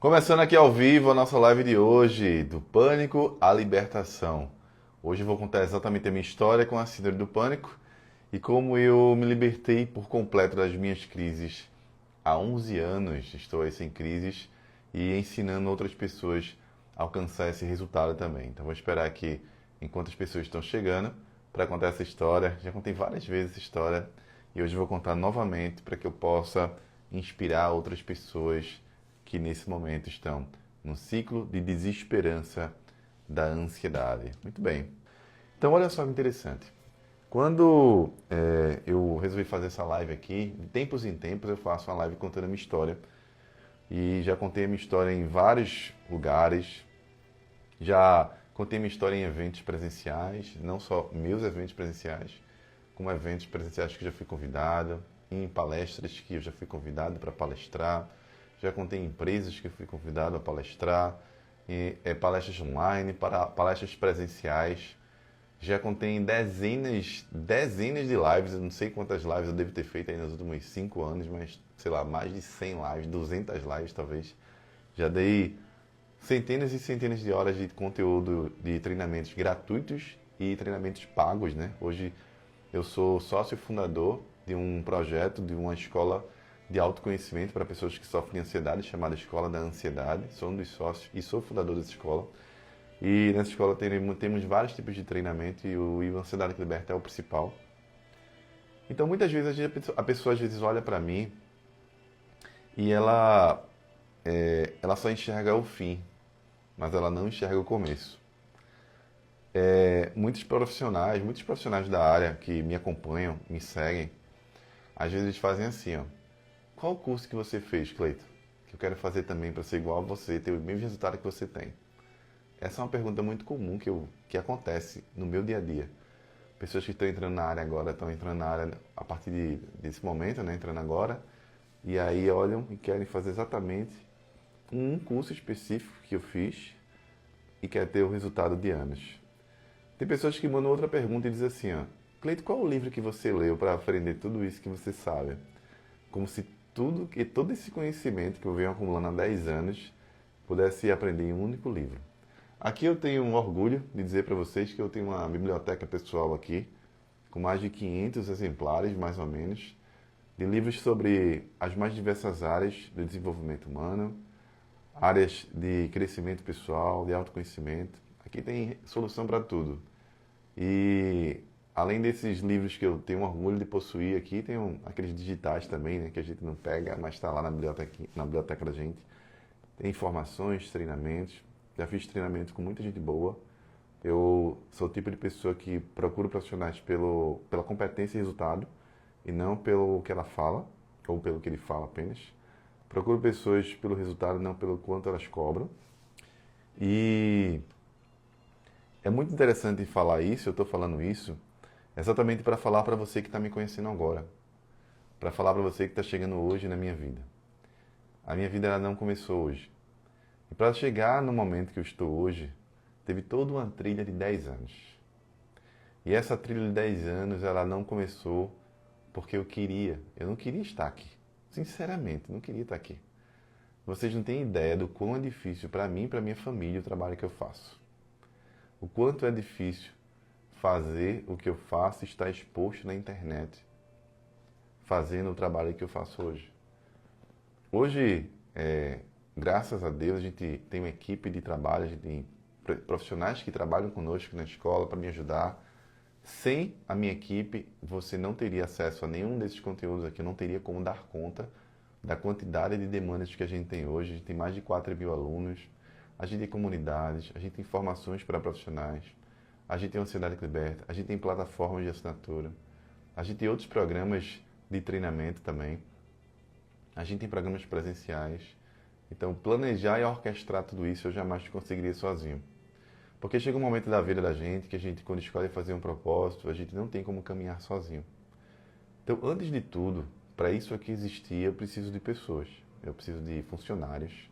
Começando aqui ao vivo a nossa live de hoje, do pânico à libertação. Hoje eu vou contar exatamente a minha história com a síndrome do pânico e como eu me libertei por completo das minhas crises. Há 11 anos estou aí sem crises e ensinando outras pessoas a alcançar esse resultado também. Então vou esperar aqui enquanto as pessoas estão chegando para contar essa história. Já contei várias vezes essa história e hoje vou contar novamente para que eu possa inspirar outras pessoas que nesse momento estão num ciclo de desesperança da ansiedade. Muito bem. Então, olha só que interessante. Quando eu resolvi fazer essa live aqui, de tempos em tempos eu faço uma live contando a minha história. E já contei a minha história em vários lugares. Já contei minha história em eventos presenciais, não só meus eventos presenciais, como eventos presenciais que eu já fui convidado, em palestras que eu já fui convidado para palestrar. Já contei em empresas que eu fui convidado a palestrar, palestras online, palestras presenciais. Já contei em dezenas de lives, eu não sei quantas lives eu devo ter feito aí nos últimos 5 anos, mas sei lá, mais de 100 lives, 200 lives talvez. Já dei centenas e centenas de horas de conteúdo de treinamentos gratuitos e treinamentos pagos, né? Hoje eu sou sócio fundador de um projeto, de uma escola de autoconhecimento para pessoas que sofrem de ansiedade, chamada Escola da Ansiedade. Sou um dos sócios e sou fundador dessa escola. E nessa escola temos vários tipos de treinamento e o Ansiedade que Liberta é o principal. Então muitas vezes a pessoa às vezes olha para mim e ela só enxerga o fim, mas ela não enxerga o começo. Muitos profissionais da área que me acompanham, me seguem, às vezes fazem assim, ó. Qual o curso que você fez, Cleito? Que eu quero fazer também para ser igual a você, ter o mesmo resultado que você tem. Essa é uma pergunta muito comum que acontece no meu dia a dia. Pessoas que estão entrando na área agora, estão entrando na área a partir desse momento, né, entrando agora, e aí olham e querem fazer exatamente um curso específico que eu fiz e quer ter o resultado de anos. Tem pessoas que mandam outra pergunta e dizem assim, ó, Cleito, qual o livro que você leu para aprender tudo isso que você sabe? Como se todo esse conhecimento que eu venho acumulando há 10 anos pudesse aprender em um único livro. Aqui eu tenho um orgulho de dizer para vocês que eu tenho uma biblioteca pessoal aqui, com mais de 500 exemplares, mais ou menos, de livros sobre as mais diversas áreas do desenvolvimento humano, áreas de crescimento pessoal, de autoconhecimento. Aqui tem solução para tudo. E além desses livros que eu tenho orgulho de possuir aqui, tem aqueles digitais também, né, que a gente não pega, mas está lá na biblioteca da gente. Tem informações, treinamentos. Já fiz treinamento com muita gente boa. Eu sou o tipo de pessoa que procuro profissionais pela competência e resultado, e não pelo que ela fala, ou pelo que ele fala apenas. Procuro pessoas pelo resultado, não pelo quanto elas cobram. E é muito interessante falar isso, eu estou falando isso, exatamente para falar para você que está me conhecendo agora. Para falar para você que está chegando hoje na minha vida. A minha vida ela não começou hoje. E para chegar no momento que eu estou hoje, teve toda uma trilha de 10 anos. E essa trilha de 10 anos, ela não começou porque eu queria. Eu não queria estar aqui. Sinceramente, não queria estar aqui. Vocês não têm ideia do quão é difícil para mim e para minha família o trabalho que eu faço. O quanto é difícil fazer o que eu faço e estar exposto na internet, fazendo o trabalho que eu faço hoje. Hoje, graças a Deus, a gente tem uma equipe de trabalho, a gente tem profissionais que trabalham conosco na escola para me ajudar. Sem a minha equipe, você não teria acesso a nenhum desses conteúdos aqui, eu não teria como dar conta da quantidade de demandas que a gente tem hoje. A gente tem mais de 4.000 alunos, a gente tem comunidades, a gente tem formações para profissionais, a gente tem Ansiedade que Liberta, a gente tem plataformas de assinatura, a gente tem outros programas de treinamento também, a gente tem programas presenciais. Então, planejar e orquestrar tudo isso eu jamais conseguiria sozinho. Porque chega um momento da vida da gente que a gente, quando escolhe fazer um propósito, a gente não tem como caminhar sozinho. Então, antes de tudo, para isso aqui existir, eu preciso de pessoas. Eu preciso de funcionários.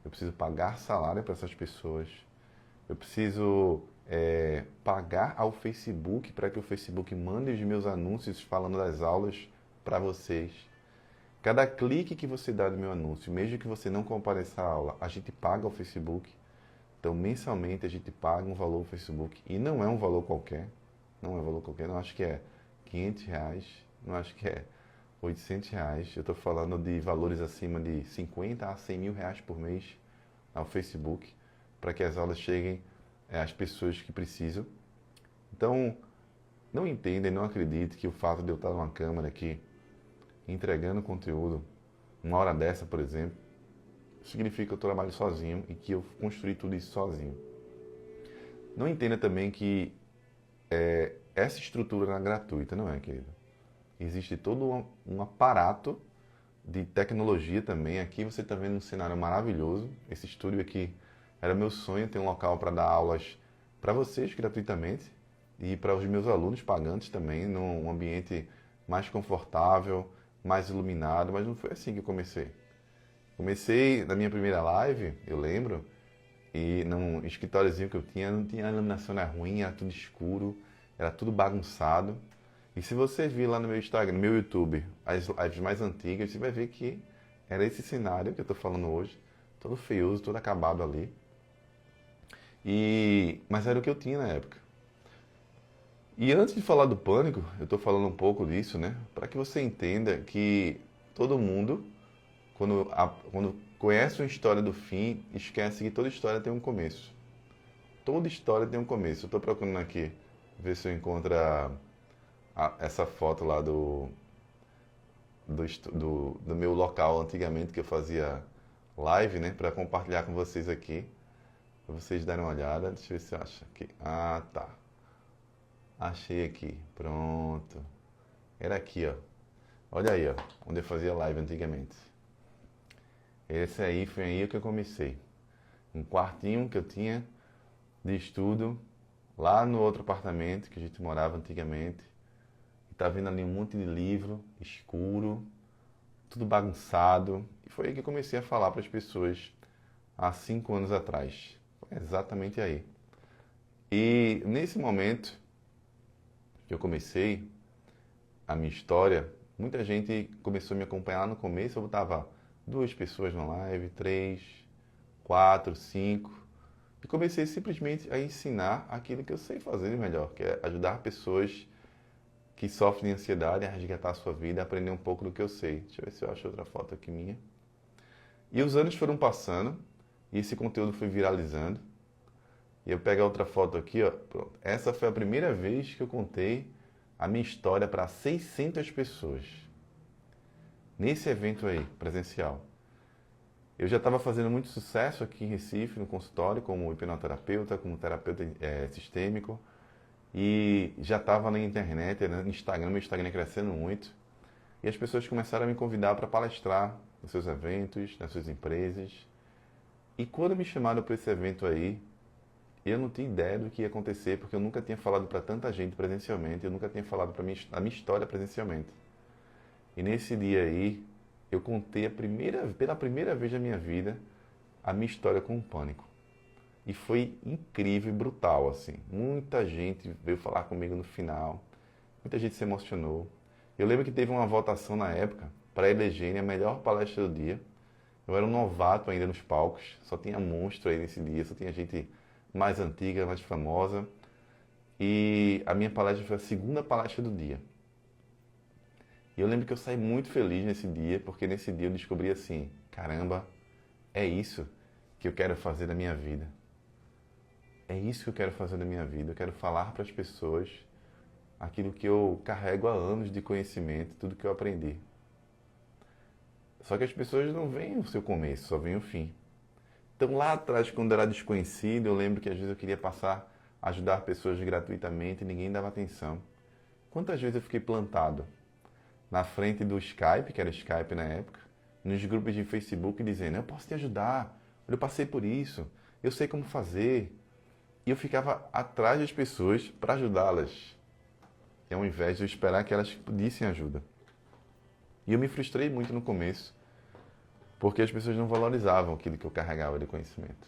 Eu preciso pagar salário para essas pessoas. Eu preciso pagar ao Facebook para que o Facebook mande os meus anúncios falando das aulas para vocês. Cada clique que você dá no meu anúncio, mesmo que você não compareça à aula, a gente paga ao Facebook. Então, mensalmente, a gente paga um valor ao Facebook. E não é um valor qualquer. Não é um valor qualquer. Não acho que é R$ 500. Não acho que é R$ 800. Eu estou falando de valores acima de 50 a 100 mil reais por mês ao Facebook, para que as aulas cheguem às pessoas que precisam. Então, não entenda e não acredite que o fato de eu estar numa câmera aqui, entregando conteúdo, uma hora dessa, por exemplo, significa que eu trabalho sozinho e que eu construí tudo isso sozinho. Não entenda também que essa estrutura não é gratuita, não é, querido? Existe todo um aparato de tecnologia também. Aqui você está vendo um cenário maravilhoso. Esse estúdio aqui era meu sonho, ter um local para dar aulas para vocês gratuitamente e para os meus alunos pagantes também, num ambiente mais confortável, mais iluminado, mas não foi assim que eu comecei. Comecei na minha primeira live, eu lembro, e num escritóriozinho que eu tinha, não tinha, a iluminação era ruim, era tudo escuro, era tudo bagunçado. E se você vir lá no meu Instagram, no meu YouTube, as lives mais antigas, você vai ver que era esse cenário que eu estou falando hoje, todo feioso, todo acabado ali. Mas era o que eu tinha na época. E antes de falar do pânico, eu estou falando um pouco disso, né? Para que você entenda que todo mundo, quando conhece uma história do fim, esquece que toda história tem um começo. Toda história tem um começo. Eu estou procurando aqui, ver se eu encontro essa foto lá do meu local antigamente, que eu fazia live, né? Para compartilhar com vocês aqui. Para vocês darem uma olhada. Deixa eu ver se eu acho aqui. Ah, tá. Achei aqui. Pronto. Era aqui, ó. Olha aí, ó. Onde eu fazia live antigamente. Esse aí foi aí que eu comecei. Um quartinho que eu tinha de estudo lá no outro apartamento que a gente morava antigamente. E tá vendo ali um monte de livro escuro, tudo bagunçado. E foi aí que eu comecei a falar para as pessoas há 5 anos atrás. Foi exatamente aí. E nesse momento que eu comecei a minha história, muita gente começou a me acompanhar lá no começo. Eu botava 2 pessoas na live, 3, 4, 5. E comecei simplesmente a ensinar aquilo que eu sei fazer de melhor, que é ajudar pessoas que sofrem de ansiedade a resgatar a sua vida, a aprender um pouco do que eu sei. Deixa eu ver se eu acho outra foto aqui minha. E os anos foram passando e esse conteúdo foi viralizando. E eu pego a outra foto aqui, ó. Pronto. Essa foi a primeira vez que eu contei a minha história para 600 pessoas. Nesse evento aí, presencial. Eu já estava fazendo muito sucesso aqui em Recife, no consultório, como hipnoterapeuta, como terapeuta sistêmico. E já estava na internet, no Instagram, meu Instagram crescendo muito. E as pessoas começaram a me convidar para palestrar nos seus eventos, nas suas empresas. E quando me chamaram para esse evento aí, eu não tinha ideia do que ia acontecer, porque eu nunca tinha falado para tanta gente presencialmente, eu nunca tinha falado a minha história presencialmente. E nesse dia aí, eu contei pela primeira vez na minha vida a minha história com o pânico. E foi incrível e brutal, assim. Muita gente veio falar comigo no final, muita gente se emocionou. Eu lembro que teve uma votação na época para elegerem a melhor palestra do dia. Eu era um novato ainda nos palcos, só tinha monstro aí nesse dia, só tinha gente mais antiga, mais famosa. E a minha palestra foi a segunda palestra do dia. E eu lembro que eu saí muito feliz nesse dia, porque nesse dia eu descobri assim, caramba, é isso que eu quero fazer da minha vida. É isso que eu quero fazer da minha vida. Eu quero falar para as pessoas aquilo que eu carrego há anos de conhecimento, tudo que eu aprendi. Só que as pessoas não veem o seu começo, só veem o fim. Então lá atrás, quando eu era desconhecido, eu lembro que às vezes eu queria ajudar pessoas gratuitamente e ninguém dava atenção. Quantas vezes eu fiquei plantado na frente do Skype, que era Skype na época, nos grupos de Facebook dizendo, eu posso te ajudar, eu passei por isso, eu sei como fazer. E eu ficava atrás das pessoas para ajudá-las, ao invés de eu esperar que elas pedissem ajuda. E eu me frustrei muito no começo, porque as pessoas não valorizavam aquilo que eu carregava de conhecimento.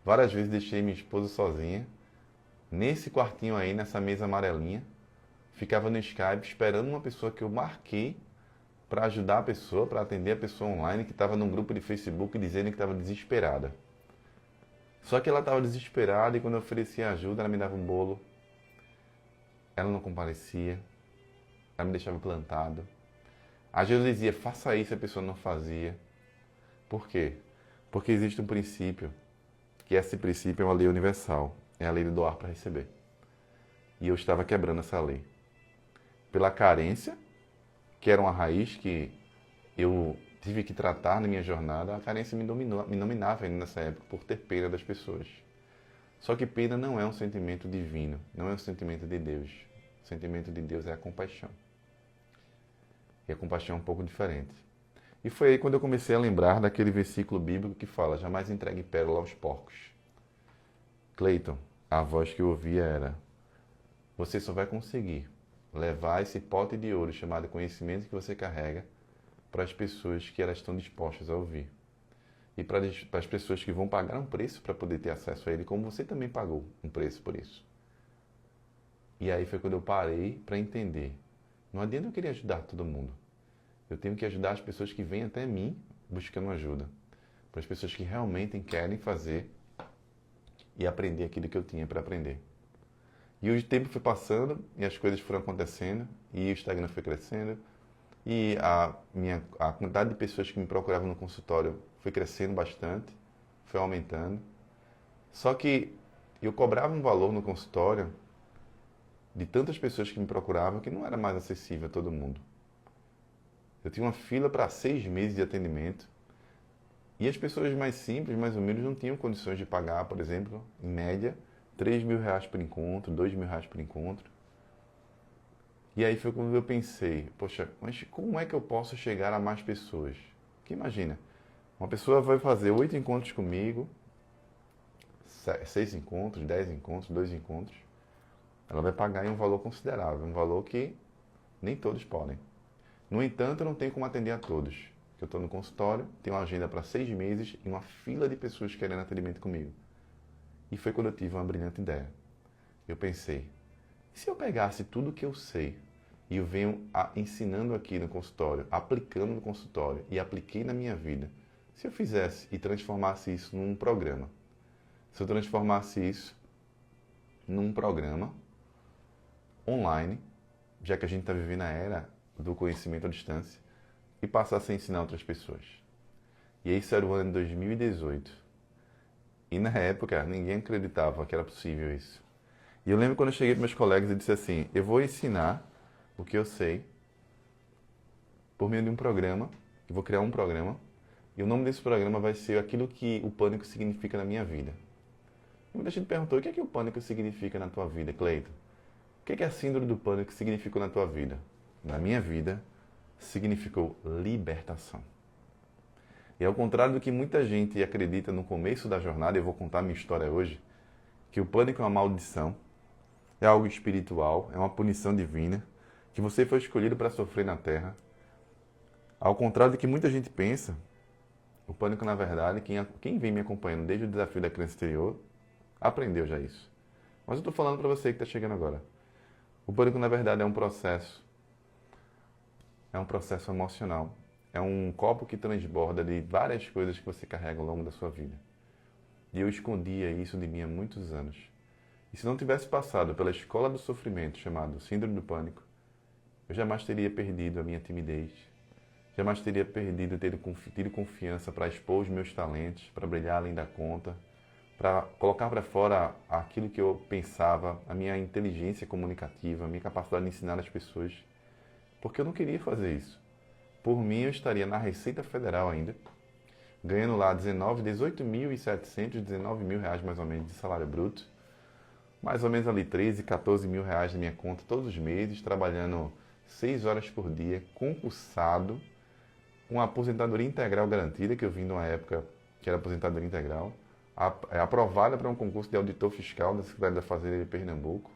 Várias vezes deixei minha esposa sozinha, nesse quartinho aí, nessa mesa amarelinha, ficava no Skype esperando uma pessoa que eu marquei para ajudar a pessoa, para atender a pessoa online que estava num grupo de Facebook dizendo que estava desesperada. Só que ela estava desesperada e quando eu oferecia ajuda, ela me dava um bolo. Ela não comparecia. Ela me deixava plantado. Às vezes eu dizia, faça isso, e a pessoa não fazia. Por quê? Porque existe um princípio, que esse princípio é uma lei universal. É a lei do doar para receber. E eu estava quebrando essa lei. Pela carência, que era uma raiz que eu tive que tratar na minha jornada, a carência me dominava ainda nessa época por ter pena das pessoas. Só que pena não é um sentimento divino, não é um sentimento de Deus. O sentimento de Deus é a compaixão. E a compaixão é um pouco diferente. E foi aí quando eu comecei a lembrar daquele versículo bíblico que fala: jamais entregue pérola aos porcos. Cleiton, a voz que eu ouvia era: você só vai conseguir levar esse pote de ouro chamado conhecimento que você carrega para as pessoas que elas estão dispostas a ouvir. E para as pessoas que vão pagar um preço para poder ter acesso a ele, como você também pagou um preço por isso. E aí foi quando eu parei para entender. Não adianta eu querer ajudar todo mundo. Eu tenho que ajudar as pessoas que vêm até mim buscando ajuda. Para as pessoas que realmente querem fazer e aprender aquilo que eu tinha para aprender. E o tempo foi passando e as coisas foram acontecendo e o Instagram foi crescendo e a quantidade de pessoas que me procuravam no consultório foi crescendo bastante, foi aumentando. Só que eu cobrava um valor no consultório de tantas pessoas que me procuravam que não era mais acessível a todo mundo. Eu tinha uma fila para 6 meses de atendimento e as pessoas mais simples, mais humildes, não tinham condições de pagar, por exemplo, em média, R$ 3.000 por encontro, R$ 2.000 por encontro. E aí foi quando eu pensei, poxa, mas como é que eu posso chegar a mais pessoas? Porque imagina, uma pessoa vai fazer 8 encontros comigo, 6 encontros, 10 encontros, 2 encontros. Ela vai pagar em um valor considerável, um valor que nem todos podem. No entanto, eu não tenho como atender a todos. Eu estou no consultório, tenho uma agenda para 6 meses e uma fila de pessoas querendo atendimento comigo. E foi quando eu tive uma brilhante ideia. Eu pensei, e se eu pegasse tudo o que eu sei e eu venho ensinando aqui no consultório, aplicando no consultório e apliquei na minha vida, se eu fizesse e transformasse isso num programa, se eu transformasse isso num programa online, já que a gente está vivendo a era do conhecimento à distância, e passasse a ensinar outras pessoas. E isso era o ano de 2018. E na época ninguém acreditava que era possível isso. E eu lembro quando eu cheguei para meus colegas e disse assim, eu vou ensinar o que eu sei por meio de um programa, eu vou criar um programa, e o nome desse programa vai ser aquilo que o pânico significa na minha vida. E muita gente perguntou, o que é que o pânico significa na tua vida, Cleiton? O que é que a síndrome do pânico significou na tua vida? Na minha vida, significou libertação. E ao contrário do que muita gente acredita no começo da jornada, eu vou contar minha história hoje, que o pânico é uma maldição, é algo espiritual, é uma punição divina, que você foi escolhido para sofrer na Terra. Ao contrário do que muita gente pensa, o pânico, na verdade, quem vem me acompanhando desde o desafio da criança exterior, aprendeu já isso. Mas eu estou falando para você que está chegando agora. O pânico, na verdade, é um processo emocional. É um copo que transborda de várias coisas que você carrega ao longo da sua vida. E eu escondia isso de mim há muitos anos. E se não tivesse passado pela escola do sofrimento, chamado Síndrome do Pânico, eu jamais teria perdido a minha timidez, jamais teria perdido tido confiança para expor os meus talentos, para brilhar além da conta, para colocar para fora aquilo que eu pensava, a minha inteligência comunicativa, a minha capacidade de ensinar as pessoas, porque eu não queria fazer isso. Por mim, eu estaria na Receita Federal ainda, ganhando lá 18.700, 19 mil reais mais ou menos de salário bruto, mais ou menos ali 13, 14 mil reais na minha conta todos os meses, trabalhando 6 horas por dia, concursado, com a aposentadoria integral garantida, que eu vim de uma época que era aposentadoria integral, aprovada para um concurso de auditor fiscal da Secretaria da Fazenda de Pernambuco,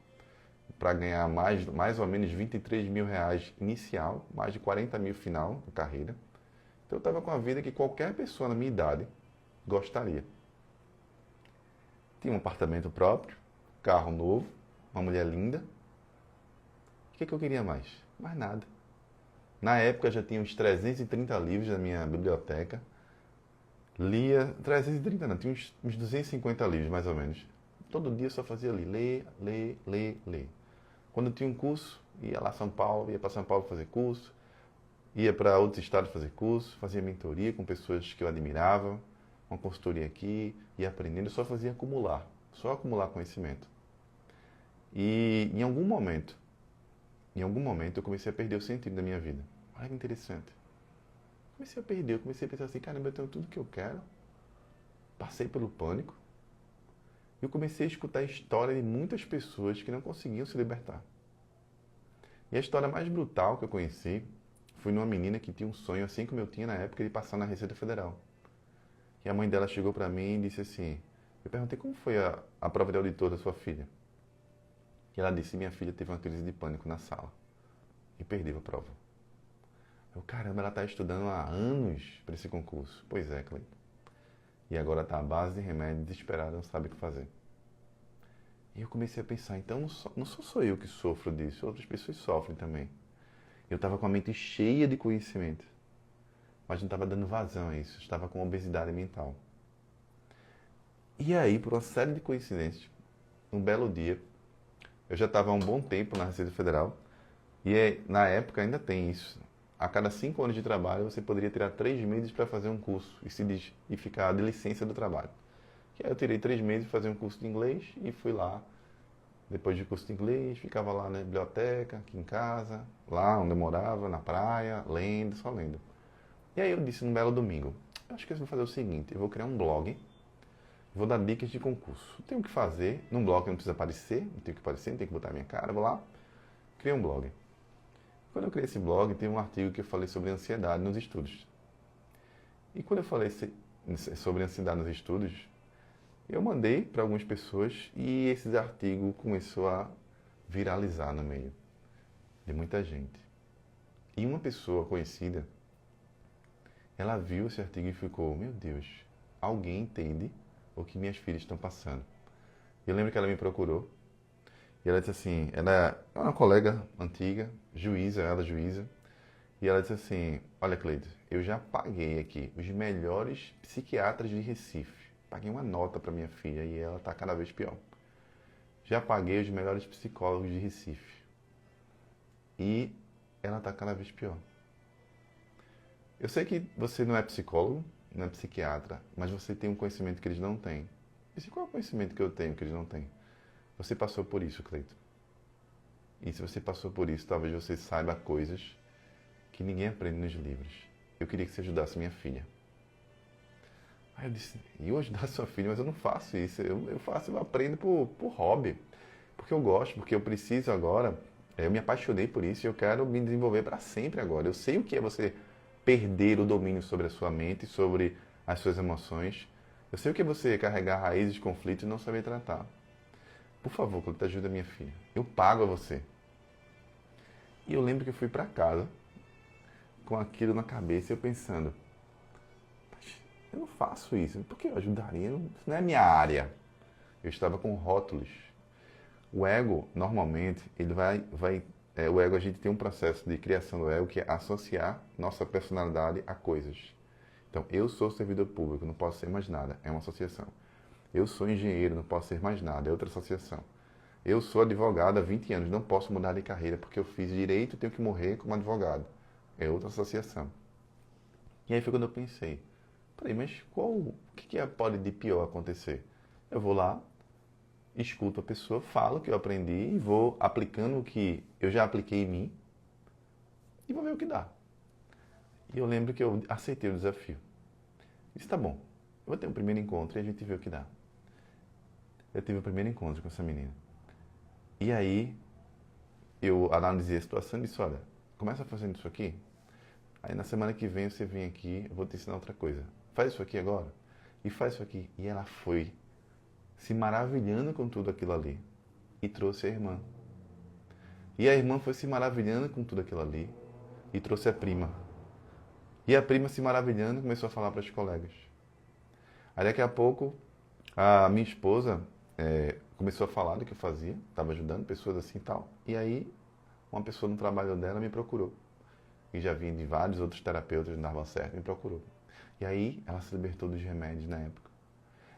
para ganhar mais ou menos 23 mil reais inicial, mais de 40 mil final da carreira. Então eu estava com a vida que qualquer pessoa na minha idade gostaria. Tinha um apartamento próprio, carro novo, uma mulher linda. O que eu queria mais? Mais nada. Na época já tinha uns 330 livros na minha biblioteca. Lia, 330 não, tinha uns 250 livros mais ou menos. Todo dia eu só fazia ali, ler, ler, ler, ler. Quando eu tinha um curso, ia lá São Paulo, ia para São Paulo fazer curso, ia para outros estados fazer curso, fazia mentoria com pessoas que eu admirava, uma consultoria aqui, ia aprendendo, eu só fazia acumular, só acumular conhecimento. E em algum momento eu comecei a perder o sentido da minha vida. Olha que interessante. Comecei a perder, eu comecei a pensar assim, caramba, eu tenho tudo que eu quero. Passei pelo pânico. Eu comecei a escutar a história de muitas pessoas que não conseguiam se libertar. E a história mais brutal que eu conheci foi numa menina que tinha um sonho, assim como eu tinha na época, de passar na Receita Federal. E a mãe dela chegou para mim e disse assim, eu perguntei como foi a prova de auditor da sua filha. E ela disse, minha filha teve uma crise de pânico na sala e perdeu a prova. Eu, caramba, ela está estudando há anos para esse concurso. Pois é, Cleiton. E agora está à base de remédio, desesperada, não sabe o que fazer. E eu comecei a pensar, então não sou só eu que sofro disso, outras pessoas sofrem também. Eu estava com a mente cheia de conhecimento, mas não estava dando vazão a isso, estava com obesidade mental. E aí, por uma série de coincidências, um belo dia, eu já estava há um bom tempo na Receita Federal, e na época ainda tem isso. A cada 5 anos de trabalho, você poderia tirar 3 meses para fazer um curso e ficar de licença do trabalho. E aí eu tirei 3 meses para fazer um curso de inglês e fui lá. Depois do curso de inglês, ficava lá na biblioteca, aqui em casa, lá onde eu morava, na praia, lendo, só lendo. E aí eu disse num belo domingo, acho que eu vou fazer o seguinte, eu vou criar um blog, vou dar dicas de concurso. Tenho que fazer, num blog não precisa aparecer, não tenho que aparecer, não tenho que botar a minha cara, vou lá, criei um blog. Quando eu criei esse blog, tem um artigo que eu falei sobre ansiedade nos estudos. E quando eu falei sobre ansiedade nos estudos, eu mandei para algumas pessoas e esse artigo começou a viralizar no meio de muita gente. E uma pessoa conhecida, ela viu esse artigo e ficou, meu Deus, alguém entende o que minhas filhas estão passando. Eu lembro que ela me procurou e ela disse assim, ela é uma colega antiga, juíza, e ela disse assim, olha Cleiton, eu já paguei aqui os melhores psiquiatras de Recife. Paguei uma nota para minha filha e ela está cada vez pior. Já paguei os melhores psicólogos de Recife. E ela está cada vez pior. Eu sei que você não é psicólogo, não é psiquiatra, mas você tem um conhecimento que eles não têm. E qual é o conhecimento que eu tenho que eles não têm? Você passou por isso, Cleiton. E se você passou por isso, talvez você saiba coisas que ninguém aprende nos livros. Eu queria que você ajudasse minha filha. Aí eu disse, eu ajudar sua filha, mas eu não faço isso. Eu aprendo por hobby. Porque eu gosto, porque eu preciso agora. Eu me apaixonei por isso e eu quero me desenvolver para sempre agora. Eu sei o que é você perder o domínio sobre a sua mente, sobre as suas emoções. Eu sei o que é você carregar raízes de conflito e não saber tratar. Por favor, Cleiton, ajuda minha filha. Eu pago a você. E eu lembro que eu fui para casa com aquilo na cabeça e eu pensando, eu não faço isso, por que eu ajudaria? Isso não é minha área. Eu estava com rótulos. O ego, normalmente, o ego, a gente tem um processo de criação do ego que é associar nossa personalidade a coisas. Então, eu sou servidor público, não posso ser mais nada, é uma associação. Eu sou engenheiro, não posso ser mais nada, é outra associação. Eu sou advogado há 20 anos, não posso mudar de carreira porque eu fiz direito e tenho que morrer como advogado. É outra associação. E aí foi quando eu pensei, peraí, mas o que pode de pior acontecer? Eu vou lá, escuto a pessoa, falo o que eu aprendi e vou aplicando o que eu já apliquei em mim e vou ver o que dá. E eu lembro que eu aceitei o desafio. Disse, tá bom, eu vou ter um primeiro encontro e a gente vê o que dá. Eu tive o primeiro encontro com essa menina. E aí, eu analisei a situação e disse, olha, começa fazendo isso aqui, aí na semana que vem você vem aqui, eu vou te ensinar outra coisa. Faz isso aqui agora e faz isso aqui. E ela foi se maravilhando com tudo aquilo ali e trouxe a irmã. E a irmã foi se maravilhando com tudo aquilo ali e trouxe a prima. E a prima se maravilhando começou a falar para os colegas. Aí daqui a pouco a minha esposa começou a falar do que eu fazia, estava ajudando pessoas assim e tal. E aí uma pessoa no trabalho dela me procurou que já vinha de vários outros terapeutas, não dava certo, me procurou. E aí ela se libertou dos remédios na época.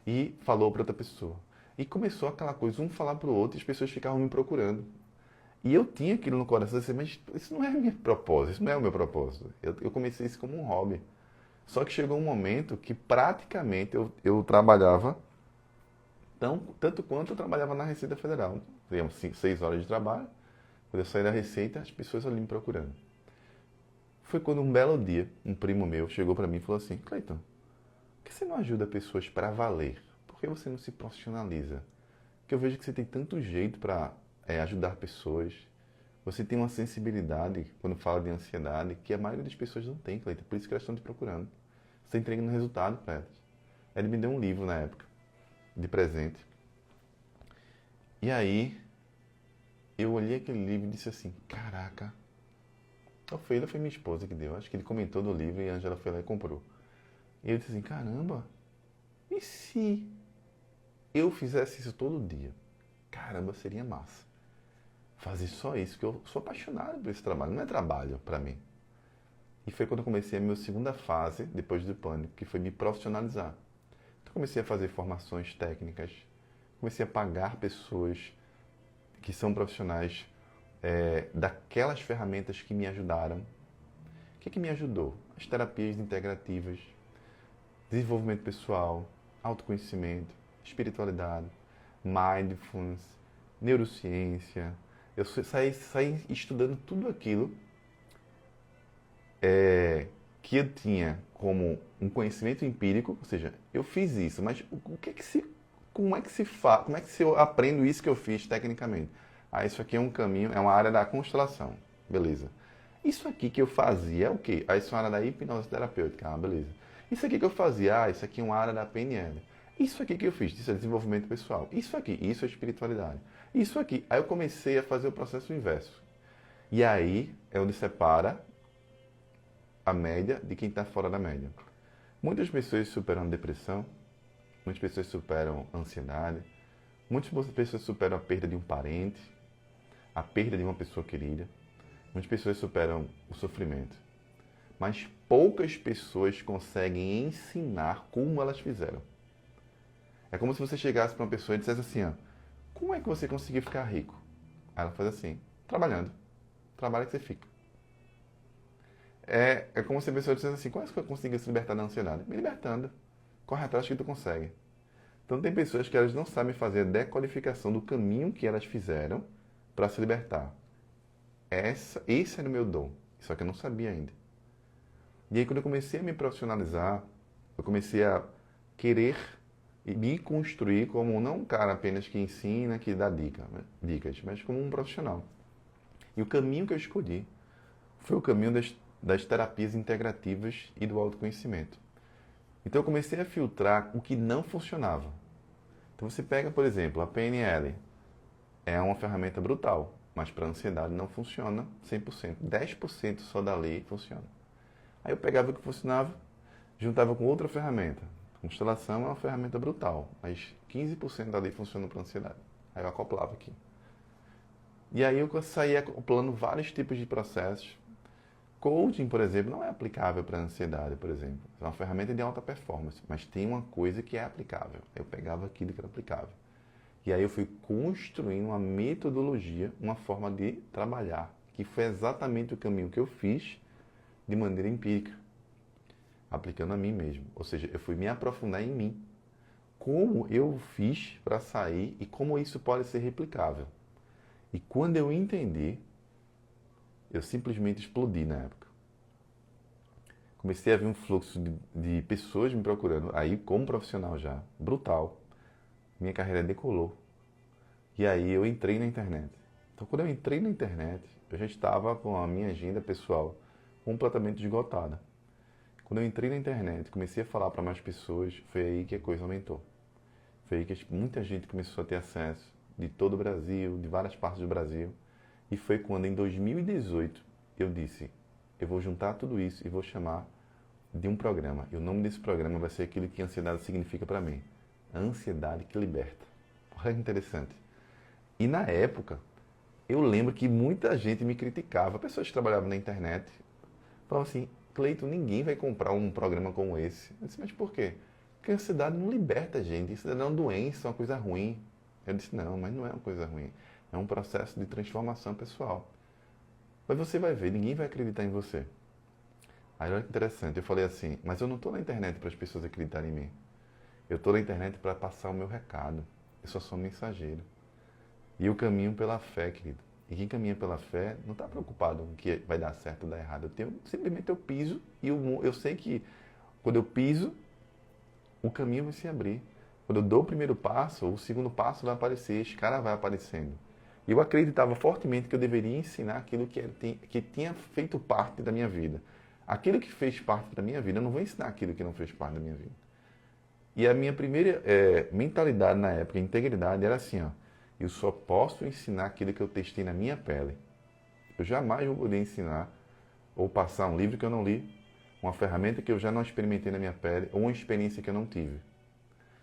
E falou para outra pessoa. E começou aquela coisa, um falar para o outro, e as pessoas ficavam me procurando. E eu tinha aquilo no coração, assim, mas isso não é meu propósito, isso não é o meu propósito. Eu comecei isso como um hobby. Só que chegou um momento que praticamente eu trabalhava tanto quanto eu trabalhava na Receita Federal. Teríamos 6 horas de trabalho. Quando eu saí da Receita, as pessoas ali me procurando. Foi quando um belo dia, um primo meu chegou para mim e falou assim: Cleiton, por que você não ajuda pessoas para valer? Por que você não se profissionaliza? Porque eu vejo que você tem tanto jeito para ajudar pessoas. Você tem uma sensibilidade quando fala de ansiedade que a maioria das pessoas não tem, Cleiton. Por isso que elas estão te procurando. Você está entregando resultado para elas. Ele me deu um livro na época, de presente. E aí, eu olhei aquele livro e disse assim: caraca. Foi minha esposa que deu. Acho que ele comentou do livro e a Angela foi lá e comprou. E eu disse assim: caramba, e se eu fizesse isso todo dia? Caramba, seria massa. Fazer só isso, porque eu sou apaixonado por esse trabalho. Não é trabalho para mim. E foi quando eu comecei a minha segunda fase, depois do pânico, que foi me profissionalizar. Então comecei a fazer formações técnicas, comecei a pagar pessoas que são profissionais daquelas ferramentas que me ajudaram. O que me ajudou? As terapias integrativas, desenvolvimento pessoal, autoconhecimento, espiritualidade, mindfulness, neurociência. Eu saí estudando tudo aquilo que eu tinha como um conhecimento empírico, ou seja, eu fiz isso, mas como é que eu aprendo isso que eu fiz tecnicamente? Isso aqui é um caminho, é uma área da constelação, beleza. Isso aqui que eu fazia é o quê? Isso é uma área da hipnose terapêutica, beleza. Isso aqui que eu fazia, isso aqui é uma área da PNL. Isso aqui que eu fiz, isso é desenvolvimento pessoal. Isso aqui, isso é espiritualidade. Isso aqui. Aí eu comecei a fazer o processo inverso. E aí é onde separa a média de quem está fora da média. Muitas pessoas superam depressão, muitas pessoas superam ansiedade, muitas pessoas superam a perda de um parente, a perda de uma pessoa querida, muitas pessoas superam o sofrimento. Mas poucas pessoas conseguem ensinar como elas fizeram. É como se você chegasse para uma pessoa e dissesse assim: como é que você conseguiu ficar rico? Aí ela faz assim: trabalhando. Trabalha que você fica. É como se a pessoa dissesse assim: como é que você conseguiu se libertar da ansiedade? Me libertando. Corre atrás que tu consegue. Então tem pessoas que elas não sabem fazer a decodificação do caminho que elas fizeram para se libertar. Esse era o meu dom. Só que eu não sabia ainda. E aí quando eu comecei a me profissionalizar, eu comecei a querer me construir como não um cara apenas que ensina, que dá dicas, mas como um profissional. E o caminho que eu escolhi foi o caminho das terapias integrativas e do autoconhecimento. Então eu comecei a filtrar o que não funcionava. Então você pega, por exemplo, a PNL. É uma ferramenta brutal, mas para ansiedade não funciona 100%. 10% só da lei funciona. Aí eu pegava o que funcionava, juntava com outra ferramenta. Constelação é uma ferramenta brutal, mas 15% da lei funciona para ansiedade. Aí eu acoplava aqui. E aí eu saía acoplando vários tipos de processos. Coaching, por exemplo, não é aplicável para ansiedade, por exemplo. É uma ferramenta de alta performance, mas tem uma coisa que é aplicável. Eu pegava aquilo que era aplicável. E aí eu fui construindo uma metodologia, uma forma de trabalhar, que foi exatamente o caminho que eu fiz de maneira empírica, aplicando a mim mesmo. Ou seja, eu fui me aprofundar em mim. Como eu fiz para sair e como isso pode ser replicável. E quando eu entendi, eu simplesmente explodi na época. Comecei a ver um fluxo de pessoas me procurando, aí como profissional já, brutal. Minha carreira decolou. E aí eu entrei na internet. Então quando eu entrei na internet, eu já estava com a minha agenda pessoal completamente esgotada. Quando eu entrei na internet, comecei a falar para mais pessoas, foi aí que a coisa aumentou. Foi aí que muita gente começou a ter acesso, de todo o Brasil, de várias partes do Brasil. E foi quando, em 2018, eu disse: eu vou juntar tudo isso e vou chamar de um programa. E o nome desse programa vai ser aquilo que a ansiedade significa para mim. A ansiedade que liberta. Olha que interessante. E na época, eu lembro que muita gente me criticava. Pessoas que trabalhavam na internet Falava assim, Cleiton, ninguém vai comprar um programa como esse. Eu disse, mas por quê? Porque a ansiedade não liberta a gente. Isso é uma doença, uma coisa ruim. Eu disse, não, mas não é uma coisa ruim. É um processo de transformação pessoal. Mas você vai ver, ninguém vai acreditar em você. Aí olha que interessante, eu falei assim, mas eu não estou na internet para as pessoas acreditarem em mim. Eu estou na internet para passar o meu recado. Eu só sou um mensageiro. E eu caminho pela fé, querido. E quem caminha pela fé não está preocupado com o que vai dar certo ou dar errado. Simplesmente eu piso e eu sei que quando eu piso, o caminho vai se abrir. Quando eu dou o primeiro passo, o segundo passo vai aparecer, a escada vai aparecendo. E eu acreditava fortemente que eu deveria ensinar aquilo que tinha feito parte da minha vida. Aquilo que fez parte da minha vida, eu não vou ensinar aquilo que não fez parte da minha vida. E a minha primeira mentalidade na época, integridade, era assim, ó, eu só posso ensinar aquilo que eu testei na minha pele. Eu jamais vou poder ensinar ou passar um livro que eu não li, uma ferramenta que eu já não experimentei na minha pele, ou uma experiência que eu não tive.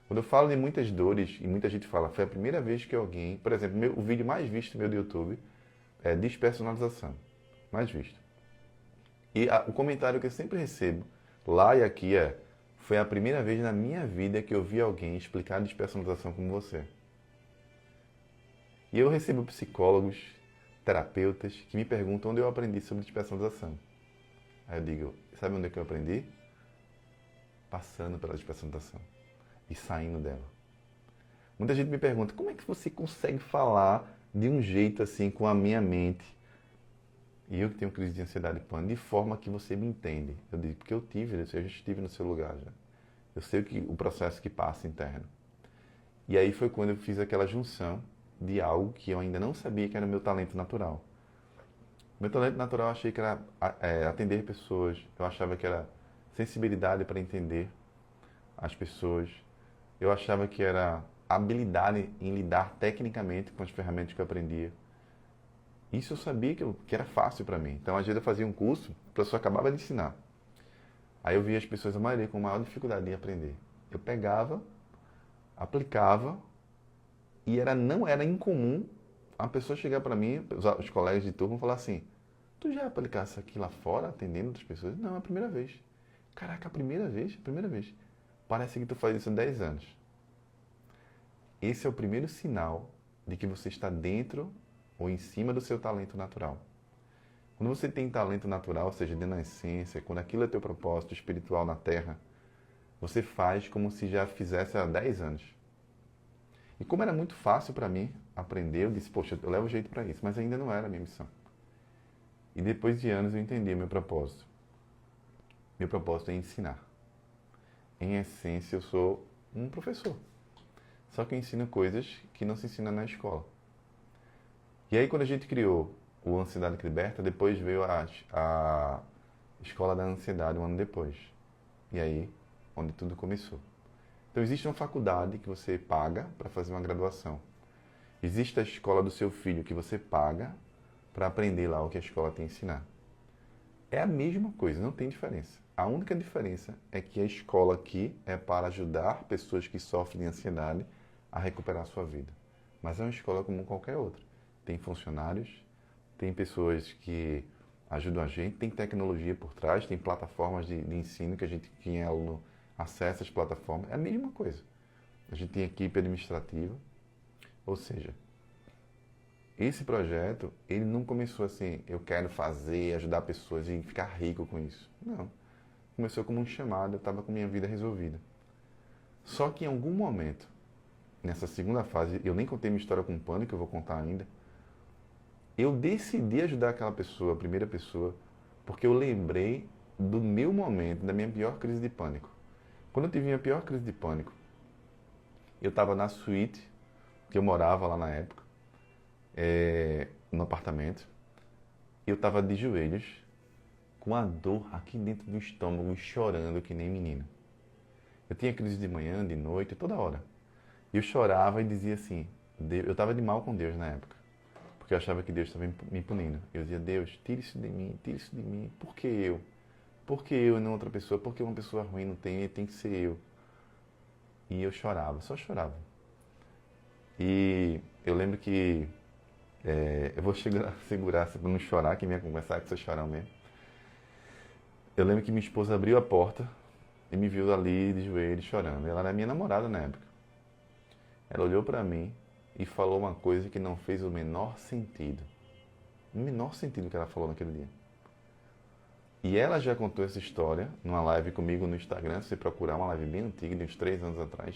Quando eu falo de muitas dores, e muita gente fala, foi a primeira vez que alguém, por exemplo, o vídeo mais visto meu do YouTube é despersonalização, mais visto. E o comentário que eu sempre recebo, lá e aqui foi a primeira vez na minha vida que eu vi alguém explicar despersonalização como você. E eu recebo psicólogos, terapeutas, que me perguntam onde eu aprendi sobre despersonalização. Aí eu digo, sabe onde é que eu aprendi? Passando pela despersonalização e saindo dela. Muita gente me pergunta, como é que você consegue falar de um jeito assim com a minha mente? E eu que tenho crise de ansiedade e pânico, de forma que você me entende. Eu digo, porque eu já estive no seu lugar já. Eu sei o processo que passa interno. E aí foi quando eu fiz aquela junção de algo que eu ainda não sabia que era o meu talento natural. Meu talento natural eu achei que era atender pessoas, eu achava que era sensibilidade para entender as pessoas, eu achava que era habilidade em lidar tecnicamente com as ferramentas que eu aprendia. Isso eu sabia que era fácil para mim. Então, às vezes eu fazia um curso, a pessoa acabava de ensinar. Aí eu via as pessoas, a maioria, com maior dificuldade em aprender. Eu pegava, aplicava, e não era incomum a pessoa chegar para mim, os colegas de turma, falar assim, tu já aplicasse aqui lá fora, atendendo outras pessoas? Não, é a primeira vez. Caraca, a primeira vez? A primeira vez. Parece que tu faz isso há 10 anos. Esse é o primeiro sinal de que você está dentro ou em cima do seu talento natural. Quando você tem talento natural, ou seja, de nascença, quando aquilo é teu propósito espiritual na Terra, você faz como se já fizesse há 10 anos. E como era muito fácil para mim aprender, eu disse, poxa, eu levo jeito para isso, mas ainda não era a minha missão. E depois de anos eu entendi o meu propósito. Meu propósito é ensinar. Em essência, eu sou um professor. Só que eu ensino coisas que não se ensina na escola. E aí, quando a gente criou o Ansiedade que Liberta, depois veio a Escola da Ansiedade um ano depois. E aí, onde tudo começou. Então, existe uma faculdade que você paga para fazer uma graduação. Existe a escola do seu filho que você paga para aprender lá o que a escola tem a ensinar. É a mesma coisa, não tem diferença. A única diferença é que a escola aqui é para ajudar pessoas que sofrem de ansiedade a recuperar a sua vida. Mas é uma escola como qualquer outra. Tem funcionários, tem pessoas que ajudam a gente, tem tecnologia por trás, tem plataformas de ensino que quem é aluno, acessa as plataformas. É a mesma coisa. A gente tem equipe administrativa, ou seja, esse projeto, ele não começou assim, eu quero fazer, ajudar pessoas e ficar rico com isso. Não. Começou como um chamado, eu estava com minha vida resolvida. Só que em algum momento, nessa segunda fase, eu nem contei minha história com pânico, eu vou contar ainda, eu decidi ajudar aquela pessoa, a primeira pessoa, porque eu lembrei do meu momento, da minha pior crise de pânico. Quando eu tive minha pior crise de pânico, eu estava na suíte, que eu morava lá na época, no apartamento, eu estava de joelhos, com a dor aqui dentro do estômago e chorando que nem menino. Eu tinha crise de manhã, de noite, toda hora. E eu chorava e dizia assim, eu estava de mal com Deus na época, porque eu achava que Deus estava me punindo. Eu dizia, Deus, tira isso de mim, tira isso de mim. Por que eu? Por que eu e não outra pessoa? Por que uma pessoa ruim não tem que ser eu? E eu chorava, só chorava. E eu lembro que eu vou segurar para não chorar, que vinha conversar com seu chorão mesmo. Eu lembro que minha esposa abriu a porta e me viu ali de joelhos chorando. Ela era minha namorada na época. Ela olhou para mim e falou uma coisa que não fez o menor sentido. O menor sentido que ela falou naquele dia. E ela já contou essa história numa live comigo no Instagram. Se você procurar, uma live bem antiga, de uns 3 anos atrás,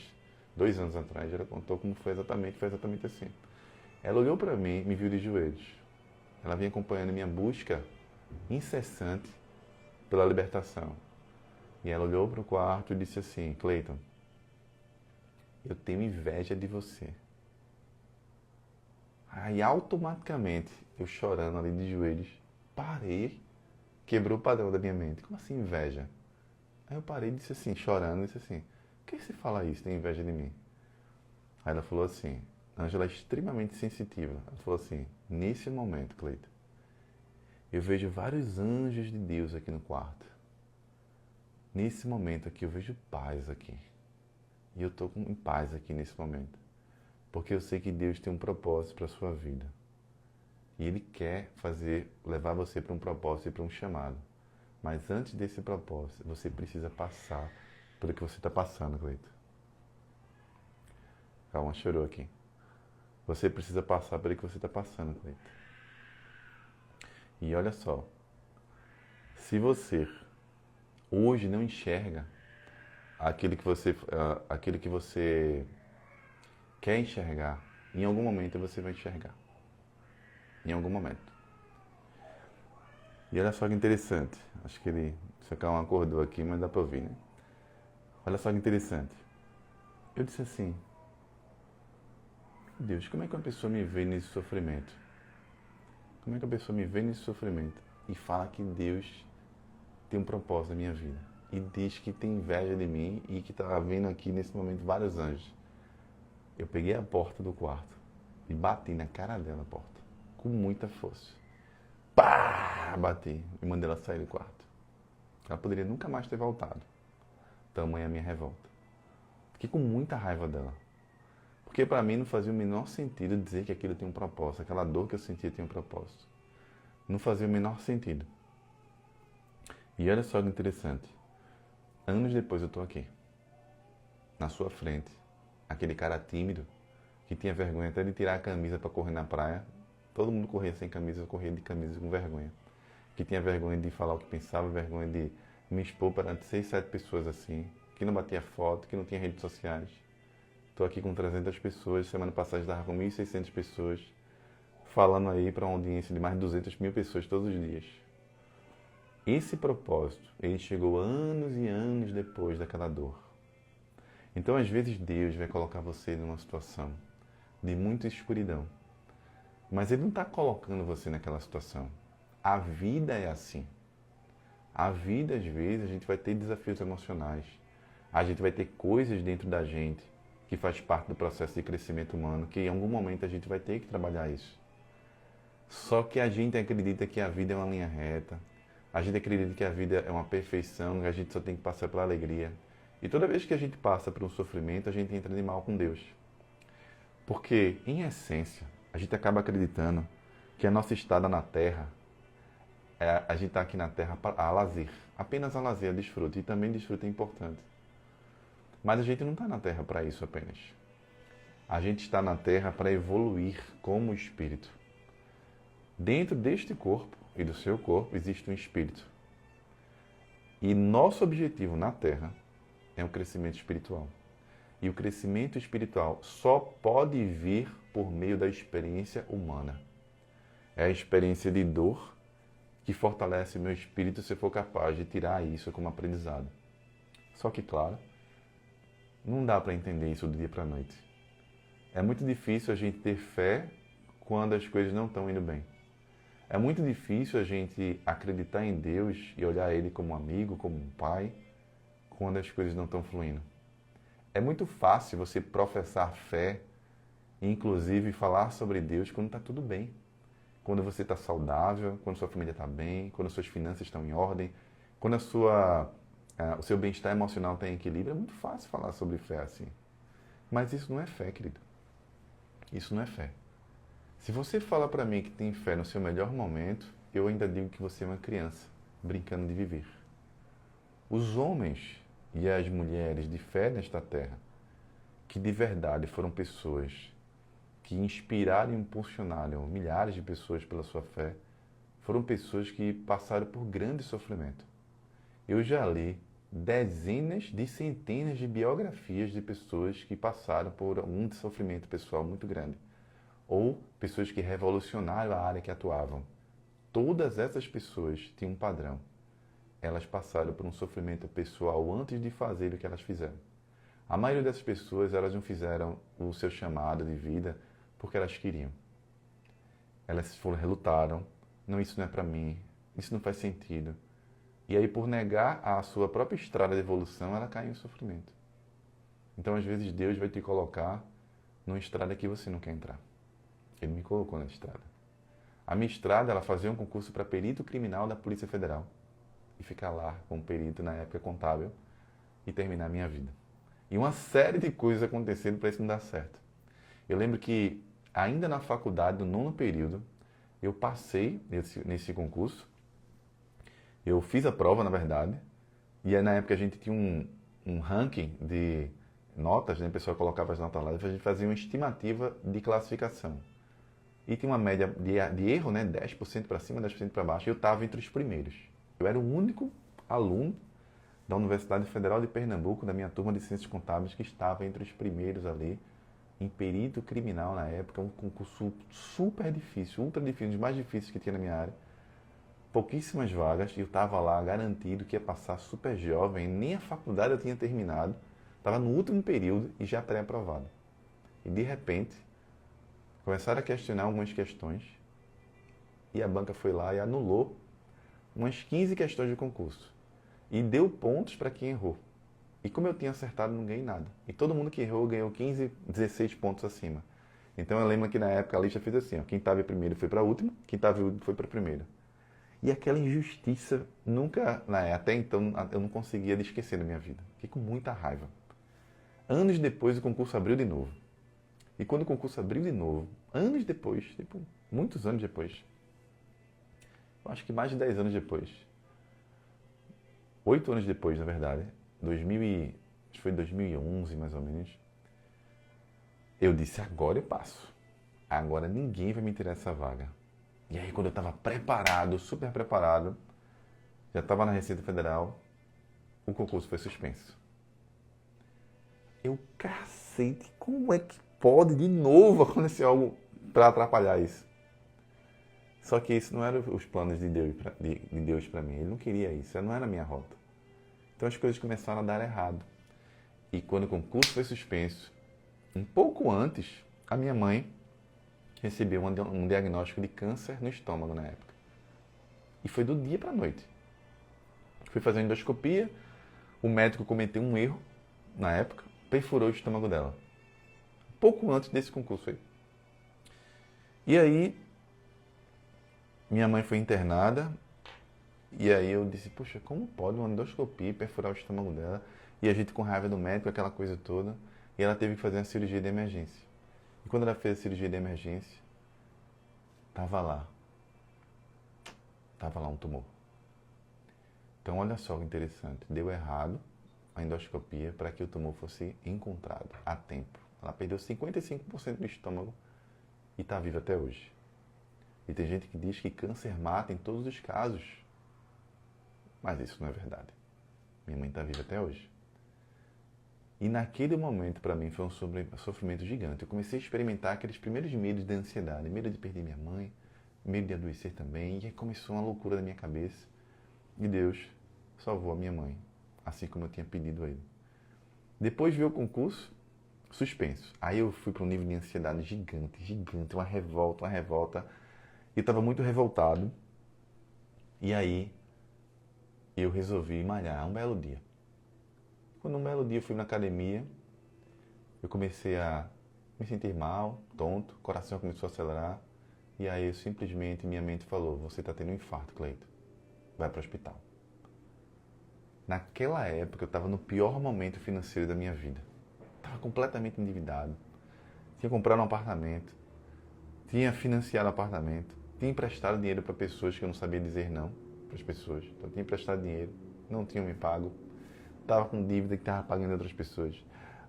2 anos atrás, ela contou como foi exatamente assim. Ela olhou para mim e me viu de joelhos. Ela vinha acompanhando minha busca incessante pela libertação. E ela olhou para o quarto e disse assim: Cleiton, eu tenho inveja de você. Aí automaticamente, eu chorando ali de joelhos, parei, quebrou o padrão da minha mente. Como assim inveja? Aí eu parei e disse assim, chorando, disse assim: por que você fala isso, tem inveja de mim? Aí ela falou assim, Ângela é extremamente sensitiva. Ela falou assim: nesse momento, Cleiton, eu vejo vários anjos de Deus aqui no quarto. Nesse momento aqui, eu vejo paz aqui. E eu estou em paz aqui nesse momento. Porque eu sei que Deus tem um propósito para a sua vida. E Ele quer levar você para um propósito e para um chamado. Mas antes desse propósito, você precisa passar pelo que você está passando, Cleiton. Calma, chorou aqui. Você precisa passar pelo que você está passando, Cleiton. E olha só, se você hoje não enxerga aquilo que você quer enxergar, em algum momento você vai enxergar. Em algum momento. E olha só que interessante. Acho que ele só calma acordou aqui, mas dá para ouvir, né? Olha só que interessante. Eu disse assim: Deus, como é que uma pessoa me vê nesse sofrimento? Como é que a pessoa me vê nesse sofrimento e fala que Deus tem um propósito na minha vida? E diz que tem inveja de mim e que está vendo aqui nesse momento vários anjos. Eu peguei a porta do quarto e bati na cara dela a porta, com muita força. Pá! Bati e mandei ela sair do quarto. Ela poderia nunca mais ter voltado. Tamanha a minha revolta. Fiquei com muita raiva dela. Porque para mim não fazia o menor sentido dizer que aquilo tem um propósito. Aquela dor que eu sentia tem um propósito. Não fazia o menor sentido. E olha só que interessante. Anos depois eu estou aqui. Na sua frente. Aquele cara tímido que tinha vergonha até de tirar a camisa para correr na praia. Todo mundo corria sem camisa, eu corria de camisa com vergonha. Que tinha vergonha de falar o que pensava, vergonha de me expor perante 6, 7 pessoas assim. Que não batia foto, que não tinha redes sociais. Estou aqui com 300 pessoas, semana passada estava com 1.600 pessoas, falando aí para uma audiência de mais de 200 mil pessoas todos os dias. Esse propósito, ele chegou anos e anos depois daquela dor. Então, às vezes, Deus vai colocar você numa situação de muita escuridão. Mas Ele não está colocando você naquela situação. A vida é assim. A vida, às vezes, a gente vai ter desafios emocionais. A gente vai ter coisas dentro da gente que faz parte do processo de crescimento humano, que em algum momento a gente vai ter que trabalhar isso. Só que a gente acredita que a vida é uma linha reta, a gente acredita que a vida é uma perfeição, que a gente só tem que passar pela alegria. E toda vez que a gente passa por um sofrimento, a gente entra de mal com Deus. Porque, em essência, a gente acaba acreditando que a nossa estada na Terra, a gente está aqui na Terra a lazer, apenas a lazer, a desfrute, e também desfrute é importante. Mas a gente não está na Terra para isso apenas. A gente está na Terra para evoluir como espírito. Dentro deste corpo e do seu corpo existe um espírito. E nosso objetivo na Terra é um crescimento espiritual. E o crescimento espiritual só pode vir por meio da experiência humana. É a experiência de dor que fortalece o meu espírito se eu for capaz de tirar isso como aprendizado. Só que, claro, não dá para entender isso do dia para a noite. É muito difícil a gente ter fé quando as coisas não estão indo bem. É muito difícil a gente acreditar em Deus e olhar Ele como um amigo, como um pai, quando as coisas não estão fluindo. É muito fácil você professar fé e, inclusive, falar sobre Deus quando está tudo bem. Quando você está saudável, quando sua família está bem, quando suas finanças estão em ordem, quando o seu bem-estar emocional está em equilíbrio. É muito fácil falar sobre fé assim. Mas isso não é fé, querido. Isso não é fé. Se você fala para mim que tem fé no seu melhor momento, eu ainda digo que você é uma criança, brincando de viver. Os homens e as mulheres de fé nesta terra, que de verdade foram pessoas que inspiraram e impulsionaram milhares de pessoas pela sua fé, foram pessoas que passaram por grande sofrimento. Eu já li dezenas de centenas de biografias de pessoas que passaram por um sofrimento pessoal muito grande, ou pessoas que revolucionaram a área que atuavam. Todas essas pessoas tinham um padrão. Elas passaram por um sofrimento pessoal antes de fazer o que elas fizeram. A maioria dessas pessoas, elas não fizeram o seu chamado de vida porque elas queriam. Elas relutaram, não, isso não é para mim, isso não faz sentido. E aí, por negar a sua própria estrada de evolução, ela cai em sofrimento. Então, às vezes, Deus vai te colocar numa estrada que você não quer entrar. Ele me colocou na estrada. A minha estrada, ela fazia um concurso para perito criminal da Polícia Federal. E ficar lá como perito, na época contábil, e terminar a minha vida. E uma série de coisas acontecendo para isso não dar certo. Eu lembro que, ainda na faculdade, no 9º período, eu passei nesse concurso. Eu fiz a prova, na verdade, e aí, na época a gente tinha um ranking de notas, né? O pessoal colocava as notas lá, e a gente fazia uma estimativa de classificação. E tinha uma média de erro, né? 10% para cima, 10% para baixo, e eu estava entre os primeiros. Eu era o único aluno da Universidade Federal de Pernambuco, da minha turma de Ciências Contábeis, que estava entre os primeiros ali, em perito criminal na época, um concurso super difícil, ultra difícil, um dos mais difíceis que tinha na minha área. Pouquíssimas vagas, e eu estava lá garantido que ia passar super jovem, nem a faculdade eu tinha terminado, estava no último período e já pré-aprovado. E de repente, começaram a questionar algumas questões, e a banca foi lá e anulou umas 15 questões de concurso. E deu pontos para quem errou. E como eu tinha acertado, não ganhei nada. E todo mundo que errou ganhou 15, 16 pontos acima. Então eu lembro que na época a lista fez assim, ó, quem estava em primeiro foi para último, quem estava em último foi para primeiro. E aquela injustiça nunca, até então, eu não conseguia esquecer da minha vida. Fiquei com muita raiva. Anos depois o concurso abriu de novo. E quando o concurso abriu de novo, anos depois, tipo, muitos anos depois, eu acho que mais de 10 anos depois, 8 anos depois, na verdade, acho que foi 2011 mais ou menos, eu disse, agora eu passo. Agora ninguém vai me tirar essa vaga. E aí, quando eu estava preparado, super preparado, já estava na Receita Federal, o concurso foi suspenso. Eu, cacete, como é que pode de novo acontecer algo para atrapalhar isso? Só que isso não era os planos de Deus para mim. Ele não queria isso, não era a minha rota. Então as coisas começaram a dar errado. E quando o concurso foi suspenso, um pouco antes, a minha mãe recebeu um diagnóstico de câncer no estômago na época. E foi do dia para a noite. Fui fazer endoscopia, o médico cometeu um erro na época, perfurou o estômago dela. Pouco antes desse concurso aí. E aí, minha mãe foi internada, e aí eu disse, poxa, como pode uma endoscopia perfurar o estômago dela? E a gente com raiva do médico, aquela coisa toda, e ela teve que fazer uma cirurgia de emergência. E quando ela fez a cirurgia de emergência, estava lá um tumor. Então olha só que interessante, deu errado a endoscopia para que o tumor fosse encontrado a tempo. Ela perdeu 55% do estômago e está viva até hoje. E tem gente que diz que câncer mata em todos os casos. Mas isso não é verdade. Minha mãe está viva até hoje. E naquele momento, para mim, foi um sofrimento gigante. Eu comecei a experimentar aqueles primeiros medos de ansiedade, medo de perder minha mãe, medo de adoecer também. E aí começou uma loucura na minha cabeça. E Deus salvou a minha mãe, assim como eu tinha pedido a Ele. Depois veio o concurso, suspenso. Aí eu fui para um nível de ansiedade gigante, uma revolta. E eu estava muito revoltado. E aí eu resolvi malhar um belo dia. Quando um belo dia eu fui na academia, eu comecei a me sentir mal, tonto, o coração começou a acelerar. E aí simplesmente minha mente falou, você está tendo um infarto, Cleito. Vai para o hospital. Naquela época eu estava no pior momento financeiro da minha vida. Estava completamente endividado. Tinha comprado um apartamento, tinha financiado um apartamento, tinha emprestado dinheiro para pessoas que eu não sabia dizer não para as pessoas. Então eu tinha emprestado dinheiro. não tinham me pago, estava com dívida que estava pagando outras pessoas,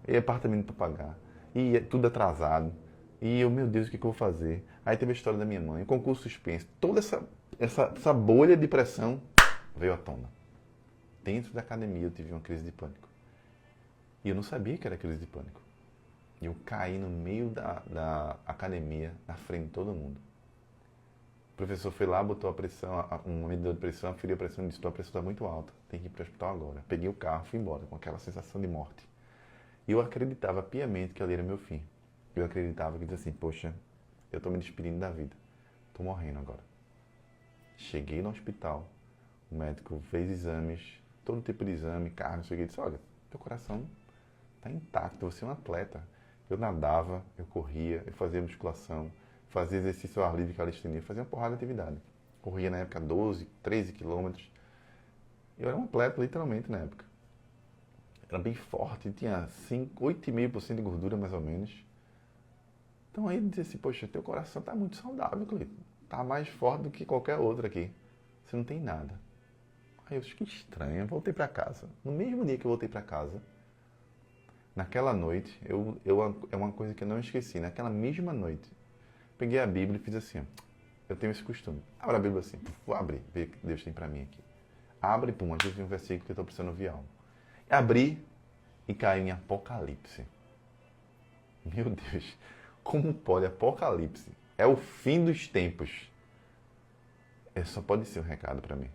e apartamento para pagar, e tudo atrasado. E eu, meu Deus, o que eu vou fazer? Aí teve a história da minha mãe, concurso suspenso, toda essa bolha de pressão veio à tona. Dentro da academia eu tive uma crise de pânico. E eu não sabia que era crise de pânico. E eu caí no meio da academia, na frente de todo mundo. O professor foi lá, botou a pressão, um medidor de pressão, aferiu a pressão e disse: tua pressão está muito alta, tem que ir para o hospital agora. Peguei o carro, fui embora, com aquela sensação de morte. E eu acreditava piamente que ali era meu fim. Eu acreditava que dizia assim: poxa, eu estou me despedindo da vida. Estou morrendo agora. Cheguei no hospital, o médico fez exames, todo tipo de exame, carne, cheguei e disse: olha, teu coração está intacto, você é um atleta. Eu nadava, eu corria, eu fazia musculação, fazia exercício ao ar livre, calistenia, fazia uma porrada de atividade. Corria na época 12, 13 quilômetros. Eu era um atleta, literalmente, na época. Era bem forte, tinha 8,5% de gordura, mais ou menos. Então aí ele disse assim: poxa, teu coração está muito saudável, Cleiton. Está mais forte do que qualquer outro aqui. Você não tem nada. Aí eu disse: que estranho, eu voltei para casa. No mesmo dia que eu voltei para casa, naquela noite, é uma coisa que eu não esqueci. Naquela mesma noite, peguei a Bíblia e fiz assim: ó, eu tenho esse costume. Abra a Bíblia assim, vou abrir, ver o que Deus tem para mim aqui. Abre, pum, às vezes tem um versículo que eu estou precisando ouvir algo. Abri e caí em Apocalipse. Meu Deus, como pode Apocalipse? É o fim dos tempos. Só pode ser um recado para mim.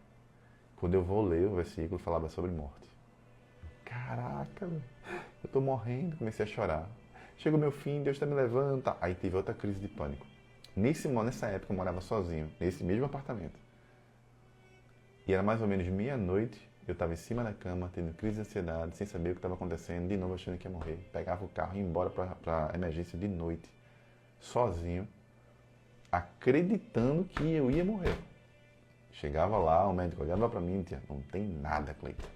Quando eu vou ler o versículo, falava sobre morte. Caraca, eu estou morrendo, comecei a chorar. Chega o meu fim, Deus está me levando. Tá. Aí tive outra crise de pânico. Nessa época eu morava sozinho, nesse mesmo apartamento. E era mais ou menos meia-noite, eu estava em cima da cama, tendo crise de ansiedade, sem saber o que estava acontecendo, de novo achando que ia morrer. Pegava o carro e ia embora para a emergência de noite, sozinho, acreditando que eu ia morrer. Chegava lá, o médico olhava para mim e dizia: não tem nada, Cleiton.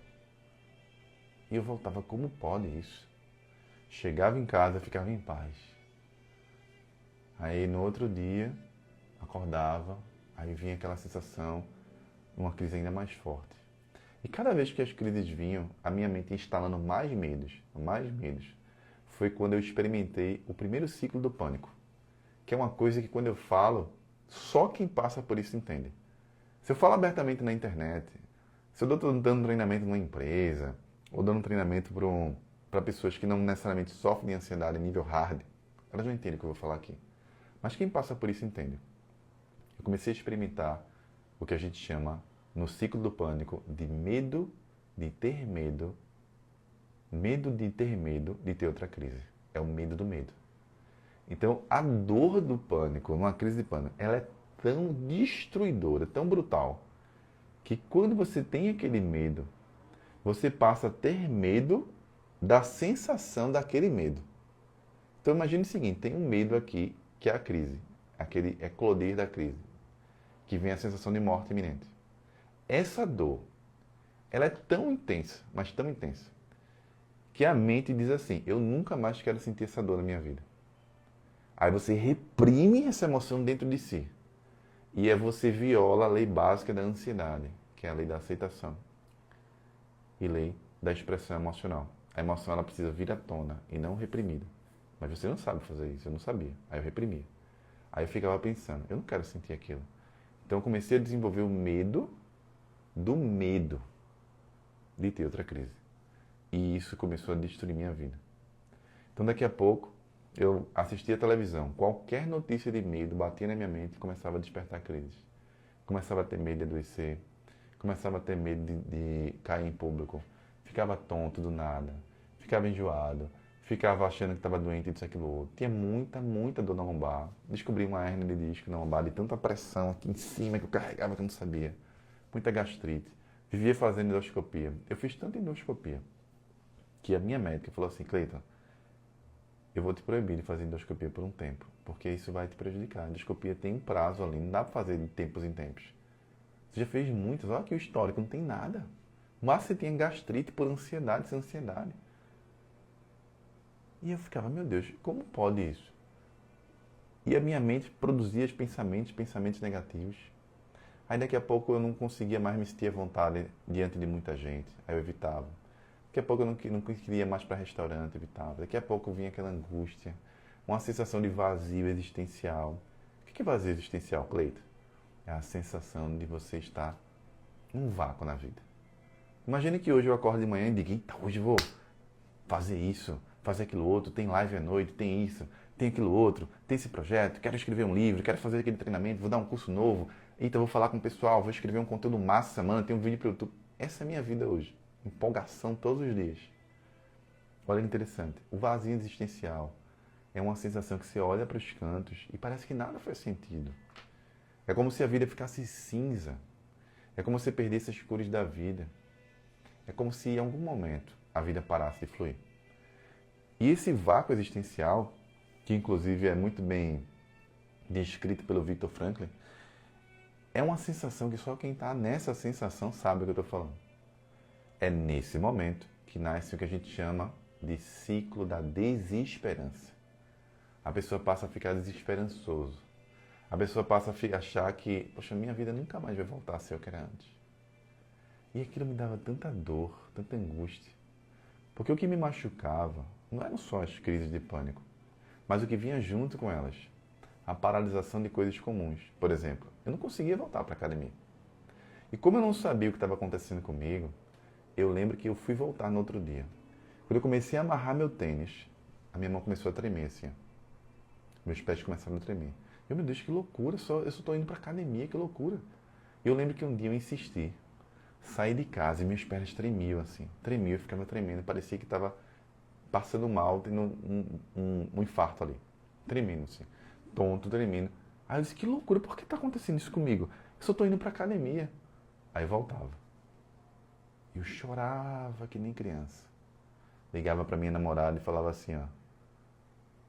E eu voltava: como pode isso? Chegava em casa, ficava em paz. Aí no outro dia, acordava, aí vinha aquela sensação, uma crise ainda mais forte. E cada vez que as crises vinham, a minha mente ia instalando mais medos, mais medos. Foi quando eu experimentei o primeiro ciclo do pânico, que é uma coisa que quando eu falo, só quem passa por isso entende. Se eu falo abertamente na internet, se eu estou dando treinamento numa empresa, ou dando treinamento para pessoas que não necessariamente sofrem de ansiedade em nível hard, elas não entendem o que eu vou falar aqui. Mas quem passa por isso entende. Eu comecei a experimentar o que a gente chama, no ciclo do pânico, de medo de ter medo de ter outra crise. É o medo do medo. Então, a dor do pânico, numa crise de pânico, ela é tão destruidora, tão brutal, que quando você tem aquele medo, você passa a ter medo da sensação daquele medo. Então imagine o seguinte: tem um medo aqui, que é a crise, aquele eclodir da crise, que vem a sensação de morte iminente. Essa dor, ela é tão intensa, mas tão intensa, que a mente diz assim: eu nunca mais quero sentir essa dor na minha vida. Aí você reprime essa emoção dentro de si. E aí você viola a lei básica da ansiedade, que é a lei da aceitação. E lei da expressão emocional. A emoção ela precisa vir à tona e não reprimida. Mas você não sabe fazer isso, eu não sabia. Aí eu reprimia. Aí eu ficava pensando: eu não quero sentir aquilo. Então eu comecei a desenvolver o medo do medo de ter outra crise. E isso começou a destruir minha vida. Então daqui a pouco eu assistia a televisão. Qualquer notícia de medo batia na minha mente e começava a despertar crises. Começava a ter medo de adoecer. Começava a ter medo de cair em público. Ficava tonto do nada. Ficava enjoado. Ficava achando que estava doente e disso, aquilo outro. Tinha muita dor na lombar. Descobri uma hérnia de disco na lombar de tanta pressão aqui em cima que eu carregava que eu não sabia. Muita gastrite. Vivia fazendo endoscopia. Eu fiz tanta endoscopia que a minha médica falou assim: Cleiton, eu vou te proibir de fazer endoscopia por um tempo, porque isso vai te prejudicar. A endoscopia tem um prazo ali, não dá para fazer de tempos em tempos. Você já fez muitas, olha aqui o histórico, não tem nada. Mas você tinha gastrite por ansiedade, sem ansiedade. E eu ficava: meu Deus, como pode isso? E a minha mente produzia pensamentos negativos. Aí daqui a pouco eu não conseguia mais me sentir à vontade diante de muita gente, aí eu evitava. Daqui a pouco eu não queria mais para restaurante, evitava. Daqui a pouco vinha aquela angústia, uma sensação de vazio existencial. O que é vazio existencial, Cleito? É a sensação de você estar num vácuo na vida. Imagine que hoje eu acordo de manhã e digo, eita, hoje eu vou fazer isso, fazer aquilo outro, tem live à noite, tem isso, tem aquilo outro, tem esse projeto, quero escrever um livro, quero fazer aquele treinamento, vou dar um curso novo, eita, vou falar com o pessoal, vou escrever um conteúdo massa essa semana, tem um vídeo para o YouTube. Essa é a minha vida hoje. Empolgação todos os dias. Olha que interessante. O vazio existencial é uma sensação que você olha para os cantos e parece que nada faz sentido. É como se a vida ficasse cinza. É como se você perdesse as cores da vida. É como se em algum momento a vida parasse de fluir. E esse vácuo existencial, que inclusive é muito bem descrito pelo Viktor Frankl, é uma sensação que só quem está nessa sensação sabe o que eu estou falando. É nesse momento que nasce o que a gente chama de ciclo da desesperança. A pessoa passa a ficar desesperançoso. A pessoa passa a achar que, poxa, minha vida nunca mais vai voltar a ser o que era antes. E aquilo me dava tanta dor, tanta angústia. Porque o que me machucava não eram só as crises de pânico, mas o que vinha junto com elas. A paralisação de coisas comuns. Por exemplo, eu não conseguia voltar para a academia. E como eu não sabia o que estava acontecendo comigo, eu lembro que eu fui voltar no outro dia. Quando eu comecei a amarrar meu tênis, a minha mão começou a tremer assim. Meus pés começaram a tremer. Meu Deus, que loucura, eu só estou indo para a academia, que loucura. E eu lembro que um dia eu insisti. Saí de casa e minhas pernas tremiam assim. Tremiam, eu ficava tremendo. Parecia que estava passando mal, tendo um infarto ali. Tremendo assim. Tonto, tremendo. Aí eu disse, que loucura, por que está acontecendo isso comigo? Eu só estou indo para a academia. Aí voltava. Eu chorava que nem criança. Ligava para minha namorada e falava assim, ó.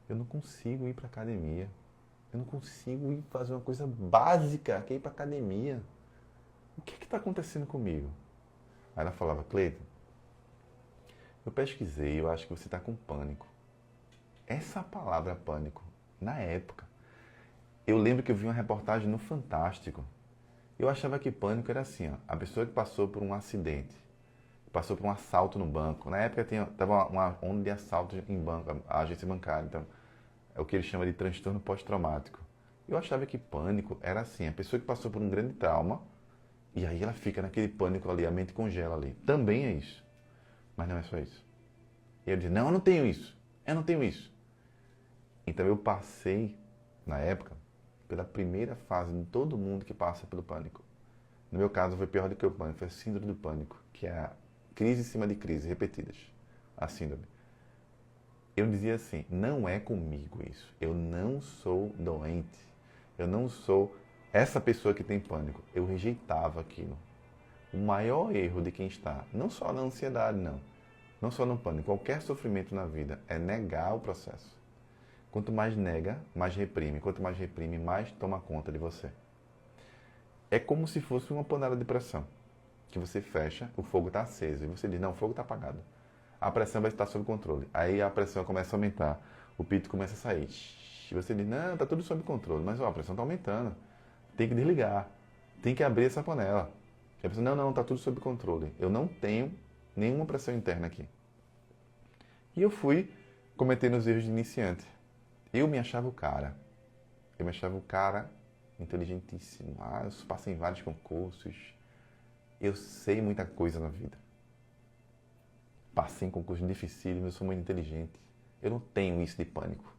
Eu não consigo ir para a academia. Eu não consigo ir fazer uma coisa básica, que é ir para a academia. O que está acontecendo comigo? Aí ela falava, Cleiton, eu pesquisei, eu acho que você está com pânico. Essa palavra pânico, na época, eu lembro que eu vi uma reportagem no Fantástico. Eu achava que pânico era assim, ó, a pessoa que passou por um acidente, passou por um assalto no banco. Na época estava uma onda de assalto em banco, a agência bancária, então é o que eles chamam de transtorno pós-traumático. Eu achava que pânico era assim, a pessoa que passou por um grande trauma, e aí ela fica naquele pânico ali, a mente congela ali. Também é isso. Mas não é só isso. E eu disse, não, eu não tenho isso. Eu não tenho isso. Então eu passei, na época, pela primeira fase de todo mundo que passa pelo pânico. No meu caso foi pior do que o pânico, foi a síndrome do pânico, que é a crise em cima de crise, repetidas. A síndrome. Eu dizia assim, não é comigo isso. Eu não sou doente. Eu não sou essa pessoa que tem pânico. Eu rejeitava aquilo. O maior erro de quem está, não só na ansiedade, não. Não só no pânico, qualquer sofrimento na vida é negar o processo. Quanto mais nega, mais reprime. Quanto mais reprime, mais toma conta de você. É como se fosse uma panela de pressão. Que você fecha, o fogo está aceso. E você diz, não, o fogo está apagado. A pressão vai estar sob controle. Aí a pressão começa a aumentar. O pito começa a sair. E você diz, não, está tudo sob controle. Mas ó, a pressão está aumentando. Tem que desligar. Tem que abrir essa panela. E a pessoa, não, está tudo sob controle. Eu não tenho nenhuma pressão interna aqui. E eu fui cometendo os erros de iniciante. Eu me achava o cara. Eu me achava o cara inteligentíssimo. Eu passei em vários concursos. Eu sei muita coisa na vida. Passei em concursos dificílimos, eu sou muito inteligente. Eu não tenho isso de pânico.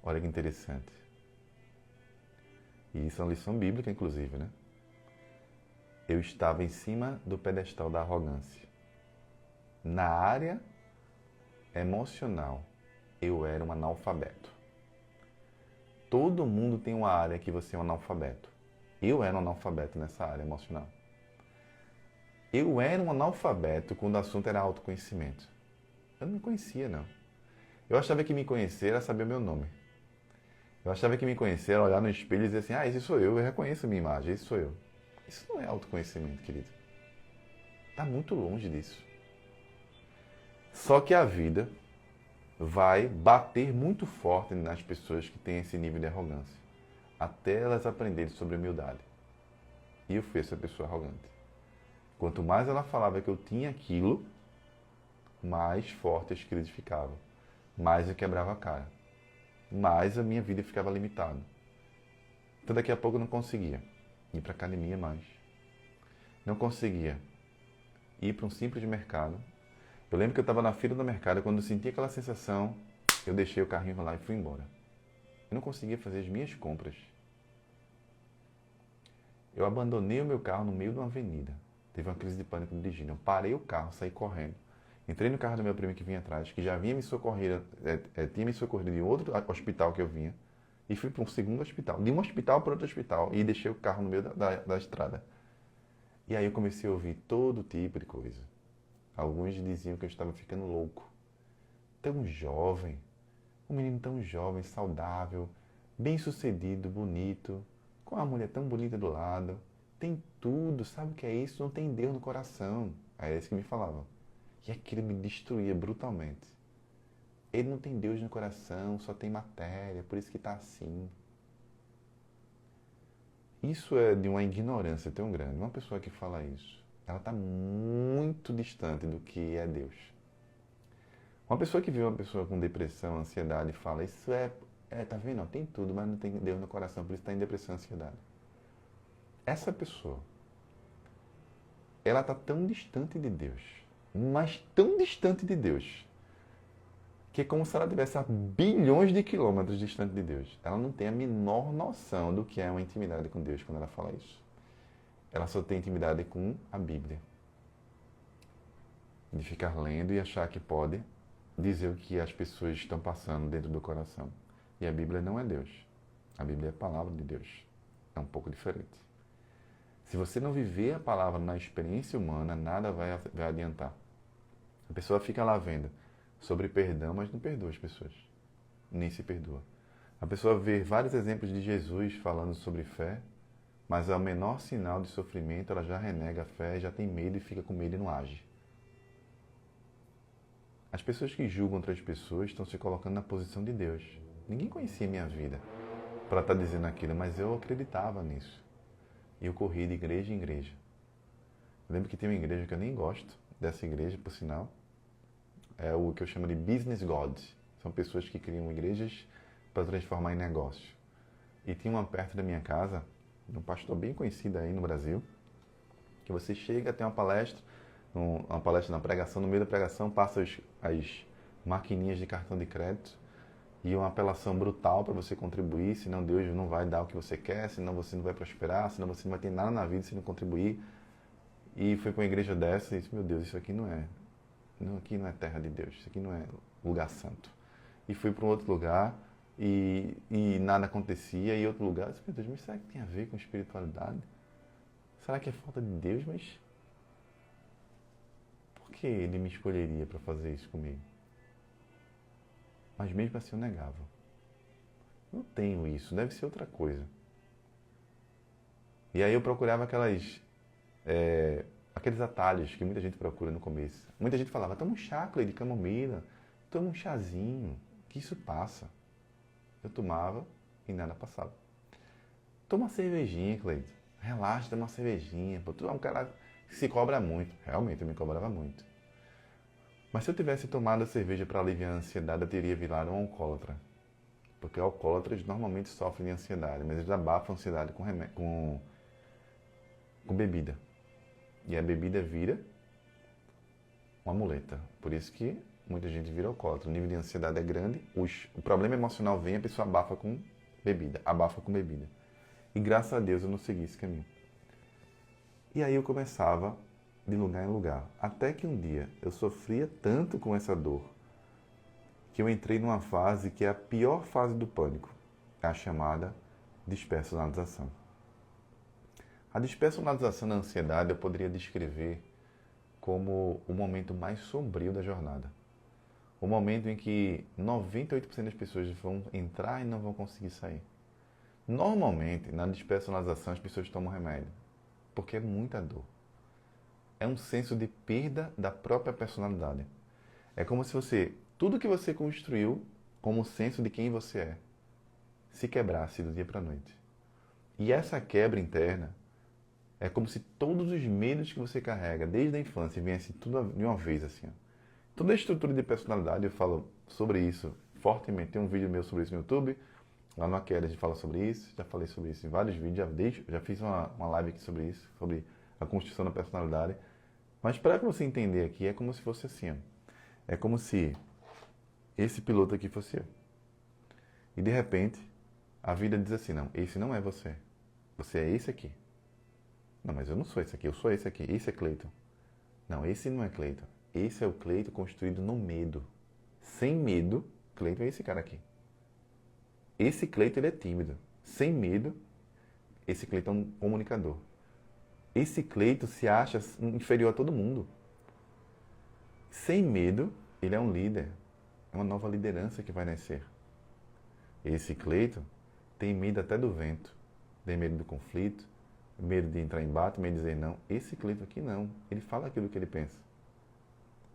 Olha que interessante. E isso é uma lição bíblica, inclusive, né? Eu estava em cima do pedestal da arrogância. Na área emocional, eu era um analfabeto. Todo mundo tem uma área que você é um analfabeto. Eu era um analfabeto nessa área emocional. Eu era um analfabeto quando o assunto era autoconhecimento. Eu não me conhecia, não. Eu achava que me conhecer era saber o meu nome. Eu achava que me conhecer era olhar no espelho e dizer assim, esse sou eu reconheço a minha imagem, esse sou eu. Isso não é autoconhecimento, querido. Está muito longe disso. Só que a vida vai bater muito forte nas pessoas que têm esse nível de arrogância, até elas aprenderem sobre humildade. E eu fui essa pessoa arrogante. Quanto mais ela falava que eu tinha aquilo, mais forte as crises ficavam. Mais eu quebrava a cara. Mais a minha vida ficava limitada. Então daqui a pouco eu não conseguia ir para academia mais. Não conseguia ir para um simples mercado. Eu lembro que eu estava na fila do mercado, quando eu senti aquela sensação, eu deixei o carrinho lá e fui embora. Eu não conseguia fazer as minhas compras. Eu abandonei o meu carro no meio de uma avenida. Teve uma crise de pânico dirigindo. Eu parei o carro, saí correndo. Entrei no carro do meu primo que vinha atrás, que já vinha me socorrer, tinha me socorrido de outro hospital que eu vinha, e fui para um segundo hospital. De um hospital para outro hospital, e deixei o carro no meio da estrada. E aí eu comecei a ouvir todo tipo de coisa. Alguns diziam que eu estava ficando louco. Tão jovem, um menino tão jovem, saudável, bem-sucedido, bonito, com uma mulher tão bonita do lado, tem tudo, sabe o que é isso? Não tem Deus no coração. Aí é isso que me falavam. E aquilo me destruía brutalmente. Ele não tem Deus no coração, só tem matéria, por isso que está assim. Isso é de uma ignorância tão grande. Uma pessoa que fala isso, ela está muito distante do que é Deus. Uma pessoa que vê uma pessoa com depressão, ansiedade e fala, isso tá vendo? Não, tem tudo, mas não tem Deus no coração, por isso está em depressão e ansiedade. Essa pessoa, ela está tão distante de Deus, mas tão distante de Deus, que é como se ela estivesse a bilhões de quilômetros distante de Deus. Ela não tem a menor noção do que é uma intimidade com Deus quando ela fala isso. Ela só tem intimidade com a Bíblia. De ficar lendo e achar que pode dizer o que as pessoas estão passando dentro do coração. E a Bíblia não é Deus. A Bíblia é a palavra de Deus. É um pouco diferente. Se você não viver a palavra na experiência humana, nada vai adiantar. A pessoa fica lá vendo sobre perdão, mas não perdoa as pessoas. Nem se perdoa. A pessoa vê vários exemplos de Jesus falando sobre fé, mas ao menor sinal de sofrimento, ela já renega a fé, já tem medo e fica com medo e não age. As pessoas que julgam outras pessoas estão se colocando na posição de Deus. Ninguém conhecia a minha vida para estar dizendo aquilo, mas eu acreditava nisso. E eu corri de igreja em igreja. Eu lembro que tem uma igreja que eu nem gosto, dessa igreja, por sinal. É o que eu chamo de business god. São pessoas que criam igrejas para transformar em negócio. E tinha uma perto da minha casa, um pastor bem conhecido aí no Brasil, que você chega, tem uma palestra na pregação, no meio da pregação passa as maquininhas de cartão de crédito e uma apelação brutal para você contribuir, senão Deus não vai dar o que você quer, senão você não vai prosperar, senão você não vai ter nada na vida se não contribuir. E fui para uma igreja dessa e disse, meu Deus, isso aqui aqui não é terra de Deus, isso aqui não é lugar santo. E fui para um outro lugar e nada acontecia, e outro lugar, eu disse, meu Deus, mas será que tem a ver com espiritualidade? Será que é falta de Deus? Mas por que ele me escolheria para fazer isso comigo? Mas mesmo assim eu negava. Não tenho isso, deve ser outra coisa. E aí eu procurava aqueles atalhos que muita gente procura no começo. Muita gente falava, toma um chá, Cleide, de camomila, toma um chazinho, que isso passa. Eu tomava e nada passava. Toma uma cervejinha, Cleide, relaxa, toma uma cervejinha. Pô, tu é um cara que se cobra muito. Realmente, eu me cobrava muito. Mas se eu tivesse tomado a cerveja para aliviar a ansiedade, eu teria virado um alcoólatra. Porque alcoólatras normalmente sofrem de ansiedade, mas eles abafam a ansiedade com bebida. E a bebida vira uma muleta. Por isso que muita gente vira alcoólatra. O nível de ansiedade é grande, o problema emocional vem, a pessoa abafa com bebida. E graças a Deus eu não segui esse caminho. E aí eu começava de lugar em lugar. Até que um dia eu sofria tanto com essa dor que eu entrei numa fase que é a pior fase do pânico, a chamada despersonalização. A despersonalização da ansiedade eu poderia descrever como o momento mais sombrio da jornada. O momento em que 98% das pessoas vão entrar e não vão conseguir sair. Normalmente, na despersonalização, as pessoas tomam remédio, porque é muita dor. É um senso de perda da própria personalidade. É como se tudo que você construiu como senso de quem você é, se quebrasse do dia para a noite. E essa quebra interna É como se todos os medos que você carrega desde a infância viessem tudo de uma vez, assim. Ó. Toda a estrutura de personalidade, eu falo sobre isso fortemente. Tem um vídeo meu sobre isso no YouTube. Lá no Aquela a gente fala sobre isso. Já falei sobre isso em vários vídeos. Já fiz uma live aqui sobre isso, sobre a construção da personalidade. Mas para você entender aqui, é como se fosse assim. Ó. É como se esse piloto aqui fosse eu. E de repente, a vida diz assim, não, esse não é você. Você é esse aqui. Não, mas eu não sou esse aqui, eu sou esse aqui. Esse é Cleiton. Não, esse não é Cleiton. Esse é o Cleiton construído no medo. Sem medo, Cleiton é esse cara aqui. Esse Cleiton ele é tímido. Sem medo, esse Cleiton é um comunicador. Esse Cleiton se acha inferior a todo mundo. Sem medo, ele é um líder. É uma nova liderança que vai nascer. Esse Cleiton tem medo até do vento. Tem medo do conflito, medo de entrar em embate, medo de dizer não. Esse Cleiton aqui não. Ele fala aquilo que ele pensa.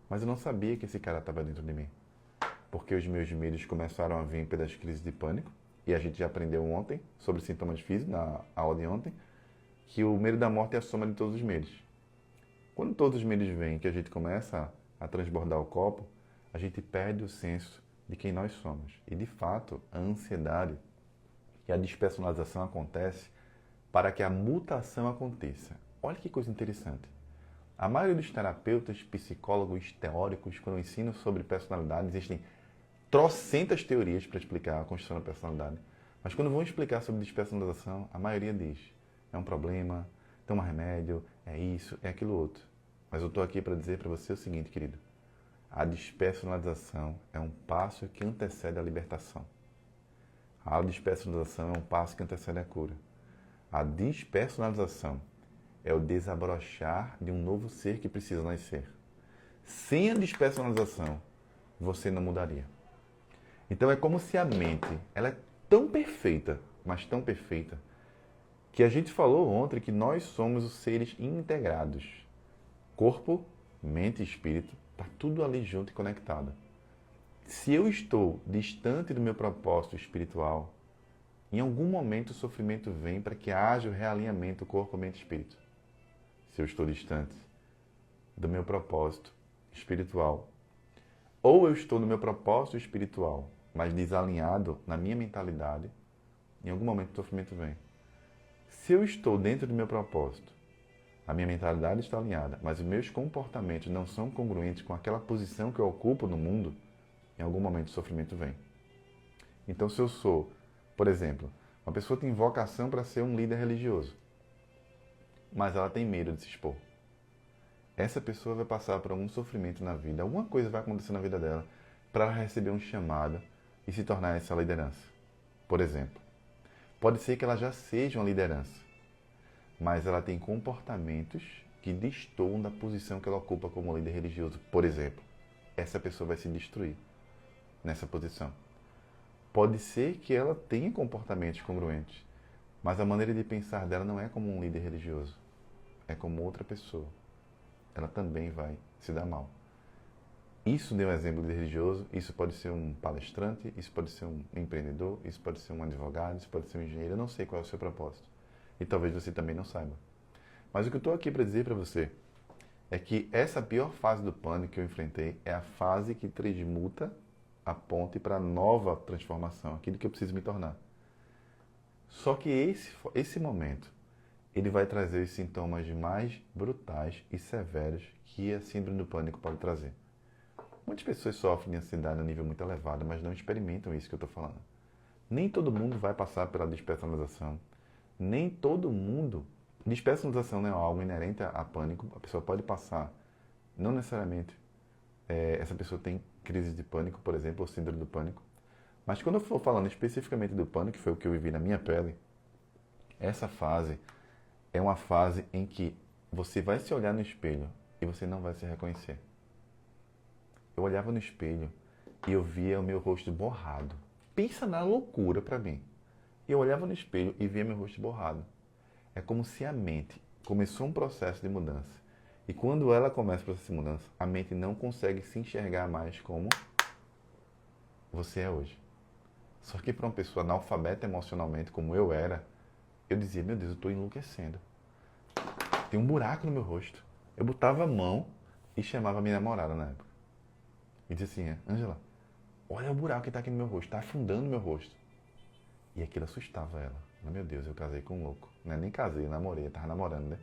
Mas eu não sabia que esse cara estava dentro de mim. Porque os meus medos começaram a vir pelas crises de pânico. E a gente já aprendeu ontem sobre sintomas físicos, na aula de ontem, que o medo da morte é a soma de todos os medos. Quando todos os medos vêm, que a gente começa a transbordar o copo, a gente perde o senso de quem nós somos. E, de fato, a ansiedade e a despersonalização acontece para que a mutação aconteça. Olha que coisa interessante. A maioria dos terapeutas, psicólogos, teóricos, quando ensinam sobre personalidade, existem trocentas teorias para explicar a construção da personalidade. Mas quando vão explicar sobre despersonalização, a maioria diz, é um problema, toma remédio, é isso, é aquilo outro. Mas eu estou aqui para dizer para você o seguinte, querido. A despersonalização é um passo que antecede a libertação. A despersonalização é um passo que antecede a cura. A despersonalização é o desabrochar de um novo ser que precisa nascer. Sem a despersonalização, você não mudaria. Então é como se a mente, ela é tão perfeita, mas tão perfeita, que a gente falou ontem que nós somos os seres integrados. Corpo, mente e espírito, está tudo ali junto e conectado. Se eu estou distante do meu propósito espiritual, em algum momento o sofrimento vem para que haja o realinhamento corpo, mente e espírito. Se eu estou distante do meu propósito espiritual, ou eu estou no meu propósito espiritual, mas desalinhado na minha mentalidade, em algum momento o sofrimento vem. Se eu estou dentro do meu propósito, a minha mentalidade está alinhada, mas os meus comportamentos não são congruentes com aquela posição que eu ocupo no mundo, em algum momento o sofrimento vem. Então, se eu sou, por exemplo, uma pessoa tem vocação para ser um líder religioso, mas ela tem medo de se expor. Essa pessoa vai passar por algum sofrimento na vida, alguma coisa vai acontecer na vida dela para ela receber um chamado e se tornar essa liderança. Por exemplo, pode ser que ela já seja uma liderança, mas ela tem comportamentos que destoam da posição que ela ocupa como líder religioso. Por exemplo, essa pessoa vai se destruir nessa posição. Pode ser que ela tenha comportamentos congruentes, mas a maneira de pensar dela não é como um líder religioso, é como outra pessoa. Ela também vai se dar mal. Isso deu um exemplo de religioso, isso pode ser um palestrante, isso pode ser um empreendedor, isso pode ser um advogado, isso pode ser um engenheiro, eu não sei qual é o seu propósito. E talvez você também não saiba. Mas o que eu estou aqui para dizer para você é que essa pior fase do pânico que eu enfrentei é a fase que transmuta a ponte para a nova transformação, aquilo que eu preciso me tornar. Só que esse momento, ele vai trazer os sintomas mais brutais e severos que a síndrome do pânico pode trazer. Muitas pessoas sofrem de ansiedade a nível muito elevado, mas não experimentam isso que eu estou falando. Nem todo mundo vai passar pela despersonalização. Nem todo mundo... Despersonalização não é algo inerente a pânico. A pessoa pode passar, não necessariamente essa pessoa tem crise de pânico, por exemplo, ou síndrome do pânico. Mas quando eu for falando especificamente do pânico, que foi o que eu vivi na minha pele, essa fase é uma fase em que você vai se olhar no espelho e você não vai se reconhecer. Eu olhava no espelho e eu via o meu rosto borrado. Pensa na loucura para mim. Eu olhava no espelho e via meu rosto borrado. É como se a mente começou um processo de mudança. E quando ela começa o processo de mudança, a mente não consegue se enxergar mais como você é hoje. Só que para uma pessoa analfabeta emocionalmente, como eu era, eu dizia, meu Deus, eu estou enlouquecendo. Tem um buraco no meu rosto. Eu botava a mão e chamava a minha namorada na época. E dizia assim, Ângela, olha o buraco que tá aqui no meu rosto, tá afundando no meu rosto. E aquilo assustava ela. Meu Deus, eu casei com um louco. Não é nem casei, eu namorei, eu tava namorando, né?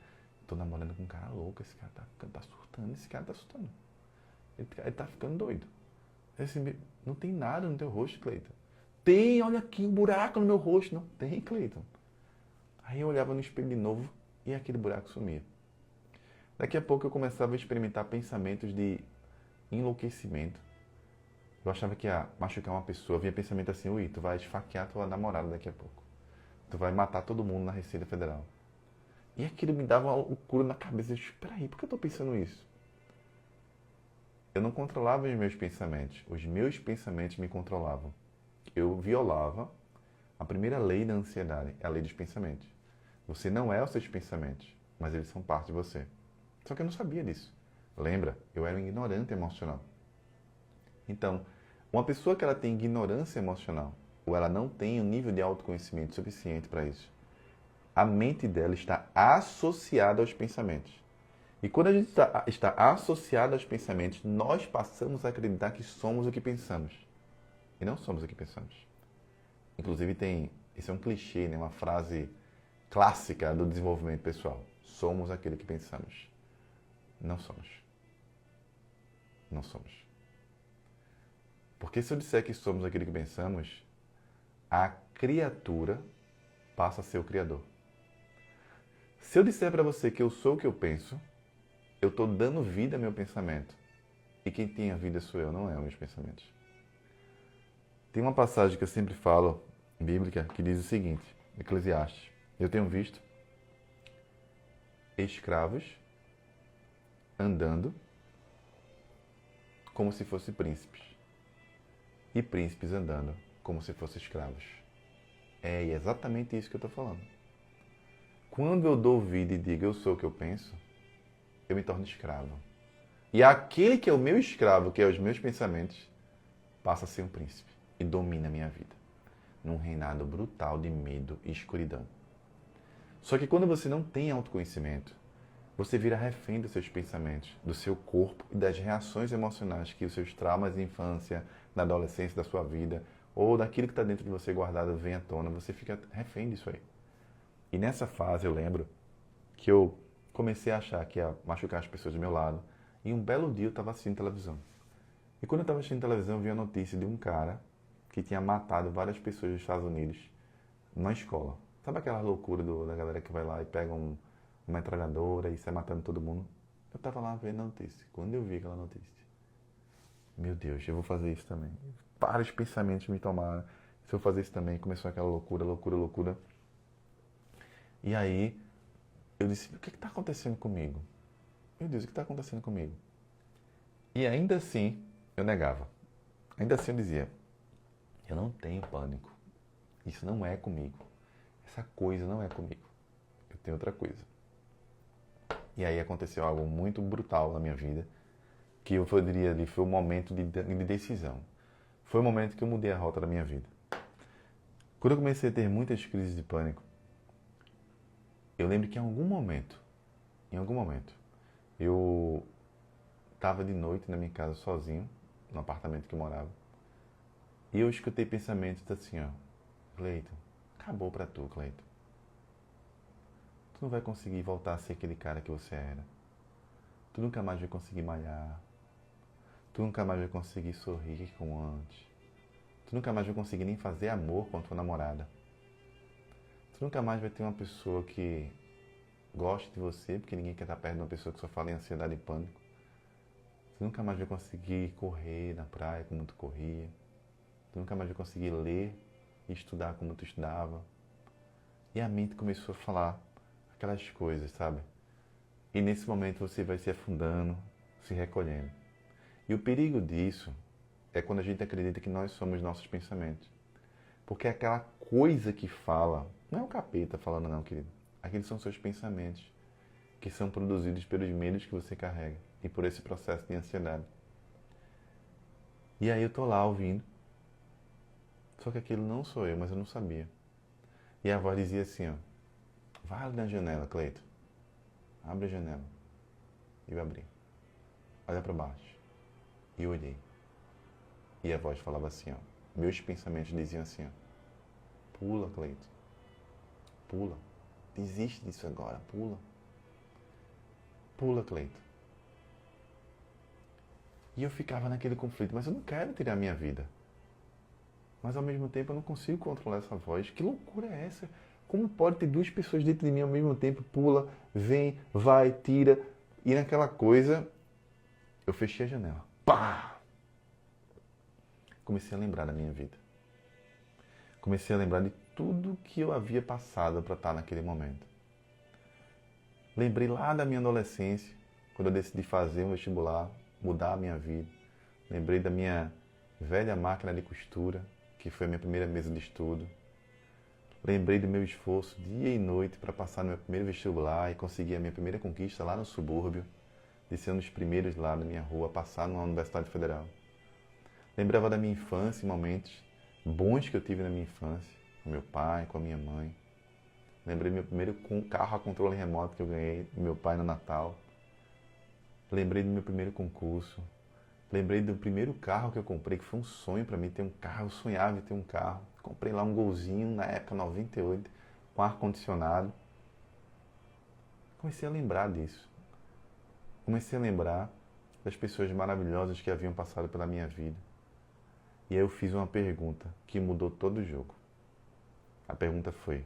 Tô namorando com um cara louco, esse cara tá surtando, esse cara tá assustando. Ele tá ficando doido. Assim, não tem nada no teu rosto, Cleiton. Tem, olha aqui, um buraco no meu rosto. Não tem, Cleiton. Aí eu olhava no espelho de novo e aquele buraco sumia. Daqui a pouco eu começava a experimentar pensamentos de enlouquecimento. Eu achava que ia machucar uma pessoa. Havia pensamento assim, ui, tu vai esfaquear tua namorada daqui a pouco. Tu vai matar todo mundo na Receita Federal. E aquilo me dava uma loucura na cabeça. Eu disse, peraí, por que eu tô pensando isso? Eu não controlava os meus pensamentos. Os meus pensamentos me controlavam. Eu violava a primeira lei da ansiedade, é a lei dos pensamentos. Você não é os seus pensamentos, mas eles são parte de você. Só que eu não sabia disso. Lembra? Eu era um ignorante emocional. Então, uma pessoa que ela tem ignorância emocional, ou ela não tem um nível de autoconhecimento suficiente para isso, a mente dela está associada aos pensamentos. E quando a gente está associado aos pensamentos, nós passamos a acreditar que somos o que pensamos. E não somos o que pensamos. Inclusive isso é um clichê, né? Uma frase clássica do desenvolvimento pessoal. Somos aquilo que pensamos. Não somos. Não somos. Porque se eu disser que somos aquilo que pensamos, a criatura passa a ser o criador. Se eu disser para você que eu sou o que eu penso, eu estou dando vida ao meu pensamento. E quem tem a vida sou eu, não é os meus pensamentos. Tem uma passagem que eu sempre falo, bíblica, que diz o seguinte, Eclesiastes. Eu tenho visto escravos andando como se fossem príncipes. E príncipes andando como se fossem escravos. É exatamente isso que eu estou falando. Quando eu dou vida e digo eu sou o que eu penso, eu me torno escravo. E aquele que é o meu escravo, que é os meus pensamentos, passa a ser um príncipe e domina a minha vida. Num reinado brutal de medo e escuridão. Só que quando você não tem autoconhecimento, você vira refém dos seus pensamentos, do seu corpo e das reações emocionais que os seus traumas de infância, da adolescência, da sua vida, ou daquilo que está dentro de você guardado vem à tona, você fica refém disso aí. E nessa fase eu lembro que eu comecei a achar que ia machucar as pessoas do meu lado, e um belo dia eu estava assistindo televisão. E quando eu estava assistindo televisão, eu vi a notícia de um cara que tinha matado várias pessoas dos Estados Unidos na escola. Sabe aquela loucura da galera que vai lá e pega uma metralhadora e sai matando todo mundo? Eu estava lá vendo a notícia. Quando eu vi aquela notícia, meu Deus, eu vou fazer isso também. Vários pensamentos me tomaram. Se eu fazer isso também, começou aquela loucura, loucura, loucura. E aí, eu disse, o que está acontecendo comigo? Meu Deus, o que está acontecendo comigo? E ainda assim, eu negava. Ainda assim eu dizia, eu não tenho pânico. Isso não é comigo. Essa coisa não é comigo. Eu tenho outra coisa. E aí aconteceu algo muito brutal na minha vida, que eu diria ali foi o momento de decisão. Foi o momento que eu mudei a rota da minha vida. Quando eu comecei a ter muitas crises de pânico, eu lembro que em algum momento, eu estava de noite na minha casa sozinho, no apartamento que eu morava, e eu escutei pensamentos assim, ó, Cleiton, acabou pra tu, Cleiton. Tu não vai conseguir voltar a ser aquele cara que você era. Tu nunca mais vai conseguir malhar. Tu nunca mais vai conseguir sorrir como antes. Tu nunca mais vai conseguir nem fazer amor com a tua namorada. Tu nunca mais vai ter uma pessoa que goste de você, porque ninguém quer estar perto de uma pessoa que só fala em ansiedade e pânico. Tu nunca mais vai conseguir correr na praia como tu corria. Tu nunca mais vai conseguir ler e estudar como tu estudava. E a mente começou a falar aquelas coisas, sabe? E nesse momento você vai se afundando, se recolhendo. E o perigo disso é quando a gente acredita que nós somos nossos pensamentos. Porque aquela coisa que fala, não é o capeta falando não, querido. Aqueles são seus pensamentos, que são produzidos pelos medos que você carrega e por esse processo de ansiedade. E aí eu tô lá ouvindo, só que aquilo não sou eu, mas eu não sabia. E a voz dizia assim, ó, vai ali na janela, Cleiton. abre a janela. E eu abri. Olha para baixo. E eu olhei. E a voz falava assim, ó. Meus pensamentos diziam assim, ó. Pula, Cleiton. Pula. Desiste disso agora. Pula. Pula, Cleiton. E eu ficava naquele conflito. Mas eu não quero tirar a minha vida. Mas ao mesmo tempo eu não consigo controlar essa voz. Que loucura é essa? Como pode ter duas pessoas dentro de mim ao mesmo tempo? Pula, vem, vai, tira. E naquela coisa, eu fechei a janela. Pá! Comecei a lembrar da minha vida. Comecei a lembrar de tudo que eu havia passado para estar naquele momento. Lembrei lá da minha adolescência, quando eu decidi fazer um vestibular, mudar a minha vida. Lembrei da minha velha máquina de costura, que foi a minha primeira mesa de estudo. Lembrei do meu esforço dia e noite para passar no meu primeiro vestibular e conseguir a minha primeira conquista lá no subúrbio, de ser um dos primeiros lá da minha rua a passar numa universidade federal. Lembrava da minha infância e momentos bons que eu tive na minha infância, com meu pai, com a minha mãe. Lembrei do meu primeiro carro a controle remoto que eu ganhei do meu pai no Natal. Lembrei do meu primeiro concurso. Lembrei do primeiro carro que eu comprei, que foi um sonho para mim ter um carro. Eu sonhava em ter um carro. Comprei lá um Golzinho, na época 98, com ar-condicionado. Comecei a lembrar disso. Comecei a lembrar das pessoas maravilhosas que haviam passado pela minha vida. E aí eu fiz uma pergunta que mudou todo o jogo. A pergunta foi: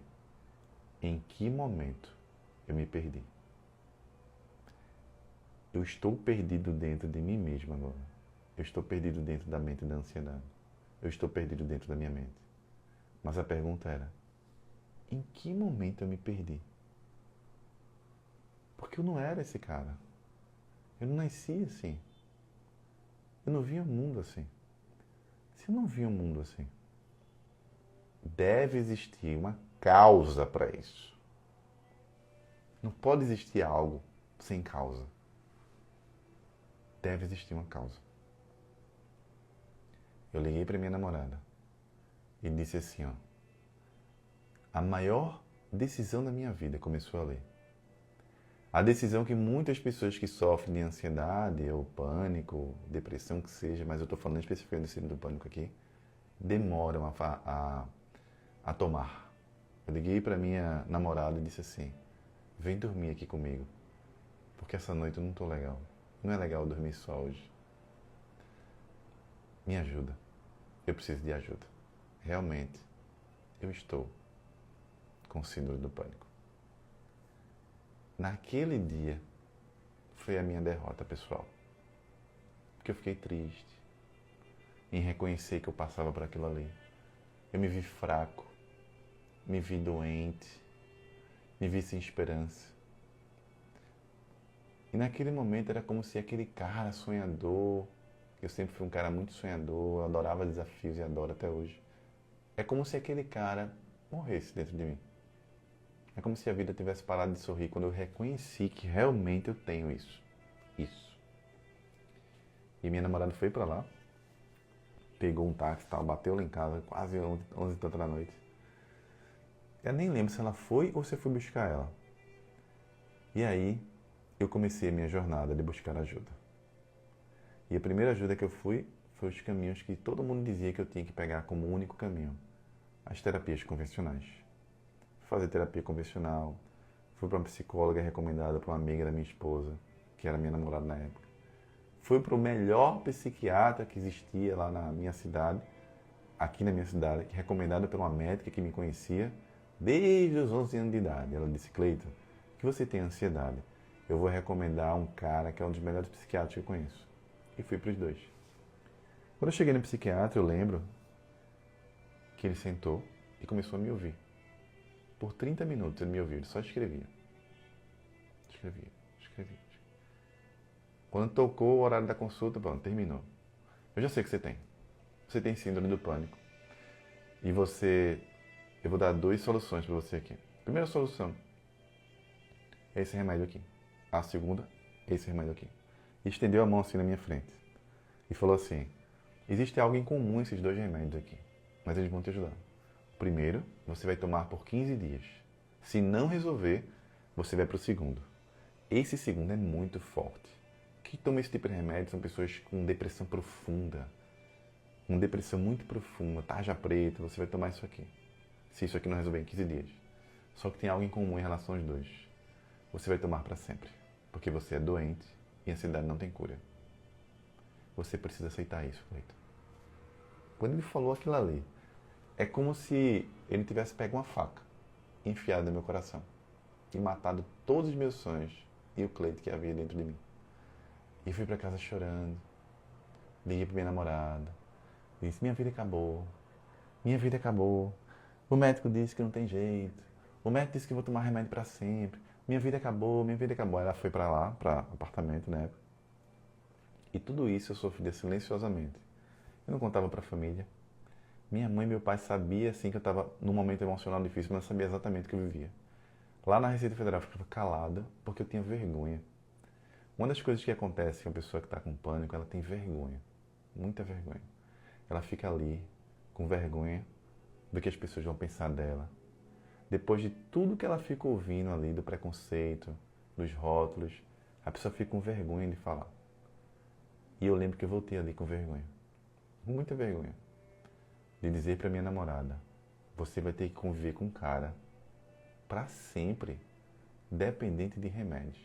em que momento eu me perdi? Eu estou perdido dentro de mim mesmo agora. Eu estou perdido dentro da mente da ansiedade. Eu estou perdido dentro da minha mente. Mas a pergunta era: em que momento eu me perdi? Porque eu não era esse cara. Eu não nasci assim. Eu não via o mundo assim. Se eu não via o mundo assim, deve existir uma causa para isso. Não pode existir algo sem causa. Deve existir uma causa. Eu liguei para minha namorada e disse assim, ó: a maior decisão da minha vida começou a ler. A decisão que muitas pessoas que sofrem de ansiedade ou pânico, depressão que seja, mas eu estou falando especificamente do síndrome do pânico aqui, demoram a tomar. Eu liguei para minha namorada e disse assim: vem dormir aqui comigo, porque essa noite eu não estou legal. Não é legal dormir só hoje. Me ajuda. Eu preciso de ajuda. Realmente, eu estou com síndrome do pânico. Naquele dia, foi a minha derrota, pessoal. Porque eu fiquei triste em reconhecer que eu passava por aquilo ali. Eu me vi fraco, me vi doente, me vi sem esperança. E naquele momento era como se aquele cara sonhador, eu sempre fui um cara muito sonhador, eu adorava desafios e adoro até hoje. É como se aquele cara morresse dentro de mim. É como se a vida tivesse parado de sorrir quando eu reconheci que realmente eu tenho isso. Isso. E minha namorada foi pra lá, pegou um táxi e tal, bateu lá em casa, quase 11 e tanta da noite. Eu nem lembro se ela foi ou se eu fui buscar ela. E aí, eu comecei a minha jornada de buscar ajuda. E a primeira ajuda que eu fui foi os caminhos que todo mundo dizia que eu tinha que pegar como único caminho. As terapias convencionais. Fazer terapia convencional. Fui para uma psicóloga recomendada por uma amiga da minha esposa, que era minha namorada na época. Fui para o melhor psiquiatra que existia lá na minha cidade, aqui na minha cidade, recomendado por uma médica que me conhecia desde os 11 anos de idade. Ela disse: Cleiton, que você tem ansiedade, eu vou recomendar um cara que é um dos melhores psiquiatras que eu conheço. E fui para os dois. Quando eu cheguei no psiquiatra, eu lembro que ele sentou e começou a me ouvir. Por 30 minutos ele me ouviu, ele só escrevia. Escrevia. Quando tocou o horário da consulta, pronto, terminou. Eu já sei o que você tem. Você tem síndrome do pânico. E eu vou dar 2 soluções para você aqui. Primeira solução é esse remédio aqui. A segunda é esse remédio aqui. E estendeu a mão assim na minha frente. E falou assim: existe algo em comum esses 2 remédios aqui, mas eles vão te ajudar. O primeiro, você vai tomar por 15 dias. Se não resolver, você vai para o segundo. Esse segundo é muito forte. Quem toma esse tipo de remédio são pessoas com depressão profunda. Com depressão muito profunda, tarja preta, você vai tomar isso aqui. Se isso aqui não resolver em 15 dias. Só que tem algo em comum em relação aos dois. Você vai tomar para sempre. Porque você é doente e a ansiedade não tem cura. Você precisa aceitar isso, Cleiton. Quando ele falou aquilo ali, é como se ele tivesse pego uma faca, enfiado no meu coração e matado todos os meus sonhos e o Cleiton que havia dentro de mim. E fui para casa chorando, liguei para minha namorada, disse, minha vida acabou, o médico disse que não tem jeito, o médico disse que eu vou tomar remédio para sempre, minha vida acabou. Ela foi para lá, para apartamento, né? E tudo isso eu sofria silenciosamente. Eu não contava para a família. Minha mãe e meu pai sabiam assim que eu estava num momento emocional difícil, mas não sabia exatamente o que eu vivia. Lá na Receita Federal eu ficava calada porque eu tinha vergonha. Uma das coisas que acontece com a pessoa que está com pânico, ela tem vergonha, muita vergonha. Ela fica ali com vergonha do que as pessoas vão pensar dela. Depois de tudo que ela fica ouvindo ali, do preconceito, dos rótulos, a pessoa fica com vergonha de falar. E eu lembro que eu voltei ali com vergonha, com muita vergonha, de dizer para minha namorada, você vai ter que conviver com um cara para sempre, dependente de remédios.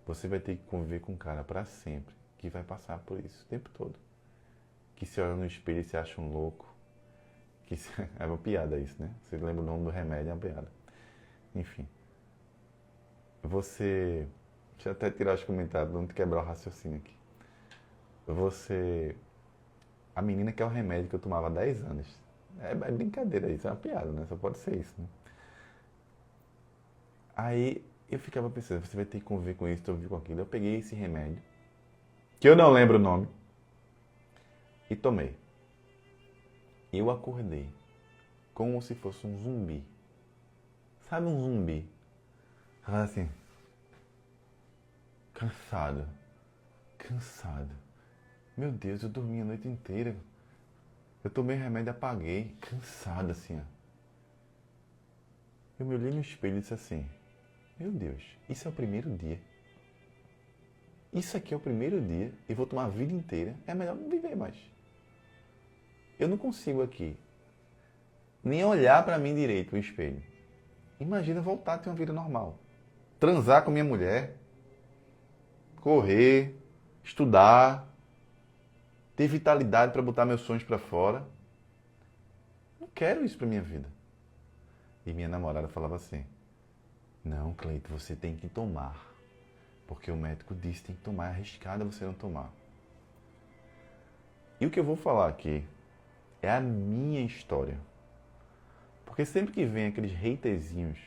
Você vai ter que conviver com um cara para sempre, que vai passar por isso o tempo todo. Que se olha no espelho e se acha um louco. É uma piada isso, né? Você lembra o nome do remédio, é uma piada. Enfim. Deixa eu até tirar os comentários, vamos quebrar o raciocínio aqui. A menina quer o remédio que eu tomava há 10 anos. É brincadeira isso, é uma piada, né? Só pode ser isso, né? Aí eu ficava pensando, você vai ter que conviver com isso, conviver com aquilo. Eu peguei esse remédio, que eu não lembro o nome, e tomei. Eu acordei como se fosse um zumbi. Sabe um zumbi? Assim, cansado. Meu Deus, eu dormi a noite inteira. Eu tomei remédio e apaguei, cansado assim, ó. Eu me olhei no espelho e disse assim, meu Deus, isso é o primeiro dia. Isso aqui é o primeiro dia e vou tomar a vida inteira. É melhor não viver mais. Eu não consigo aqui nem olhar para mim direito no espelho. Imagina voltar a ter uma vida normal. Transar com minha mulher, correr, estudar, ter vitalidade para botar meus sonhos para fora. Não quero isso para minha vida. E minha namorada falava assim, não, Cleiton, você tem que tomar. Porque o médico disse que tem que tomar, é arriscado você não tomar. E o que eu vou falar aqui é a minha história. Porque sempre que vem aqueles haterzinhos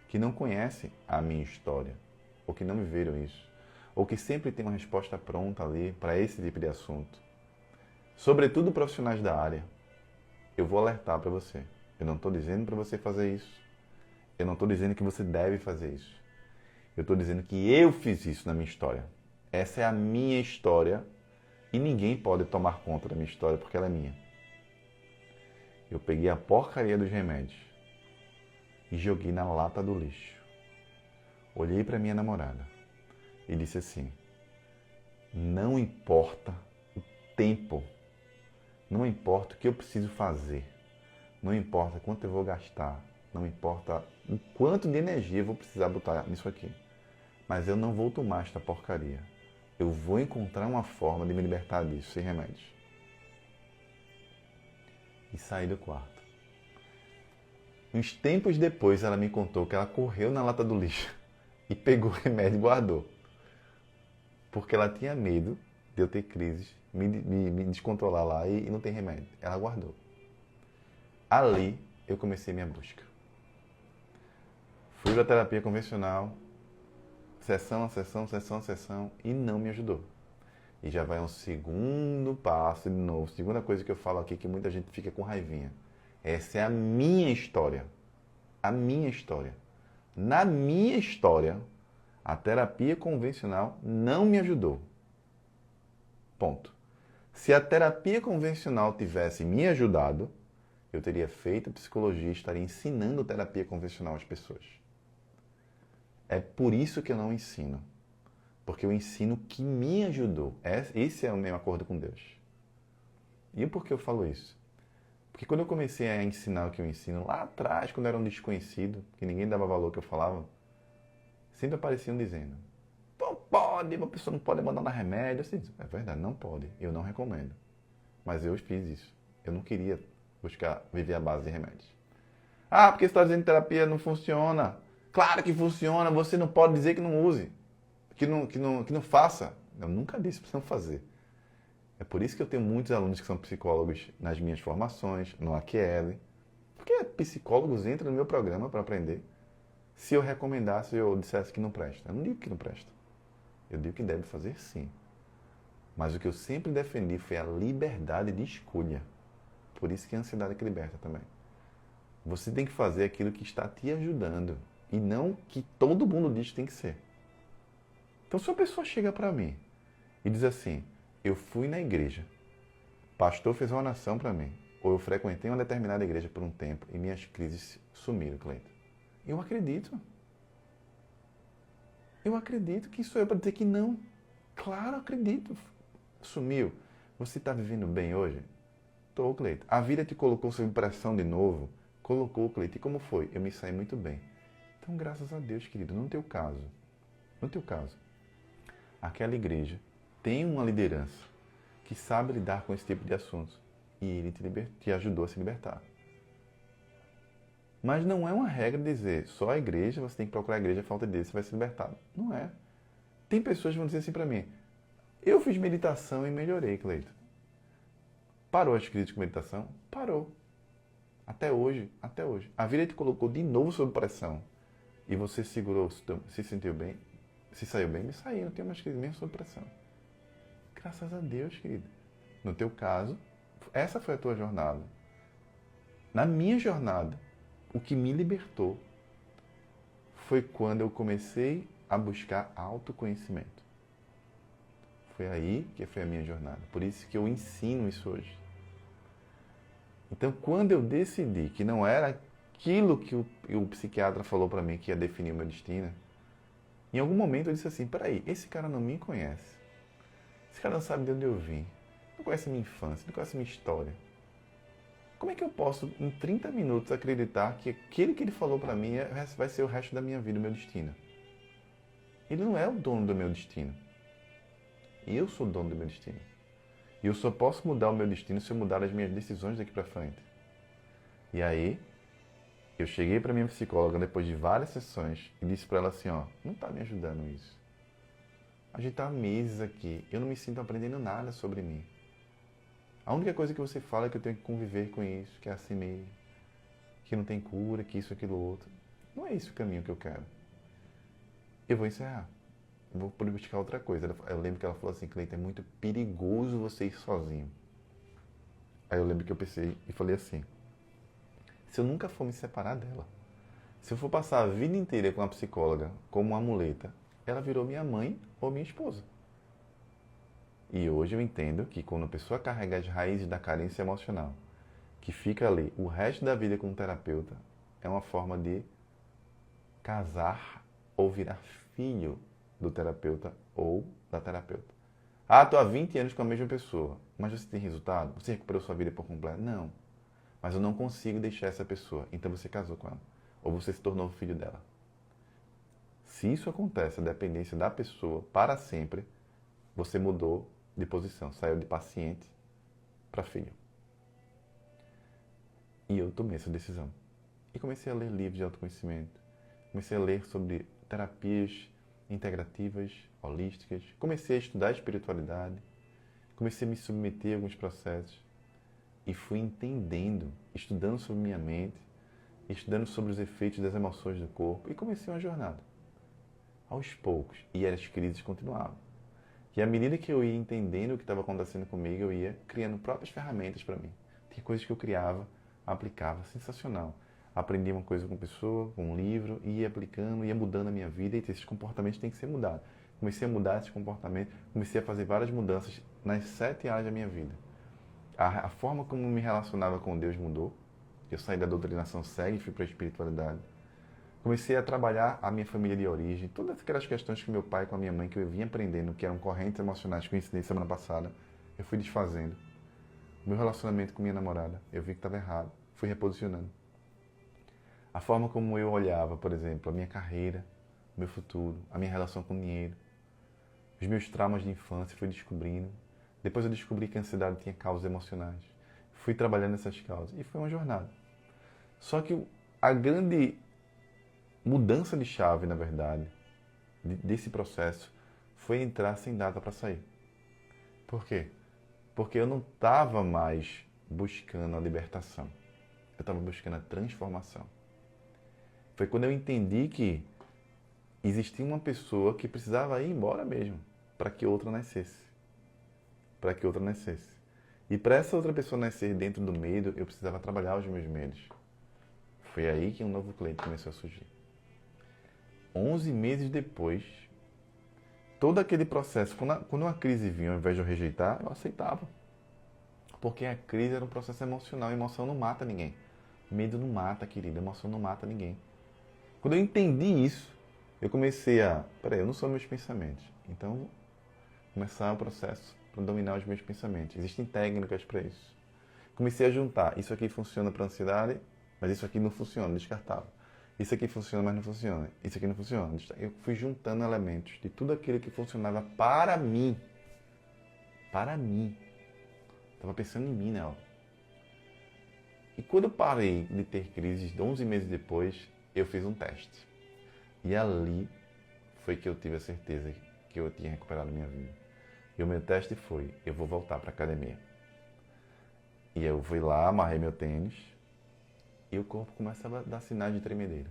que não conhecem a minha história, ou que não viveram isso, ou que sempre tem uma resposta pronta ali para esse tipo de assunto, sobretudo profissionais da área, eu vou alertar para você. Eu não estou dizendo para você fazer isso. Eu não estou dizendo que você deve fazer isso. Eu estou dizendo que eu fiz isso na minha história. Essa é a minha história e ninguém pode tomar conta da minha história porque ela é minha. Eu peguei a porcaria dos remédios e joguei na lata do lixo. Olhei para minha namorada e disse assim, não importa o tempo, não importa o que eu preciso fazer, não importa quanto eu vou gastar, não importa o quanto de energia eu vou precisar botar nisso aqui, mas eu não vou tomar esta porcaria. Eu vou encontrar uma forma de me libertar disso, sem remédios. E saí do quarto. Uns tempos depois, ela me contou que ela correu na lata do lixo e pegou o remédio e guardou. Porque ela tinha medo de eu ter crises, me descontrolar lá e não ter remédio. Ela guardou. Ali, eu comecei minha busca. Fui para a terapia convencional, sessão a sessão, e não me ajudou. E já vai um segundo passo, de novo, segunda coisa que eu falo aqui, que muita gente fica com raivinha. Essa é a minha história. A minha história. Na minha história, a terapia convencional não me ajudou. Ponto. Se a terapia convencional tivesse me ajudado, eu teria feito psicologia e estaria ensinando terapia convencional às pessoas. É por isso que eu não ensino. Porque eu ensino o que me ajudou. Esse é o meu acordo com Deus. E por que eu falo isso? Porque quando eu comecei a ensinar o que eu ensino, lá atrás, quando eu era um desconhecido, que ninguém dava valor ao que eu falava, sempre apareciam dizendo: não pode, uma pessoa não pode mandar remédio. Eu disse, é verdade, não pode. Eu não recomendo. Mas eu fiz isso. Eu não queria buscar viver à base de remédios. Ah, porque você está dizendo que terapia não funciona. Claro que funciona, você não pode dizer que não use, que não faça. Eu nunca disse para não fazer. É por isso que eu tenho muitos alunos que são psicólogos nas minhas formações, no AQL. Porque psicólogos entram no meu programa para aprender. Se eu recomendasse, eu dissesse que não presta. Eu não digo que não presta. Eu digo que deve fazer sim. Mas o que eu sempre defendi foi a liberdade de escolha. Por isso que a ansiedade é que liberta também. Você tem que fazer aquilo que está te ajudando. E não que todo mundo diz que tem que ser. Então, se uma pessoa chega para mim e diz assim: eu fui na igreja, pastor fez uma oração para mim, ou eu frequentei uma determinada igreja por um tempo e minhas crises sumiram, Cleiton. Eu acredito. Eu acredito que sou eu para dizer que não. Claro, acredito. Sumiu. Você está vivendo bem hoje? Estou, Cleiton. A vida te colocou sob pressão de novo? Colocou, Cleiton. E como foi? Eu me saí muito bem. Então, graças a Deus, querido, no teu caso, aquela igreja tem uma liderança que sabe lidar com esse tipo de assuntos e ele te ajudou a se libertar. Mas não é uma regra dizer só a igreja, você tem que procurar a igreja, falta de Deus, você vai se libertar. Não é. Tem pessoas que vão dizer assim para mim: eu fiz meditação e melhorei, Cleiton. Parou as crises com meditação? Parou. Até hoje. A vida te colocou de novo sob pressão e você segurou, se sentiu bem, se saiu bem, me saí, não tenho mais crise mesmo sob pressão. Graças a Deus, querido. No teu caso, essa foi a tua jornada. Na minha jornada, o que me libertou foi quando eu comecei a buscar autoconhecimento. Foi aí que foi a minha jornada. Por isso que eu ensino isso hoje. Então, quando eu decidi que não era aquilo que o psiquiatra falou para mim que ia definir o meu destino, em algum momento eu disse assim: peraí, esse cara não me conhece. Esse cara não sabe de onde eu vim. Não conhece minha infância, não conhece minha história. Como é que eu posso, em 30 minutos, acreditar que aquele que ele falou para mim vai ser o resto da minha vida, o meu destino? Ele não é o dono do meu destino. Eu sou o dono do meu destino. E eu só posso mudar o meu destino se eu mudar as minhas decisões daqui para frente. E aí, eu cheguei para minha psicóloga depois de várias sessões e disse para ela assim: ó, não está me ajudando isso. A gente está há meses aqui, eu não me sinto aprendendo nada sobre mim. A única coisa que você fala é que eu tenho que conviver com isso, que é assim mesmo, que não tem cura, que isso, aquilo, outro. Não é esse o caminho que eu quero. Eu vou encerrar. Eu vou buscar outra coisa. Eu lembro que ela falou assim: Cleiton, é muito perigoso você ir sozinho. Aí eu lembro que eu pensei e falei assim: se eu nunca for me separar dela, se eu for passar a vida inteira com a psicóloga como uma muleta, ela virou minha mãe ou minha esposa. E hoje eu entendo que quando a pessoa carrega as raízes da carência emocional, que fica ali o resto da vida com um terapeuta, é uma forma de casar ou virar filho do terapeuta ou da terapeuta. Ah, estou há 20 anos com a mesma pessoa, mas você tem resultado? Você recuperou sua vida por completo? Não. Mas eu não consigo deixar essa pessoa. Então você casou com ela. Ou você se tornou filho dela. Se isso acontece, a dependência da pessoa para sempre, você mudou de posição, saiu de paciente para filho. E eu tomei essa decisão. E comecei a ler livros de autoconhecimento. Comecei a ler sobre terapias integrativas, holísticas. Comecei a estudar espiritualidade. Comecei a me submeter a alguns processos. E fui entendendo, estudando sobre minha mente, estudando sobre os efeitos das emoções do corpo. E comecei uma jornada. Aos poucos. E as crises continuavam. E à medida que eu ia entendendo o que estava acontecendo comigo, eu ia criando próprias ferramentas para mim. Tinha coisas que eu criava, aplicava, sensacional. Aprendi uma coisa com uma pessoa, com um livro, ia aplicando, ia mudando a minha vida, e esses comportamentos têm que ser mudados. Comecei a mudar esses comportamentos, comecei a fazer várias mudanças nas 7 áreas da minha vida. A forma como me relacionava com Deus mudou. Eu saí da doutrinação cega e fui para a espiritualidade. Comecei a trabalhar a minha família de origem, todas aquelas questões que meu pai com a minha mãe, que eu vinha aprendendo, que eram correntes emocionais que eu ensinei semana passada, eu fui desfazendo. O meu relacionamento com minha namorada, eu vi que estava errado, fui reposicionando. A forma como eu olhava, por exemplo, a minha carreira, o meu futuro, a minha relação com o dinheiro, os meus traumas de infância, fui descobrindo. Depois eu descobri que a ansiedade tinha causas emocionais. Fui trabalhando essas causas e foi uma jornada. Só que a grande mudança de chave, na verdade, desse processo, foi entrar sem data para sair. Por quê? Porque eu não estava mais buscando a libertação. Eu estava buscando a transformação. Foi quando eu entendi que existia uma pessoa que precisava ir embora mesmo, para que outra nascesse. Para que outra nascesse. E para essa outra pessoa nascer dentro do medo, eu precisava trabalhar os meus medos. Foi aí que um novo cliente começou a surgir. 11 meses depois, todo aquele processo, quando uma crise vinha, ao invés de eu rejeitar, eu aceitava. Porque a crise era um processo emocional. A emoção não mata ninguém. Medo não mata, querida. A emoção não mata ninguém. Quando eu entendi isso, eu comecei a... Peraí, eu não sou meus pensamentos. Então, vou começar o processo para dominar os meus pensamentos. Existem técnicas para isso. Comecei a juntar. Isso aqui funciona para ansiedade, mas isso aqui não funciona, descartável. Isso aqui funciona, mas não funciona. Isso aqui não funciona. Eu fui juntando elementos de tudo aquilo que funcionava para mim. Para mim. Estava pensando em mim, né? E quando eu parei de ter crises, 11 meses depois, eu fiz um teste. E ali foi que eu tive a certeza que eu tinha recuperado minha vida. E o meu teste foi, eu vou voltar para a academia. E eu fui lá, amarrei meu tênis, e o corpo começa a dar sinais de tremedeira.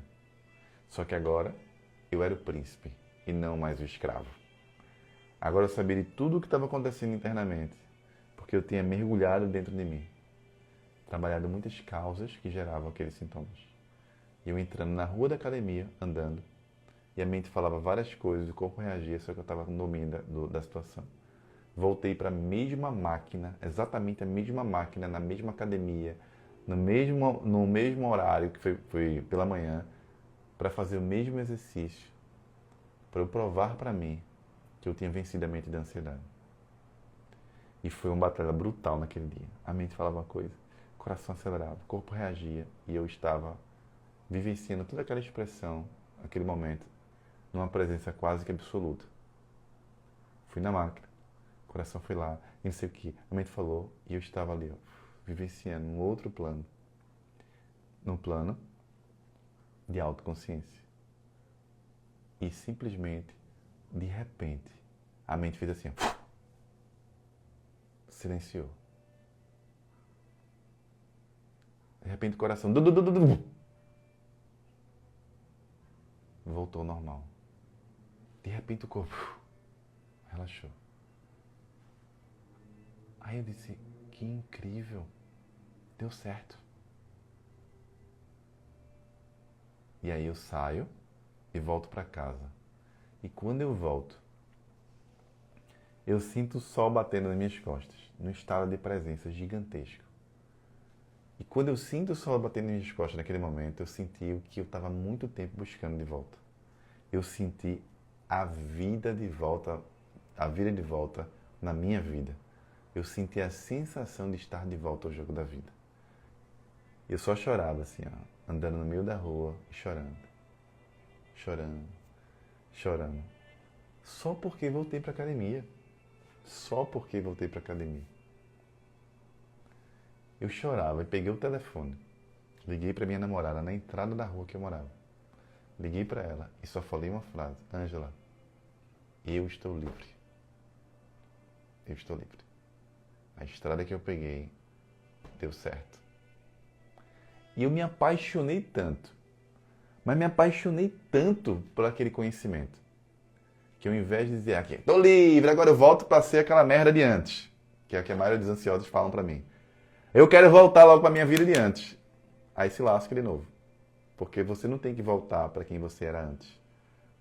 Só que agora eu era o príncipe e não mais o escravo. Agora eu sabia de tudo o que estava acontecendo internamente, porque eu tinha mergulhado dentro de mim, trabalhado muitas causas que geravam aqueles sintomas. E eu entrando na rua da academia, andando, e a mente falava várias coisas, o corpo reagia, só que eu estava no domínio da situação. Voltei para a mesma máquina, exatamente a mesma máquina, na mesma academia, no mesmo horário, que foi pela manhã, para fazer o mesmo exercício, para eu provar para mim que eu tinha vencido a mente da ansiedade. E foi uma batalha brutal naquele dia. A mente falava uma coisa, o coração acelerava, o corpo reagia, e eu estava vivenciando toda aquela expressão, aquele momento, numa presença quase que absoluta. Fui na máquina, o coração foi lá, e não sei o que, a mente falou, e eu estava ali, ó, vivenciando um outro plano. Num plano de autoconsciência. E simplesmente, de repente, a mente fez assim, ó, silenciou. De repente o coração voltou ao normal. De repente o corpo relaxou. Aí eu disse, que incrível, deu certo. E aí eu saio e volto para casa. E quando eu volto, eu sinto o sol batendo nas minhas costas, num estado de presença gigantesco. E quando eu sinto o sol batendo nas minhas costas naquele momento, eu senti o que eu estava há muito tempo buscando de volta. Eu senti a vida de volta na minha vida. Eu senti a sensação de estar de volta ao jogo da vida. Eu só chorava assim, ó, andando no meio da rua e chorando. Chorando. Chorando. Só porque voltei para a academia. Só porque voltei para a academia. Eu chorava e peguei o telefone. Liguei para minha namorada na entrada da rua que eu morava. Liguei para ela e só falei uma frase. Ângela, eu estou livre. Eu estou livre. A estrada que eu peguei deu certo. E eu me apaixonei tanto. Mas me apaixonei tanto por aquele conhecimento. Que ao invés de dizer aqui, tô livre, agora eu volto para ser aquela merda de antes. Que é o que a maioria dos ansiosos falam para mim. Eu quero voltar logo para minha vida de antes. Aí se lasca de novo. Porque você não tem que voltar para quem você era antes.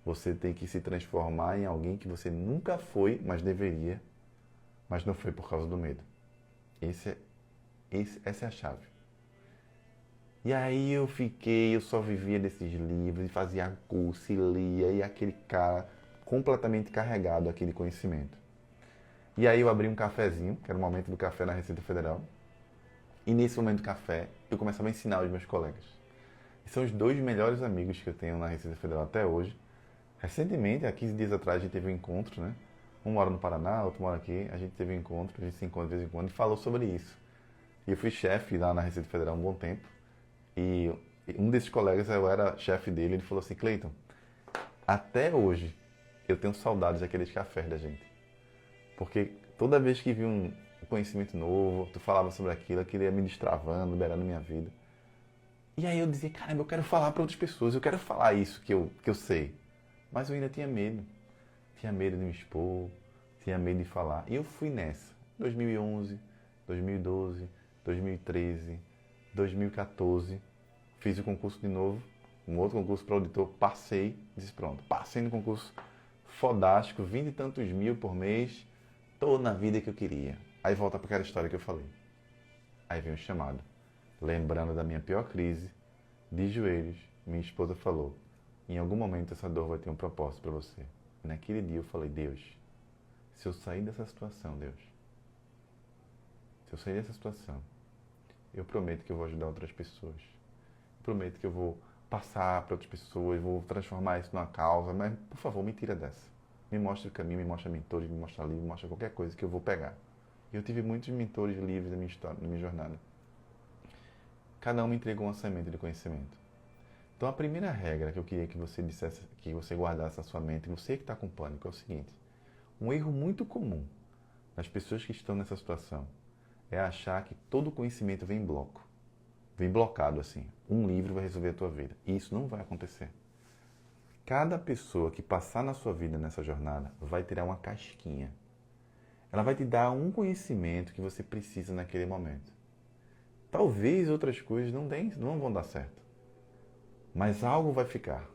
Você tem que se transformar em alguém que você nunca foi, mas deveria, mas não foi por causa do medo. Essa é a chave. E aí eu só vivia desses livros, e fazia curso, e lia, e aquele cara completamente carregado aquele conhecimento. E aí eu abri um cafezinho, que era o momento do café na Receita Federal. E nesse momento do café, eu começava a ensinar os meus colegas. E são os dois melhores amigos que eu tenho na Receita Federal até hoje. Recentemente, há 15 dias atrás, a gente teve um encontro, né? Um mora no Paraná, outro mora aqui. A gente teve um encontro, a gente se encontra de vez em quando e falou sobre isso. E eu fui chefe lá na Receita Federal um bom tempo. E um desses colegas, eu era chefe dele, ele falou assim, Cleiton, até hoje eu tenho saudades daqueles cafés da gente. Porque toda vez que vi um conhecimento novo, tu falava sobre aquilo, aquilo ia me destravando, liberando minha vida. E aí eu dizia, caramba, eu quero falar para outras pessoas, eu quero falar isso que eu sei. Mas eu ainda tinha medo. Tinha medo de me expor, tinha medo de falar. E eu fui nessa. 2011, 2012, 2013, 2014. Fiz o concurso de novo, um outro concurso para auditor, passei, disse pronto, passei no concurso fodástico, 20 e tantos mil por mês, tô na vida que eu queria. Aí volta para aquela história que eu falei. Aí vem um chamado. Lembrando da minha pior crise, de joelhos, minha esposa falou, em algum momento essa dor vai ter um propósito para você. E naquele dia eu falei, Deus, se eu sair dessa situação, Deus, se eu sair dessa situação, eu prometo que eu vou ajudar outras pessoas. Eu prometo que eu vou passar para outras pessoas, vou transformar isso numa causa, mas, por favor, me tira dessa. Me mostre o caminho, me mostre mentores, me mostre livro, me mostre qualquer coisa que eu vou pegar. E eu tive muitos mentores livres da minha história, da minha jornada. Cada um me entregou uma semente de conhecimento. Então, a primeira regra que eu queria que você dissesse, que você guardasse na sua mente, você que está com pânico, é o seguinte. Um erro muito comum nas pessoas que estão nessa situação é achar que todo conhecimento vem em bloco. Vem blocado assim. Um livro vai resolver a tua vida. E isso não vai acontecer. Cada pessoa que passar na sua vida nessa jornada vai tirar uma casquinha. Ela vai te dar um conhecimento que você precisa naquele momento. Talvez outras coisas não vão dar certo. Mas algo vai ficar.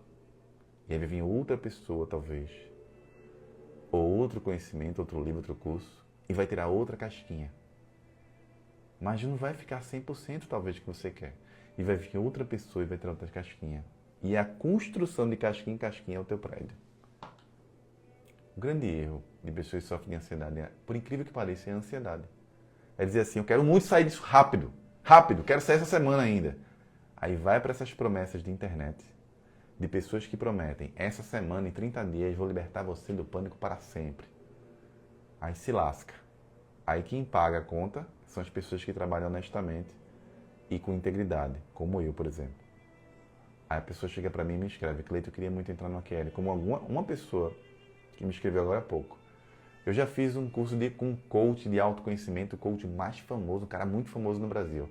E aí vai vir outra pessoa, talvez. Ou outro conhecimento, outro livro, outro curso. E vai tirar outra casquinha. Mas não vai ficar 100% talvez que você quer. E vai vir outra pessoa e vai tirar outra casquinha. E a construção de casquinha em casquinha é o teu prédio. O grande erro de pessoas que sofrem de ansiedade, por incrível que pareça, é a ansiedade. É dizer assim, eu quero muito sair disso rápido. Rápido, quero sair essa semana ainda. Aí vai para essas promessas de internet, de pessoas que prometem, essa semana, em 30 dias, vou libertar você do pânico para sempre. Aí se lasca. Aí quem paga a conta são as pessoas que trabalham honestamente e com integridade, como eu, por exemplo. Aí a pessoa chega para mim e me escreve, Cleiton, eu queria muito entrar no AQL, como uma pessoa que me escreveu agora há pouco. Eu já fiz um curso com um coach de autoconhecimento, o coach mais famoso, um cara muito famoso no Brasil.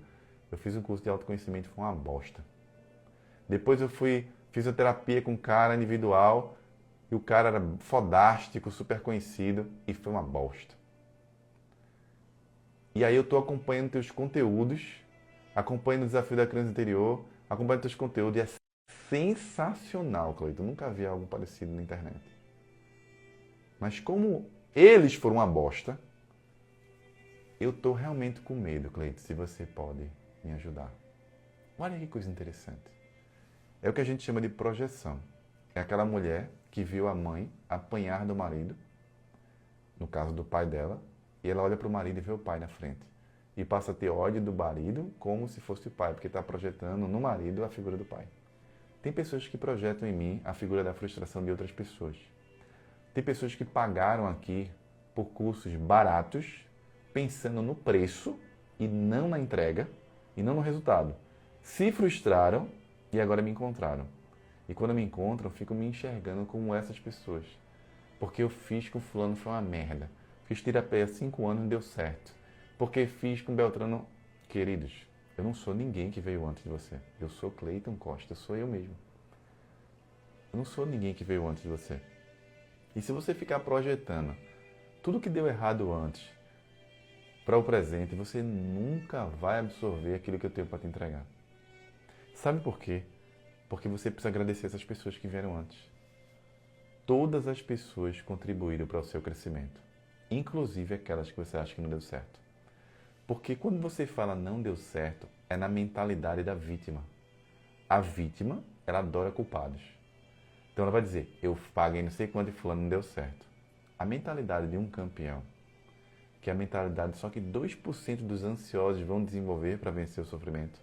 Eu fiz um curso de autoconhecimento, foi uma bosta. Depois eu fui fisioterapia com um cara individual, e o cara era fodástico, super conhecido, e foi uma bosta. E aí eu estou acompanhando teus conteúdos, acompanhando o Desafio da Criança Interior, acompanhando teus conteúdos, e é sensacional, Cleiton. Eu nunca vi algo parecido na internet. Mas como eles foram uma bosta, eu estou realmente com medo, Cleiton, se você pode me ajudar. Olha que coisa interessante. É o que a gente chama de projeção. É aquela mulher que viu a mãe apanhar do marido, no caso do pai dela, e ela olha para o marido e vê o pai na frente. E passa a ter ódio do marido como se fosse o pai, porque está projetando no marido a figura do pai. Tem pessoas que projetam em mim a figura da frustração de outras pessoas. Tem pessoas que pagaram aqui por cursos baratos, pensando no preço e não na entrega, e não no resultado. Se frustraram e agora me encontraram. E quando me encontram, fico me enxergando como essas pessoas. Porque eu fiz com fulano foi uma merda. Fiz terapia há 5 anos e não deu certo. Porque fiz com Beltrano. Queridos, eu não sou ninguém que veio antes de você. Eu sou Cleiton Costa, eu sou eu mesmo. Eu não sou ninguém que veio antes de você. E se você ficar projetando tudo que deu errado antes para o presente, você nunca vai absorver aquilo que eu tenho para te entregar. Sabe por quê? Porque você precisa agradecer essas pessoas que vieram antes. Todas as pessoas contribuíram para o seu crescimento, inclusive aquelas que você acha que não deu certo. Porque quando você fala não deu certo, é na mentalidade da vítima. A vítima, ela adora culpados. Então ela vai dizer, eu paguei não sei quanto e fulano não deu certo. A mentalidade de um campeão, que é a mentalidade só que 2% dos ansiosos vão desenvolver para vencer o sofrimento,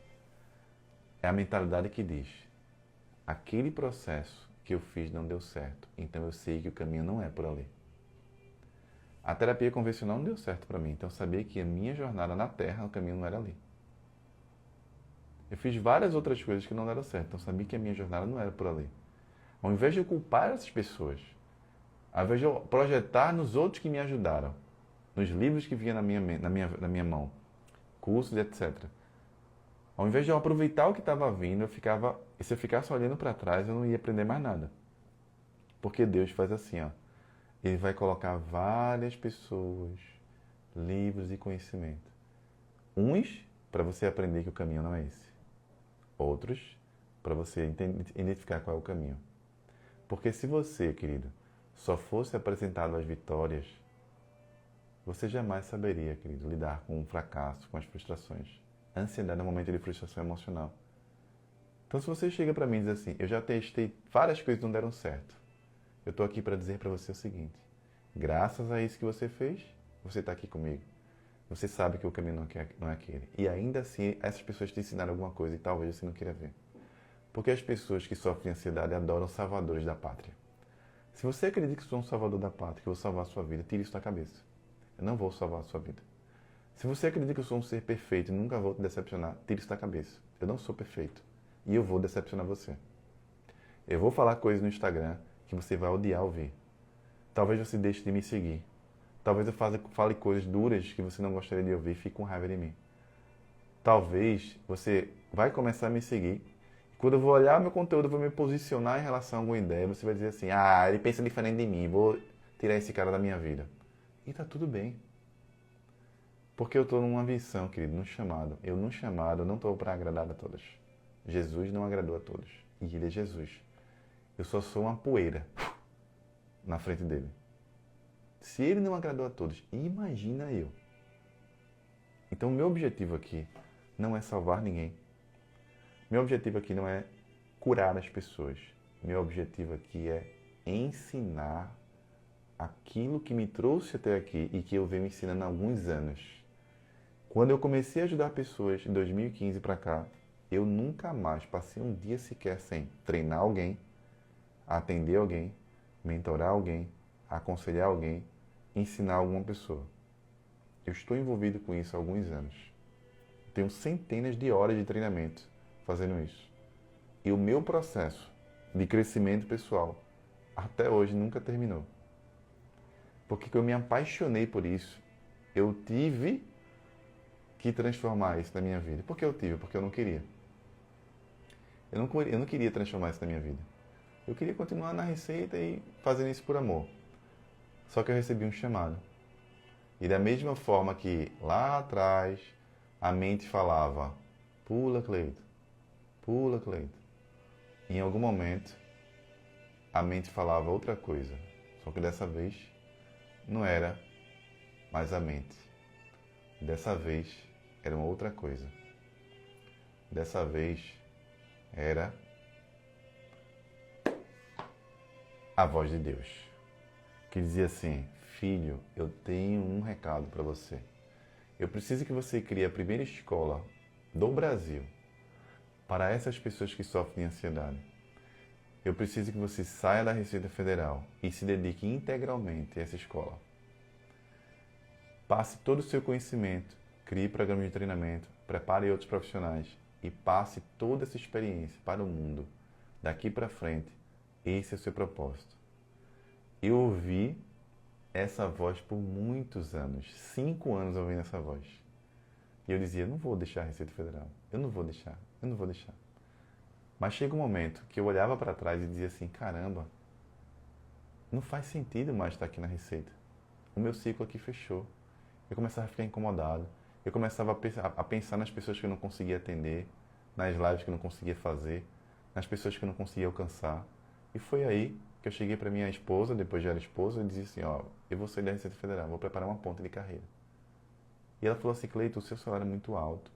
é a mentalidade que diz, aquele processo que eu fiz não deu certo, então eu sei que o caminho não é por ali. A terapia convencional não deu certo para mim, então eu sabia que a minha jornada na Terra, o caminho não era ali. Eu fiz várias outras coisas que não deram certo, então eu sabia que a minha jornada não era por ali. Ao invés de eu culpar essas pessoas, ao invés de eu projetar nos outros que me ajudaram, nos livros que vinha na minha mão, cursos, etc. Ao invés de eu aproveitar o que estava vindo, e se eu ficasse olhando para trás, eu não ia aprender mais nada. Porque Deus faz assim, ó. Ele vai colocar várias pessoas, livros e conhecimento. Uns para você aprender que o caminho não é esse. Outros para você identificar qual é o caminho. Porque se você, querido, só fosse apresentado as vitórias, você jamais saberia, querido, lidar com o fracasso, com as frustrações. A ansiedade é um momento de frustração emocional. Então, se você chega para mim e diz assim, eu já testei várias coisas que não deram certo, eu estou aqui para dizer para você o seguinte, graças a isso que você fez, você está aqui comigo. Você sabe que o caminho não é aquele. E ainda assim, essas pessoas te ensinaram alguma coisa e talvez você não queira ver. Porque as pessoas que sofrem ansiedade adoram salvadores da pátria. Se você acredita que sou um salvador da pátria, que eu vou salvar a sua vida, tire isso da cabeça. Eu não vou salvar a sua vida. Se você acredita que eu sou um ser perfeito e nunca vou te decepcionar, tire isso da cabeça. Eu não sou perfeito. E eu vou decepcionar você. Eu vou falar coisas no Instagram que você vai odiar ouvir. Talvez você deixe de me seguir. Talvez eu fale coisas duras que você não gostaria de ouvir e fique com raiva de mim. Talvez você vai começar a me seguir. Quando eu vou olhar meu conteúdo, eu vou me posicionar em relação a alguma ideia. Você vai dizer assim, ele pensa diferente de mim, vou tirar esse cara da minha vida. E tá tudo bem. Porque eu estou numa missão, querido, num chamado. Eu num chamado, eu não estou para agradar a todos. Jesus não agradou a todos. E Ele é Jesus. Eu só sou uma poeira na frente dele. Se Ele não agradou a todos, imagina eu. Então, meu objetivo aqui não é salvar ninguém. Meu objetivo aqui não é curar as pessoas. Meu objetivo aqui é ensinar aquilo que me trouxe até aqui e que eu venho ensinando há alguns anos. Quando eu comecei a ajudar pessoas em 2015 para cá, eu nunca mais passei um dia sequer sem treinar alguém, atender alguém, mentorar alguém, aconselhar alguém, ensinar alguma pessoa. Eu estou envolvido com isso há alguns anos. Tenho centenas de horas de treinamento fazendo isso. E o meu processo de crescimento pessoal até hoje nunca terminou. Porque eu me apaixonei por isso. Eu tive que transformar isso na minha vida. Por que eu tive? Porque eu não queria. Eu não queria transformar isso na minha vida. Eu queria continuar na receita e fazendo isso por amor. Só que eu recebi um chamado. E da mesma forma que lá atrás a mente falava, pula, Cleito, pula, Cleito. Em algum momento a mente falava outra coisa. Só que dessa vez não era mais a mente. Dessa vez era uma outra coisa. Dessa vez era a voz de Deus, que dizia assim, filho, eu tenho um recado para você. Eu preciso que você crie a primeira escola do Brasil para essas pessoas que sofrem de ansiedade. Eu preciso que você saia da Receita Federal e se dedique integralmente a essa escola. Passe todo o seu conhecimento, crie programas de treinamento, prepare outros profissionais e passe toda essa experiência para o mundo. Daqui para frente, esse é o seu propósito. Eu ouvi essa voz por muitos anos, 5 anos ouvindo essa voz. E eu dizia, eu não vou deixar a Receita Federal, eu não vou deixar. Mas chega um momento que eu olhava para trás e dizia assim, caramba, não faz sentido mais estar aqui na Receita. O meu ciclo aqui fechou. Eu começava a ficar incomodado. Eu começava a pensar nas pessoas que eu não conseguia atender, nas lives que eu não conseguia fazer, nas pessoas que eu não conseguia alcançar. E foi aí que eu cheguei para minha esposa, depois já era esposa, e disse assim, eu vou sair da Receita Federal, vou preparar uma ponte de carreira. E ela falou assim, Cleito, o seu salário é muito alto.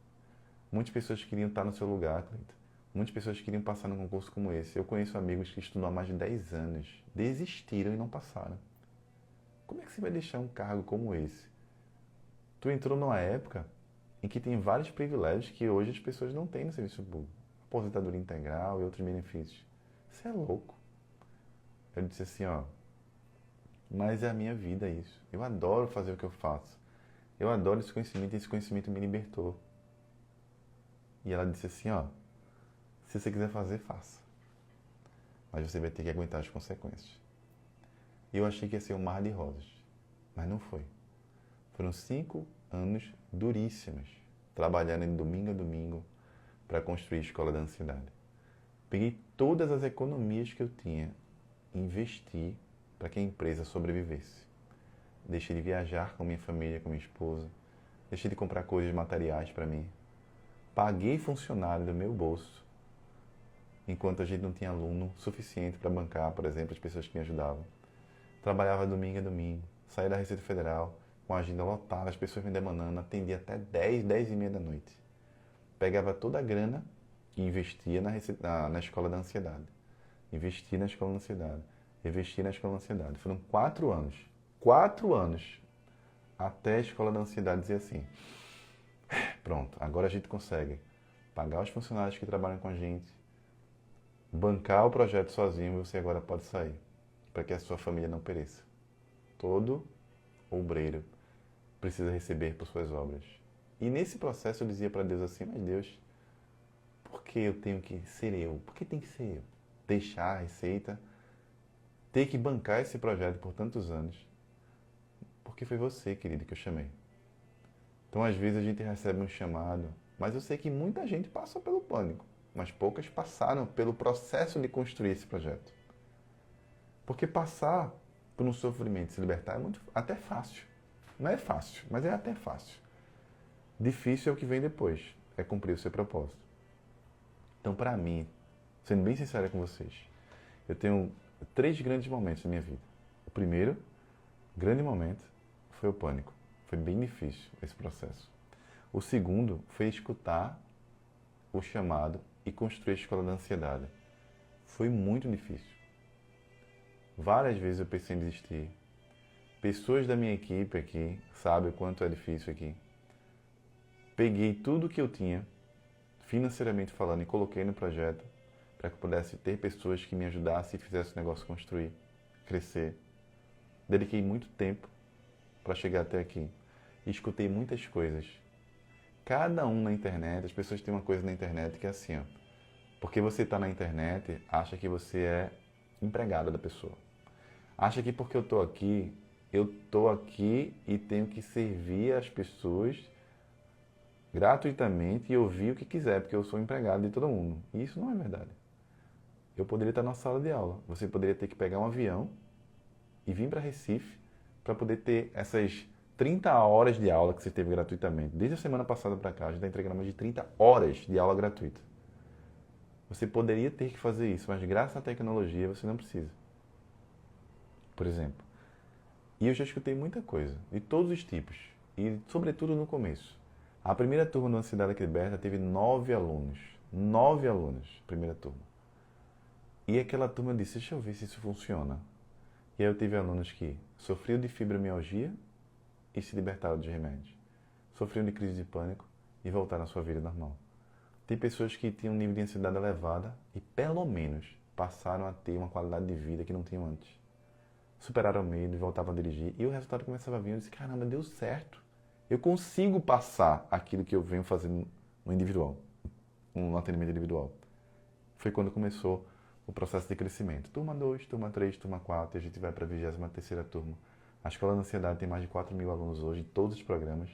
Muitas pessoas queriam estar no seu lugar, Cleiton. Muitas pessoas queriam passar num concurso como esse. Eu conheço amigos que estudam há mais de 10 anos, desistiram e não passaram. Como é que você vai deixar um cargo como esse? Tu entrou numa época em que tem vários privilégios que hoje as pessoas não têm no serviço público. Aposentadoria integral e outros benefícios. Você é louco. Eu disse assim, ó, mas é a minha vida isso. Eu adoro fazer o que eu faço. Eu adoro esse conhecimento e esse conhecimento me libertou. E ela disse assim, ó, se você quiser fazer, faça. Mas você vai ter que aguentar as consequências. E eu achei que ia ser um mar de rosas. Mas não foi. Foram 5 anos duríssimos, trabalhando de domingo a domingo para construir a escola da ansiedade. Peguei todas as economias que eu tinha e investi para que a empresa sobrevivesse. Deixei de viajar com minha família, com minha esposa. Deixei de comprar coisas materiais para mim. Paguei funcionário do meu bolso, enquanto a gente não tinha aluno suficiente para bancar, por exemplo, as pessoas que me ajudavam. Trabalhava domingo a domingo, saía da Receita Federal com a agenda lotada, as pessoas me demandando, atendia até 10, 10 e meia da noite. Pegava toda a grana e investia na escola da ansiedade. Investia na escola da ansiedade. Investia na escola da ansiedade. Foram 4 anos. 4 anos. Até a escola da ansiedade dizer assim, pronto, agora a gente consegue pagar os funcionários que trabalham com a gente, bancar o projeto sozinho, você agora pode sair, para que a sua família não pereça. Todo obreiro precisa receber por suas obras. E nesse processo eu dizia para Deus assim, mas Deus, por que eu tenho que ser eu? Por que tem que ser eu? Deixar a Receita, ter que bancar esse projeto por tantos anos. Porque foi você, querido, que eu chamei. Então, às vezes, a gente recebe um chamado, mas eu sei que muita gente passou pelo pânico, mas poucas passaram pelo processo de construir esse projeto. Porque passar por um sofrimento e se libertar é até fácil. Não é fácil, mas é até fácil. Difícil é o que vem depois, é cumprir o seu propósito. Então, para mim, sendo bem sincero com vocês, eu tenho 3 grandes momentos na minha vida. O primeiro grande momento foi o pânico. Foi bem difícil esse processo. O segundo foi escutar o chamado e construir a escola da ansiedade. Foi muito difícil. Várias vezes eu pensei em desistir. Pessoas da minha equipe aqui sabem o quanto é difícil aqui. Peguei tudo que eu tinha, financeiramente falando, e coloquei no projeto para que eu pudesse ter pessoas que me ajudassem e fizessem o negócio construir, crescer. Dediquei muito tempo para chegar até aqui. E escutei muitas coisas. Cada um na internet, as pessoas têm uma coisa na internet que é assim, ó. Porque você está na internet, acha que você é empregada da pessoa. Acha que porque eu estou aqui e tenho que servir as pessoas gratuitamente e ouvir o que quiser, porque eu sou empregado de todo mundo. E isso não é verdade. Eu poderia estar na sala de aula. Você poderia ter que pegar um avião e vir para Recife para poder ter essas 30 horas de aula que você teve gratuitamente. Desde a semana passada para cá, a gente está entregando mais de 30 horas de aula gratuita. Você poderia ter que fazer isso, mas graças à tecnologia você não precisa. Por exemplo. E eu já escutei muita coisa, de todos os tipos. E sobretudo no começo. A primeira turma do Ansiedade Aqui Liberta teve 9 alunos. 9 alunos, primeira turma. E aquela turma disse, deixa eu ver se isso funciona. E aí eu tive alunos que sofriam de fibromialgia e se libertaram dos remédios. Sofriam de crise de pânico e voltaram à sua vida normal. Tem pessoas que tinham um nível de ansiedade elevada e pelo menos passaram a ter uma qualidade de vida que não tinham antes. Superaram o medo e voltavam a dirigir. E o resultado começava a vir. Eu disse, caramba, deu certo. Eu consigo passar aquilo que eu venho fazendo no individual, no atendimento individual. Foi quando começou o processo de crescimento. Turma 2, turma 3, turma 4, e a gente vai para a 23ª turma. A Escola da Ansiedade tem mais de 4.000 alunos hoje, em todos os programas.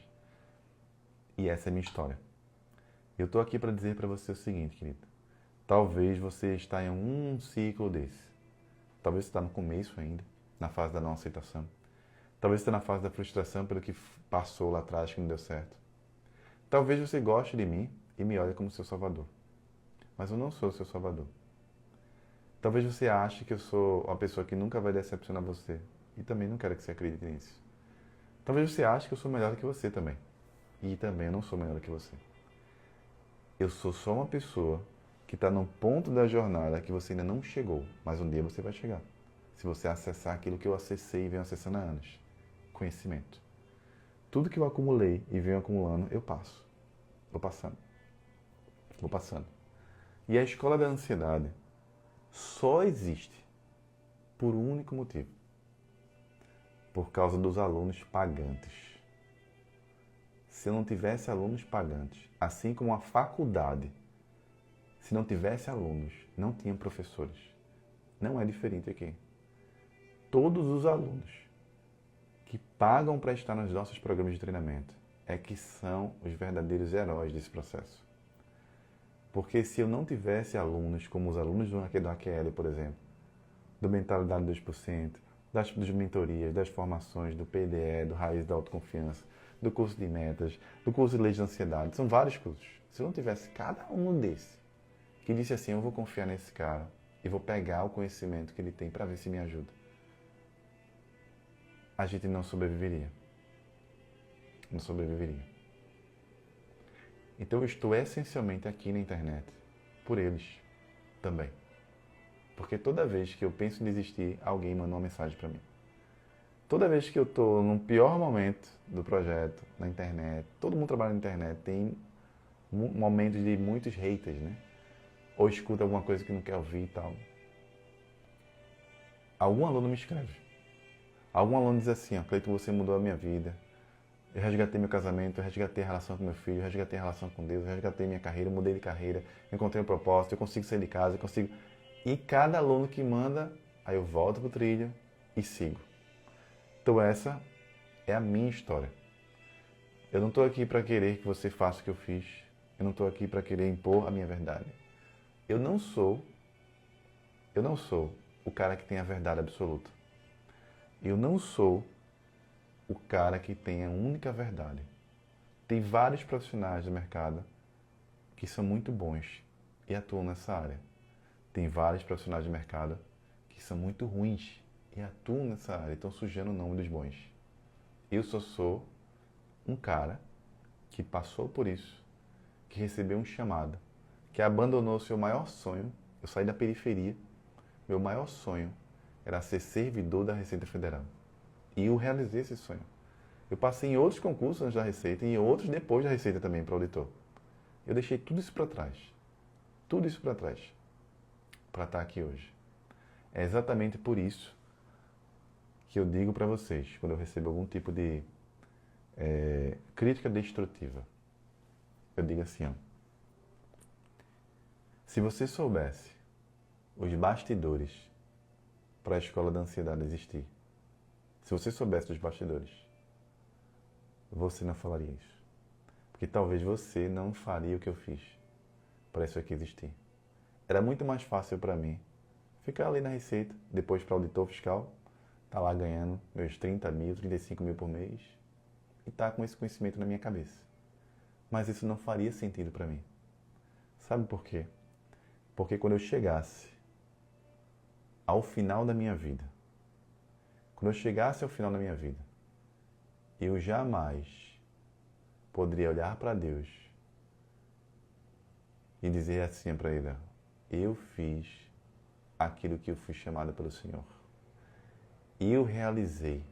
E essa é a minha história. Eu estou aqui para dizer para você o seguinte, querido. Talvez você está em um ciclo desse. Talvez você está no começo ainda, na fase da não aceitação. Talvez você está na fase da frustração pelo que passou lá atrás que não deu certo. Talvez você goste de mim e me olhe como seu salvador. Mas eu não sou o seu salvador. Talvez você ache que eu sou uma pessoa que nunca vai decepcionar você. E também não quero que você acredite nisso. Talvez você ache que eu sou melhor que você também. E também eu não sou melhor que você. Eu sou só uma pessoa que está num ponto da jornada que você ainda não chegou, mas um dia você vai chegar. Se você acessar aquilo que eu acessei e venho acessando há anos. Conhecimento. Tudo que eu acumulei e venho acumulando, eu passo. Vou passando. Vou passando. E a escola da ansiedade só existe por um único motivo. Por causa dos alunos pagantes. Se eu não tivesse alunos pagantes, assim como a faculdade, se não tivesse alunos, não tinha professores. Não é diferente aqui. Todos os alunos que pagam para estar nos nossos programas de treinamento é que são os verdadeiros heróis desse processo. Porque se eu não tivesse alunos, como os alunos do AQL, por exemplo, do Mentalidade 2%, das mentorias, das formações, do PDE, do Raiz da Autoconfiança, do curso de metas, do curso de leis de ansiedade, são vários cursos. Se eu não tivesse cada um desse, que disse assim, eu vou confiar nesse cara e vou pegar o conhecimento que ele tem para ver se me ajuda, a gente não sobreviveria. Não sobreviveria. Então eu estou essencialmente aqui na internet por eles também. Porque toda vez que eu penso em desistir, alguém manda uma mensagem para mim. Toda vez que eu estou num pior momento do projeto, na internet, todo mundo trabalha na internet, tem momentos de muitos haters, né? Ou escuta alguma coisa que não quer ouvir e tal. Algum aluno me escreve. Algum aluno diz assim, ó, Cleiton, você mudou a minha vida. Eu resgatei meu casamento, eu resgatei a relação com meu filho, eu resgatei a relação com Deus, eu resgatei minha carreira, eu mudei de carreira, encontrei um propósito, eu consigo sair de casa, eu consigo... E cada aluno que manda, aí eu volto pro trilho e sigo. Então essa é a minha história. Eu não estou aqui para querer que você faça o que eu fiz. Eu não estou aqui para querer impor a minha verdade. Eu não sou o cara que tem a verdade absoluta. Eu não sou o cara que tem a única verdade. Tem vários profissionais do mercado que são muito bons e atuam nessa área. Tem vários profissionais de mercado que são muito ruins e atuam nessa área e estão sujando o nome dos bons. Eu só sou um cara que passou por isso, que recebeu um chamado, que abandonou o seu maior sonho. Eu saí da periferia. Meu maior sonho era ser servidor da Receita Federal. E eu realizei esse sonho. Eu passei em outros concursos antes da Receita e em outros depois da Receita também para auditor. Eu deixei tudo isso para trás. Tudo isso para trás. Para estar aqui hoje. É exatamente por isso que eu digo para vocês, quando eu recebo algum tipo de crítica destrutiva, eu digo assim, ó, se você soubesse os bastidores para a escola da ansiedade existir, se você soubesse dos bastidores, você não falaria isso. Porque talvez você não faria o que eu fiz para isso aqui existir. Era muito mais fácil para mim ficar ali na Receita, depois para auditor fiscal, tá lá ganhando meus 30 mil, 35 mil por mês e tá com esse conhecimento na minha cabeça. Mas isso não faria sentido para mim. Sabe por quê? Porque quando eu chegasse ao final da minha vida, eu jamais poderia olhar para Deus e dizer assim para Ele, eu fiz aquilo que eu fui chamado pelo Senhor. Eu realizei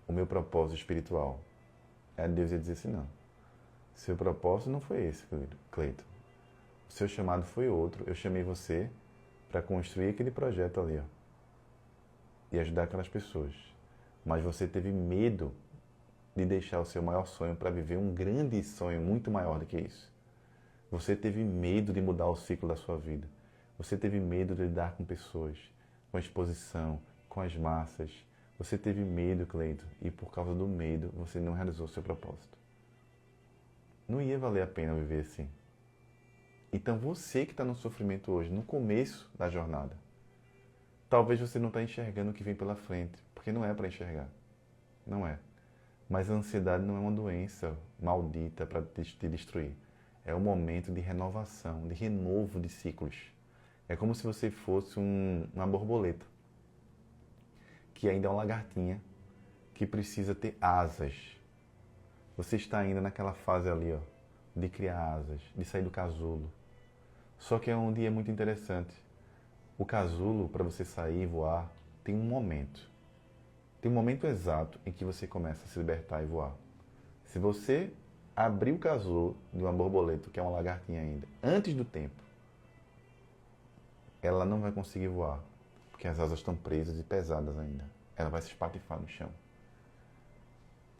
o meu propósito espiritual. Aí Deus ia dizer assim, não, seu propósito não foi esse, Cleiton. O seu chamado foi outro. Eu chamei você para construir aquele projeto ali, ó, e ajudar aquelas pessoas. Mas você teve medo de deixar o seu maior sonho para viver um grande sonho muito maior do que isso. Você teve medo de mudar o ciclo da sua vida. Você teve medo de lidar com pessoas, com a exposição, com as massas. Você teve medo, Cleiton, e por causa do medo você não realizou o seu propósito. Não ia valer a pena viver assim. Então você que está no sofrimento hoje, no começo da jornada, talvez você não está enxergando o que vem pela frente, porque não é para enxergar. Não é. Mas a ansiedade não é uma doença maldita para te destruir. É um momento de renovação, de renovo de ciclos. É como se você fosse uma borboleta, que ainda é uma lagartinha, que precisa ter asas. Você está ainda naquela fase ali, ó, de criar asas, de sair do casulo. Só que é um dia muito interessante. O casulo, para você sair e voar, tem um momento. Tem um momento exato em que você começa a se libertar e voar. Se você abrir o casulo de uma borboleta, que é uma lagartinha ainda, antes do tempo, ela não vai conseguir voar, porque as asas estão presas e pesadas ainda. Ela vai se espatifar no chão.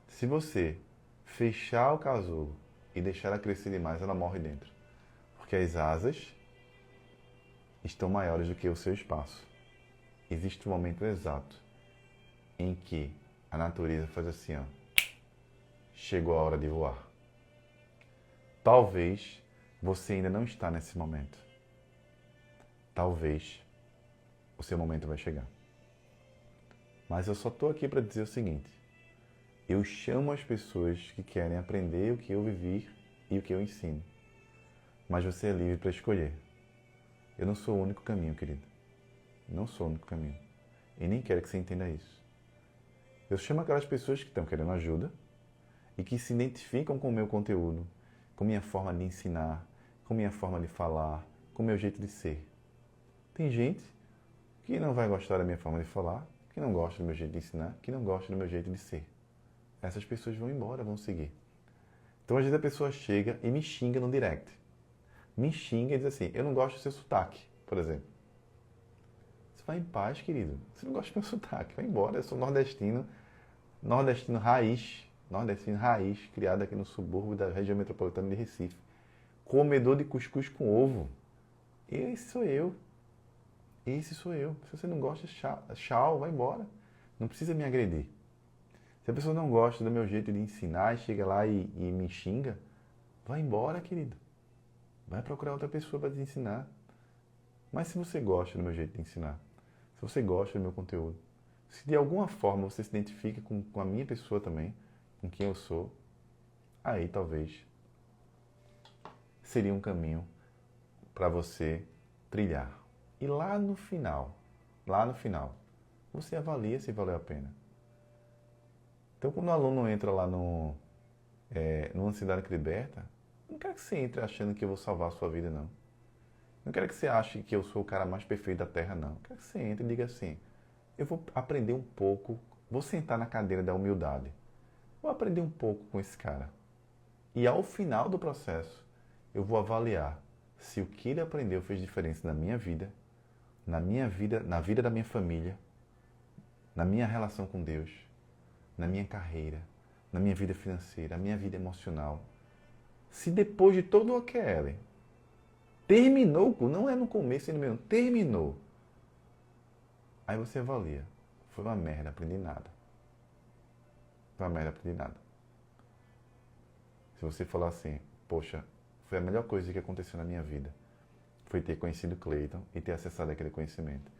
Se você fechar o casulo e deixar ela crescer demais, ela morre dentro. Porque as asas estão maiores do que o seu espaço. Existe um momento exato em que a natureza faz assim, ó. Chegou a hora de voar. Talvez você ainda não está nesse momento. Talvez o seu momento vai chegar. Mas eu só estou aqui para dizer o seguinte. Eu chamo as pessoas que querem aprender o que eu vivi e o que eu ensino. Mas você é livre para escolher. Eu não sou o único caminho, querido. Não sou o único caminho. E nem quero que você entenda isso. Eu chamo aquelas pessoas que estão querendo ajuda e que se identificam com o meu conteúdo, com minha forma de ensinar, com minha forma de falar, com o meu jeito de ser. Tem gente que não vai gostar da minha forma de falar, que não gosta do meu jeito de ensinar, que não gosta do meu jeito de ser. Essas pessoas vão embora, vão seguir. Então, às vezes a pessoa chega e me xinga no direct. Me xinga e diz assim, eu não gosto do seu sotaque, por exemplo. Você vai em paz, querido. Você não gosta do meu sotaque, vai embora. Eu sou nordestino raiz, criado aqui no subúrbio da região metropolitana de Recife. Comedor de cuscuz com ovo. Esse sou eu. Esse sou eu. Se você não gosta, tchau, vai embora. Não precisa me agredir. Se a pessoa não gosta do meu jeito de ensinar e chega lá e me xinga, vai embora, querido. Vai procurar outra pessoa para te ensinar. Mas se você gosta do meu jeito de ensinar, se você gosta do meu conteúdo, se de alguma forma você se identifica com a minha pessoa também, com quem eu sou, aí talvez seria um caminho para você trilhar. E lá no final, você avalia se valeu a pena. Então, quando o aluno entra lá no Ansiedade que Liberta, não quero que você entre achando que eu vou salvar a sua vida, não. Não quero que você ache que eu sou o cara mais perfeito da Terra, não. Quero que você entre e diga assim, eu vou aprender um pouco, vou sentar na cadeira da humildade. Vou aprender um pouco com esse cara. E ao final do processo, eu vou avaliar se o que ele aprendeu fez diferença na vida, na vida da minha família, na minha relação com Deus, na minha carreira, na minha vida financeira, na minha vida emocional. Se depois de todo o OQL, terminou, não é no começo e no meio, terminou. Aí você avalia. Foi uma merda, aprendi nada. Foi uma merda, aprendi nada. Se você falar assim, poxa, foi a melhor coisa que aconteceu na minha vida, foi ter conhecido Cleiton e ter acessado aquele conhecimento.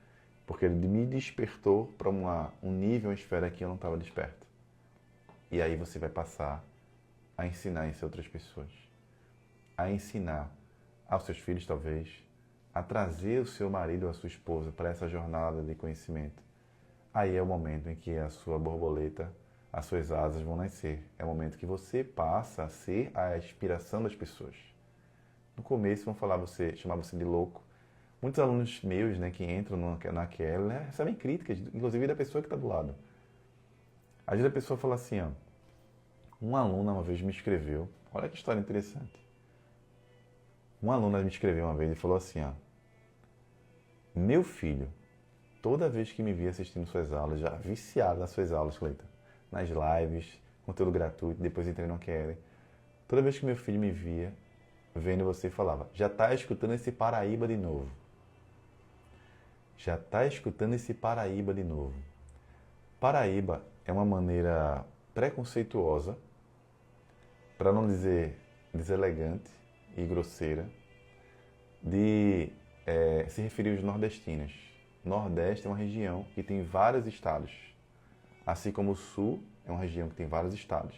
Porque ele me despertou para um nível, uma esfera que eu não estava desperto. E aí você vai passar a ensinar isso a outras pessoas. A ensinar aos seus filhos, talvez, a trazer o seu marido ou a sua esposa para essa jornada de conhecimento. Aí é o momento em que a sua borboleta, as suas asas vão nascer. É o momento que você passa a ser a inspiração das pessoas. No começo vão chamar você de louco. Muitos alunos meus, né, que entram na QL, né, recebem críticas, inclusive da pessoa que está do lado. Às vezes a pessoa fala assim, ó, uma aluna uma vez me escreveu, olha que história interessante. Uma aluna me escreveu uma vez e falou assim, ó, meu filho, toda vez que me via assistindo suas aulas, já viciado nas suas aulas, Cleiton, nas lives, conteúdo gratuito, depois entrei no QL, toda vez que meu filho me via, vendo você, falava, já está escutando esse Paraíba de novo. Já está escutando esse Paraíba de novo. Paraíba é uma maneira preconceituosa, para não dizer deselegante e grosseira, de se referir aos nordestinos. Nordeste é uma região que tem vários estados. Assim como o Sul é uma região que tem vários estados.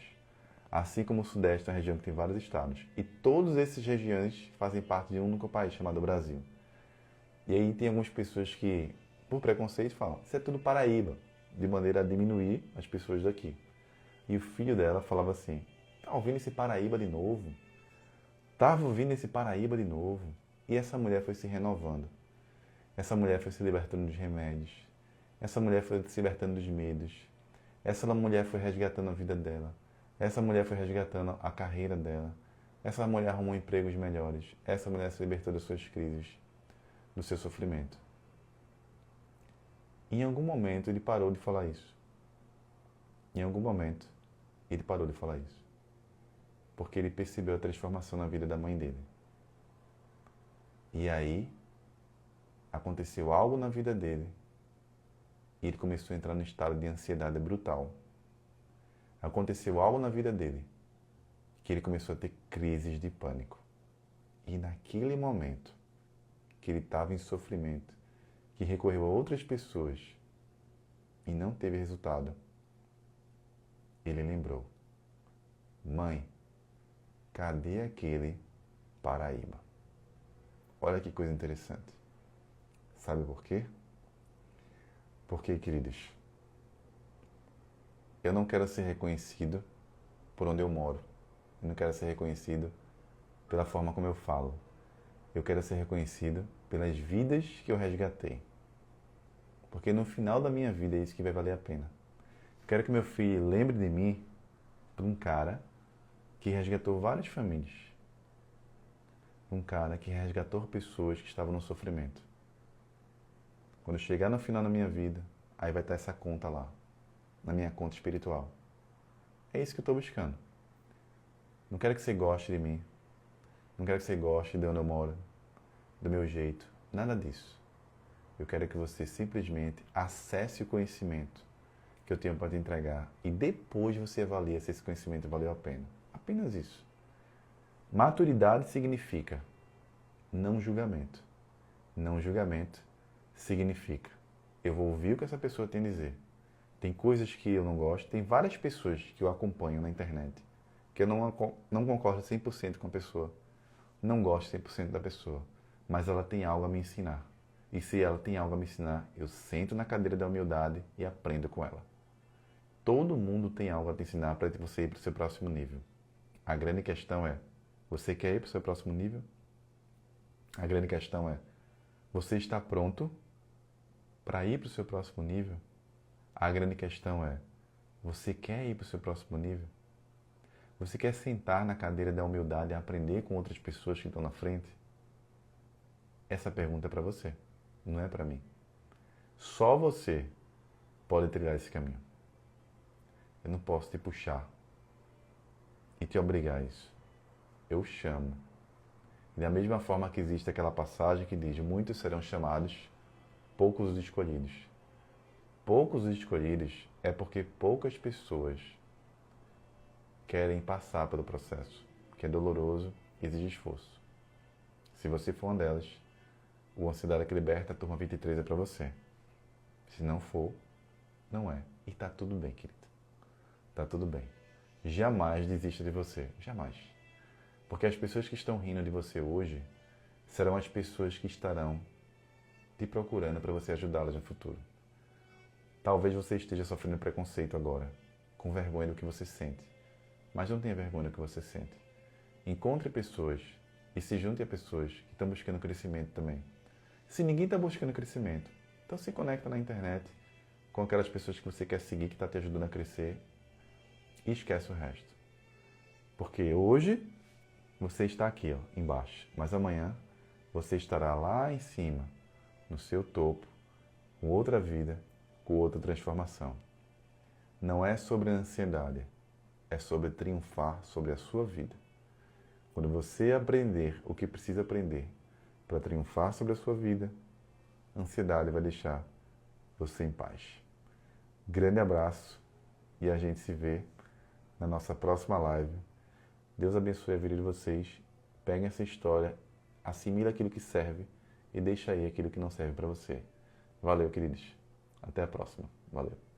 Assim como o Sudeste é uma região que tem vários estados. E todas essas regiões fazem parte de um único país chamado Brasil. E aí tem algumas pessoas que, por preconceito, falam, isso é tudo Paraíba, de maneira a diminuir as pessoas daqui. E o filho dela falava assim, tá ouvindo esse Paraíba de novo? Tava vindo esse Paraíba de novo. E essa mulher foi se renovando. Essa mulher foi se libertando dos remédios. Essa mulher foi se libertando dos medos. Essa mulher foi resgatando a vida dela. Essa mulher foi resgatando a carreira dela. Essa mulher arrumou empregos melhores. Essa mulher se libertou das suas crises, do seu sofrimento. Em algum momento ele parou de falar isso. Em algum momento ele parou de falar isso. Porque ele percebeu a transformação na vida da mãe dele. E aí aconteceu algo na vida dele e ele começou a entrar num estado de ansiedade brutal. Aconteceu algo na vida dele que ele começou a ter crises de pânico. E naquele momento que ele estava em sofrimento, que recorreu a outras pessoas e não teve resultado, ele lembrou: mãe, cadê aquele Paraíba? Olha que coisa interessante. Sabe por quê? Porque, queridos, eu não quero ser reconhecido por onde eu moro. Eu não quero ser reconhecido pela forma como eu falo. Eu quero ser reconhecido pelas vidas que eu resgatei. Porque no final da minha vida é isso que vai valer a pena. Eu quero que meu filho lembre de mim por um cara que resgatou várias famílias. Um cara que resgatou pessoas que estavam no sofrimento. Quando eu chegar no final da minha vida, aí vai estar essa conta lá, na minha conta espiritual. É isso que eu estou buscando. Não quero que você goste de mim. Não quero que você goste de onde eu moro, do meu jeito. Nada disso. Eu quero que você simplesmente acesse o conhecimento que eu tenho para te entregar e depois você avalia se esse conhecimento valeu a pena. Apenas isso. Maturidade significa não julgamento. Não julgamento significa eu vou ouvir o que essa pessoa tem a dizer. Tem coisas que eu não gosto, tem várias pessoas que eu acompanho na internet que eu não concordo 100% com a pessoa, não gosto 100% da pessoa, mas ela tem algo a me ensinar. E se ela tem algo a me ensinar, eu sento na cadeira da humildade e aprendo com ela. Todo mundo tem algo a te ensinar para você ir para o seu próximo nível. A grande questão é, você quer ir para o seu próximo nível? A grande questão é, você está pronto para ir para o seu próximo nível? A grande questão é, você quer ir para o seu próximo nível? Você quer sentar na cadeira da humildade e aprender com outras pessoas que estão na frente? Essa pergunta é para você, não é para mim. Só você pode trilhar esse caminho. Eu não posso te puxar e te obrigar a isso. Eu chamo. E da mesma forma que existe aquela passagem que diz: muitos serão chamados, poucos os escolhidos. Poucos os escolhidos é porque poucas pessoas querem passar pelo processo, que é doloroso e exige esforço. Se você for uma delas, o Ansiedade que Liberta, a turma 23 é para você. Se não for, não é. E tá tudo bem, querido. Tá tudo bem. Jamais desista de você. Jamais. Porque as pessoas que estão rindo de você hoje serão as pessoas que estarão te procurando para você ajudá-las no futuro. Talvez você esteja sofrendo preconceito agora, com vergonha do que você sente. Mas não tenha vergonha do que você sente. Encontre pessoas e se junte a pessoas que estão buscando crescimento também. Se ninguém está buscando crescimento, então se conecta na internet com aquelas pessoas que você quer seguir, que está te ajudando a crescer, e esquece o resto. Porque hoje você está aqui, ó, embaixo, mas amanhã você estará lá em cima, no seu topo, com outra vida, com outra transformação. Não é sobre a ansiedade, é sobre triunfar sobre a sua vida. Quando você aprender o que precisa aprender para triunfar sobre a sua vida, a ansiedade vai deixar você em paz. Grande abraço e a gente se vê na nossa próxima live. Deus abençoe a vida de vocês. Peguem essa história, assimila aquilo que serve e deixa aí aquilo que não serve para você. Valeu, queridos. Até a próxima. Valeu.